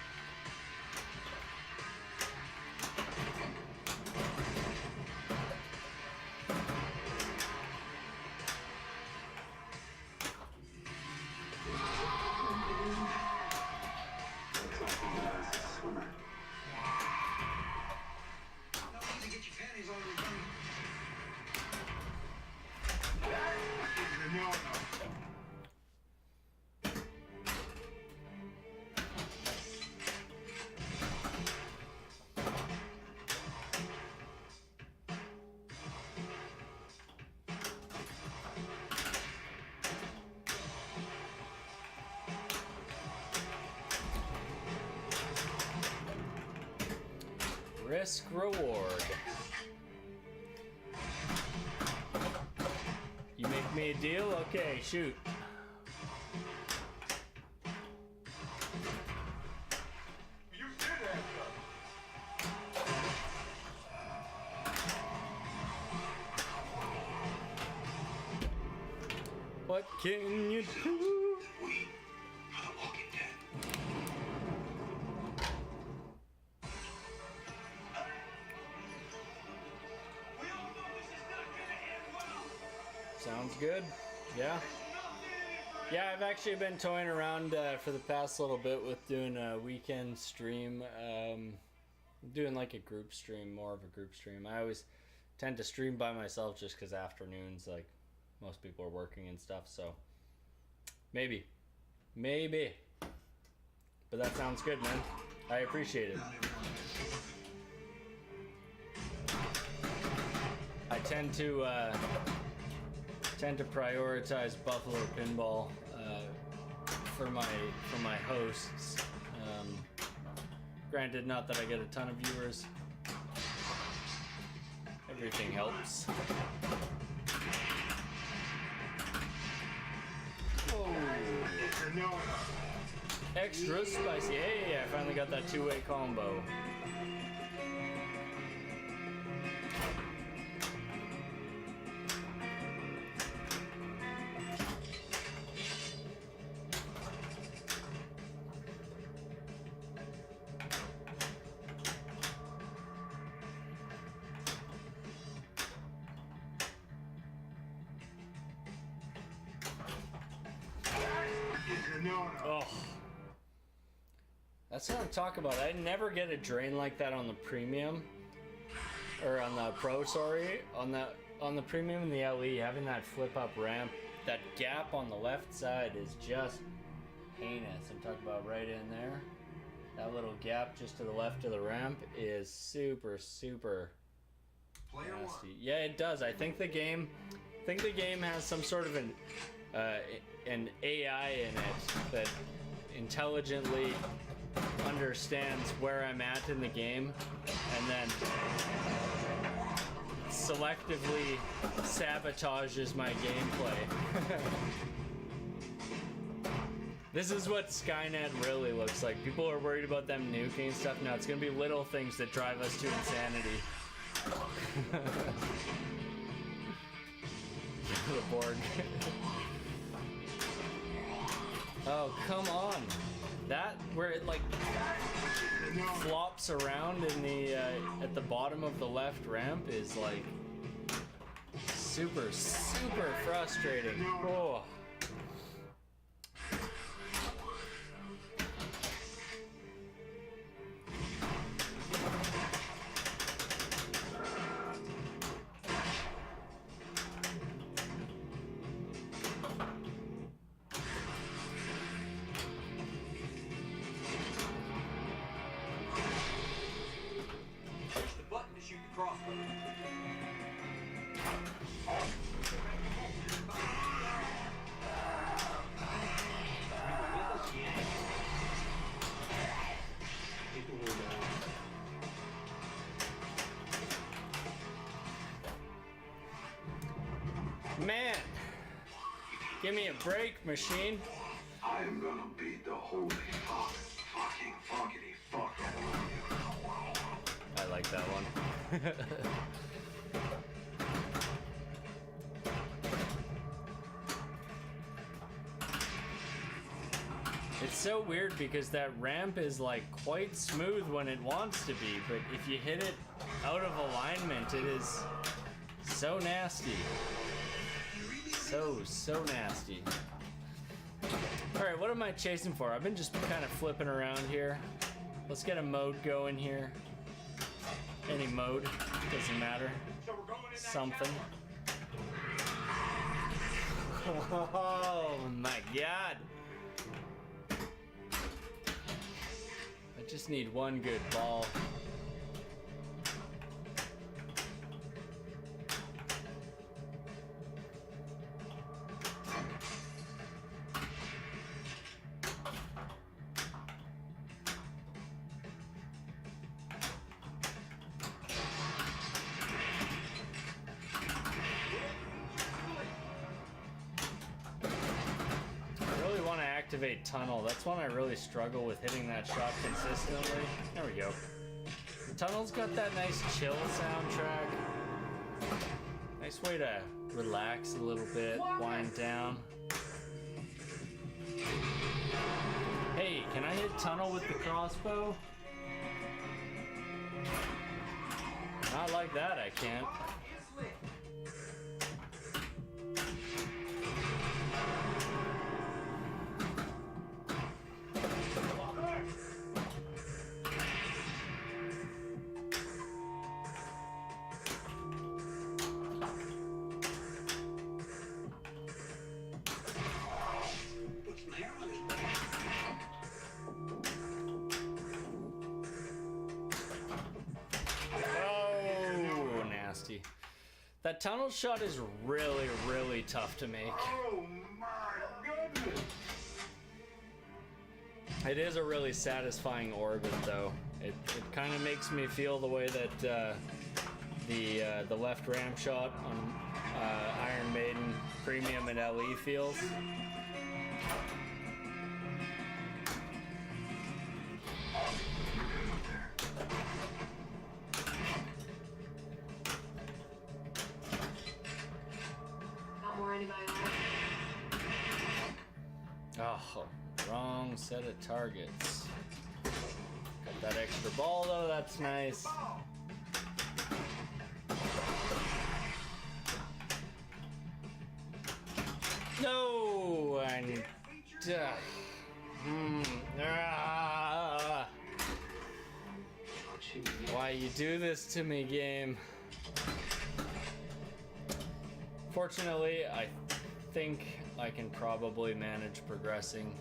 Looks like he is a swimmer. No need to get your panties all over me. No, no. Risk reward. You make me a deal? Okay, shoot. You did that, What can you do? We are the walking dead. We all know this is not gonna end well. Sounds good. Yeah. Yeah, I've actually been toying around for the past little bit with doing a weekend stream. Doing like a group stream, more of a group stream. I always tend to stream by myself just because afternoons, like, most people are working and stuff, so maybe. But that sounds good, man. I appreciate it. Not everyone is. I tend to prioritize Buffalo Pinball for my hosts. Granted, not that I get a ton of viewers. Everything helps. Oh, It's a no-no. extra spicy. Hey, I finally got that two-way combo. It's a no-no. Oh. That's what I'm talking about. I never get a drain like that on the premium. Or on the pro, sorry. On the premium and the LE, having that flip up ramp, that gap on the left side is just heinous. I'm talking about right in there. That little gap just to the left of the ramp is super, super Player one. nasty. Yeah, it does. I think the game has some sort of an AI in it that intelligently understands where I'm at in the game and then selectively sabotages my gameplay. This is what Skynet really looks like. People are worried about them nuking and stuff. Now it's gonna be little things that drive us to insanity. the board. Oh, come on. That, where it like flops around in the, at the bottom of the left ramp is like super, super frustrating. Oh. Push the button to shoot the crossbow. Man, give me a break, machine. I am gonna beat the holy fucking fuckity fuck out of you. I like that one. It's so weird because that ramp is like quite smooth when it wants to be, but if you hit it out of alignment, it is so nasty. So nasty. Alright, what am I chasing for? I've been just kind of flipping around here. Let's get a mode going here. Any mode, doesn't matter. Something. Oh my god. I just need one good ball. Activate tunnel. That's one I really struggle with hitting that shot consistently. There we go. The tunnel's got that nice chill soundtrack. Nice way to relax a little bit, wind down. Hey, can I hit tunnel with the crossbow? Not like that, I can't. That tunnel shot is really, really tough to make. Oh my goodness! It is a really satisfying orbit, though. It kind of makes me feel the way that the left ramp shot on Iron Maiden Premium and LE feels. Oh, wrong set of targets. Got that extra ball though, that's nice. No, and why you do this to me, game? Fortunately, I think I can probably manage progressing.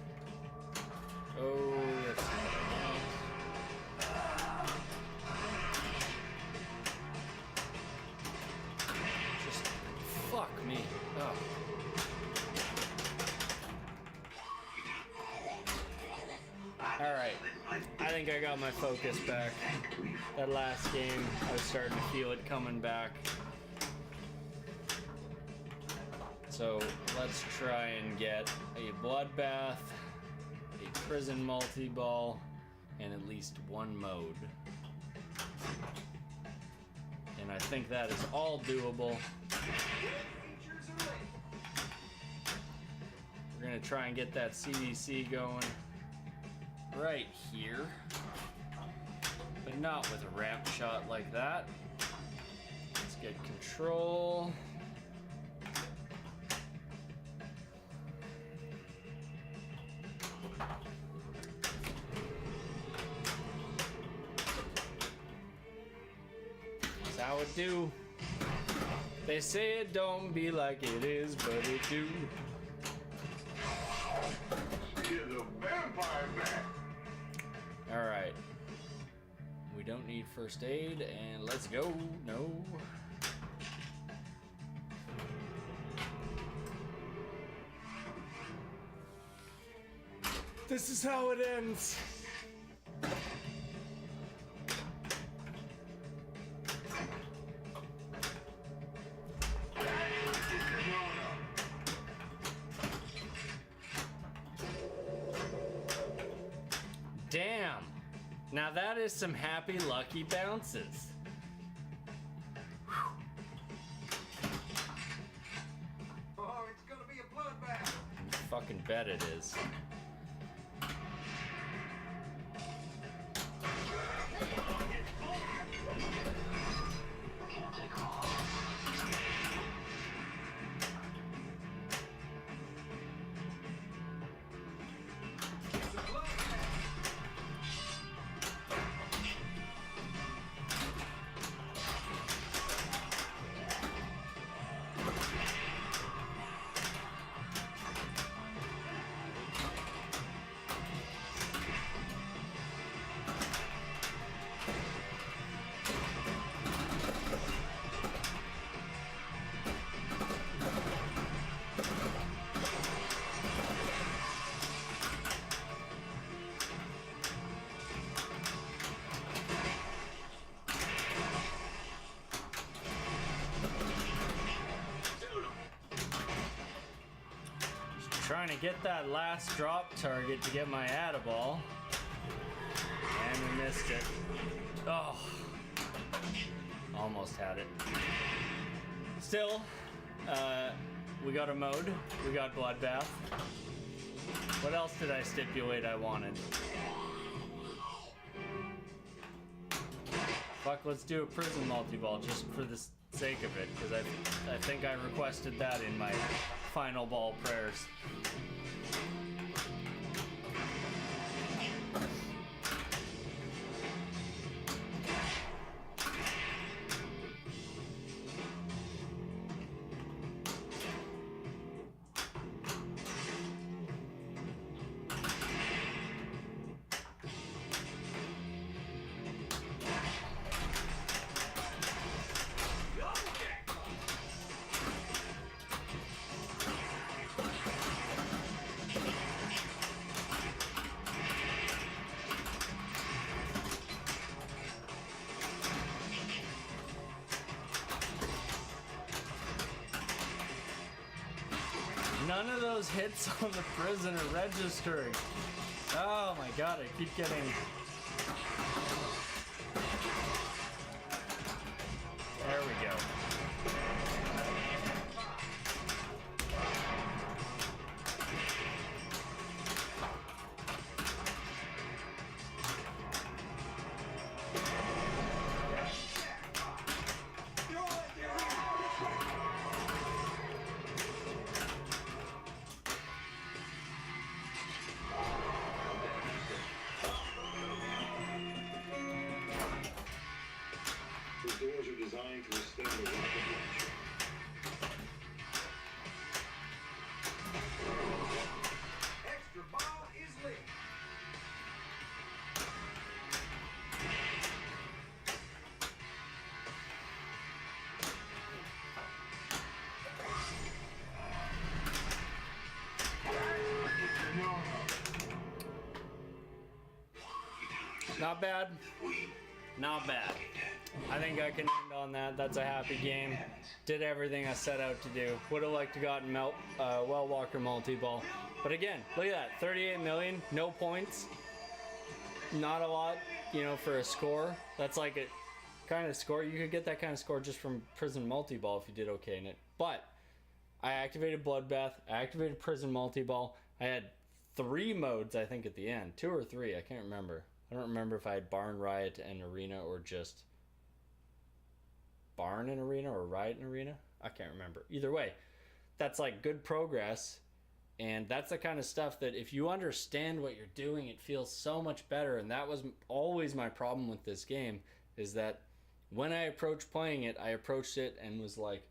Oh, that's not enough. Just fuck me. Oh. Alright, I think I got my focus back. That last game, I was starting to feel it coming back. So let's try and get a bloodbath, a prison multi-ball, and at least one mode. And I think that is all doable. gonna try and get that CDC going right here, but not with a ramp shot like that. Let's get control. That's how it do. They say it don't be like it is, but it do. You're the vampire back. Alright. We don't need first aid, and let's go. No. This is how it ends. Damn. Now that is some happy lucky bounces. Oh, it's gonna be a bloodbath. Fucking bet it is. Can't take them all. It's a bloodbath. Trying to get that last drop target to get my Addaball. And we missed it. Oh. Almost had it. Still, we got a mode. We got Bloodbath. What else did I stipulate I wanted? Fuck, let's do a prison multi-ball just for the sake of it, because I think I requested that in my final ball prayers. None of those hits on the prison are registering. Oh my god, I keep getting... There we go. The doors are designed to withstand a rocket launcher. Extra ball is lit. Not bad. Not bad. I think I can end on that. That's a happy game. Did everything I set out to do. Would have liked to gotten Well Walker multi-ball. But again, look at that. 38 million, no points. Not a lot, you know, for a score. That's like a kind of score. You could get that kind of score just from Prison multi-ball if you did okay in it. But I activated Bloodbath, I activated Prison multi-ball, I had 3 modes, I think, at the end. 2 or 3, I can't remember. I don't remember if I had Barn, Riot, and Arena, or just Barn and Arena, or Riot and Arena. I can't remember. Either way, that's like good progress, and that's the kind of stuff that if you understand what you're doing, it feels so much better. And that was always my problem with this game, is that when I approached playing it, I approached it and was like,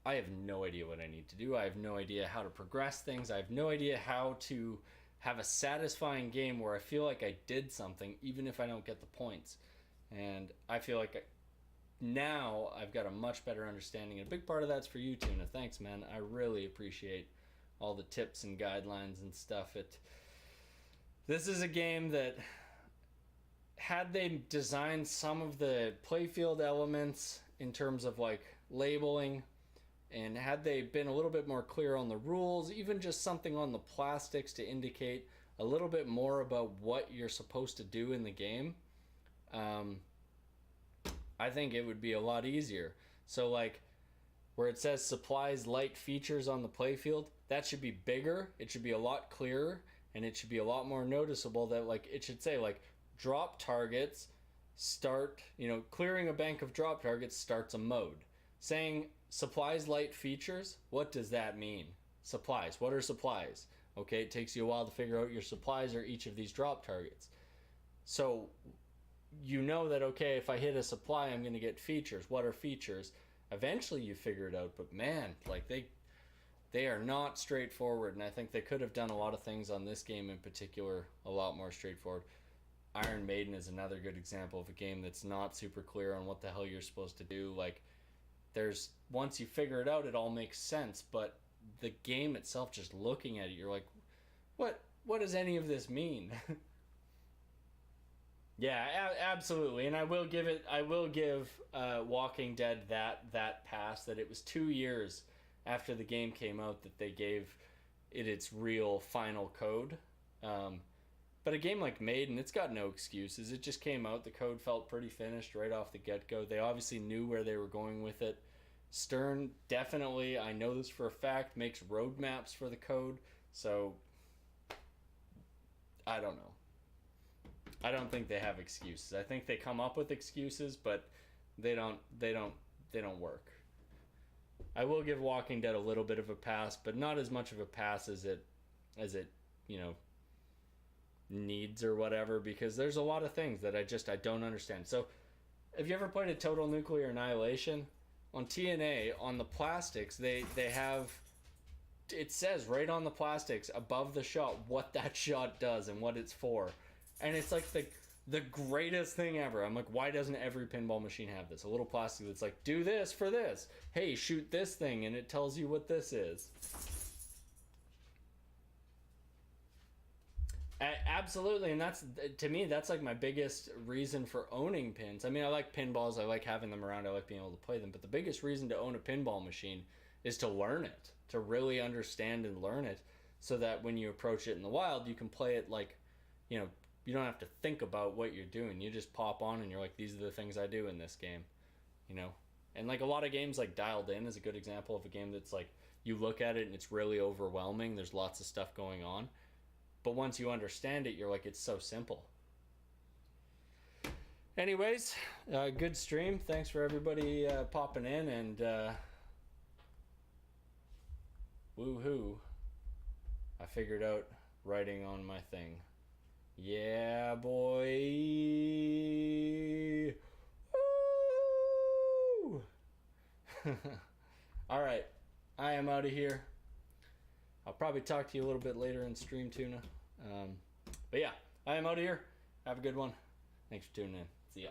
I have no idea what I need to do. I have no idea how to progress things. I have no idea how to have a satisfying game where I feel like I did something, even if I don't get the points. And I feel like now I've got a much better understanding. And a big part of that's for you, Tuna. Thanks, man. I really appreciate all the tips and guidelines and stuff. This is a game that, had they designed some of the playfield elements in terms of like labeling, and had they been a little bit more clear on the rules, even just something on the plastics to indicate a little bit more about what you're supposed to do in the game, I think it would be a lot easier. So like where it says supplies light features on the playfield, that should be bigger, it should be a lot clearer, and it should be a lot more noticeable. That like it should say like drop targets start, clearing a bank of drop targets starts a mode. Saying supplies light features, what does that mean? Supplies, what are supplies? Okay, it takes you a while to figure out your supplies are each of these drop targets. So you know that, okay, if I hit a supply, I'm going to get features. What are features? Eventually you figure it out, but man, like they are not straightforward, and I think they could have done a lot of things on this game in particular a lot more straightforward. Iron Maiden is another good example of a game that's not super clear on what the hell you're supposed to do. Like, once you figure it out, it all makes sense, but the game itself, just looking at it, you're like, what does any of this mean? Yeah, absolutely. And I will give Walking Dead that pass, that it was 2 years after the game came out that they gave it its real final code. But a game like Maiden, it's got no excuses. It just came out. The code felt pretty finished right off the get-go. They obviously knew where they were going with it. Stern definitely, I know this for a fact, makes roadmaps for the code. So, I don't know. I don't think they have excuses. I think they come up with excuses, but they don't work. I will give Walking Dead a little bit of a pass, but not as much of a pass as it needs or whatever, because there's a lot of things that I don't understand. So, have you ever played a Total Nuclear Annihilation? On TNA, on the plastics, they have, it says right on the plastics above the shot what that shot does and what it's for. And it's like the greatest thing ever. I'm like, why doesn't every pinball machine have this? A little plastic that's like, do this for this. Hey, shoot this thing, and it tells you what this is. Absolutely, and that's, to me, that's like my biggest reason for owning pins. I mean, I like pinballs, I like having them around, I like being able to play them, but the biggest reason to own a pinball machine is to learn it, to really understand and learn it, so that when you approach it in the wild, you can play it like, you don't have to think about what you're doing. You just pop on and you're like, these are the things I do in this game, And like a lot of games, like Dialed In is a good example of a game that's like, you look at it and it's really overwhelming, there's lots of stuff going on. But once you understand it, you're like, it's so simple. Anyways, good stream. Thanks for everybody popping in, and woohoo. I figured out writing on my thing. Yeah, boy. Woo! All right, I am out of here. I'll probably talk to you a little bit later in stream, Tuna. But yeah, I am out of here. Have a good one. Thanks for tuning in. See ya.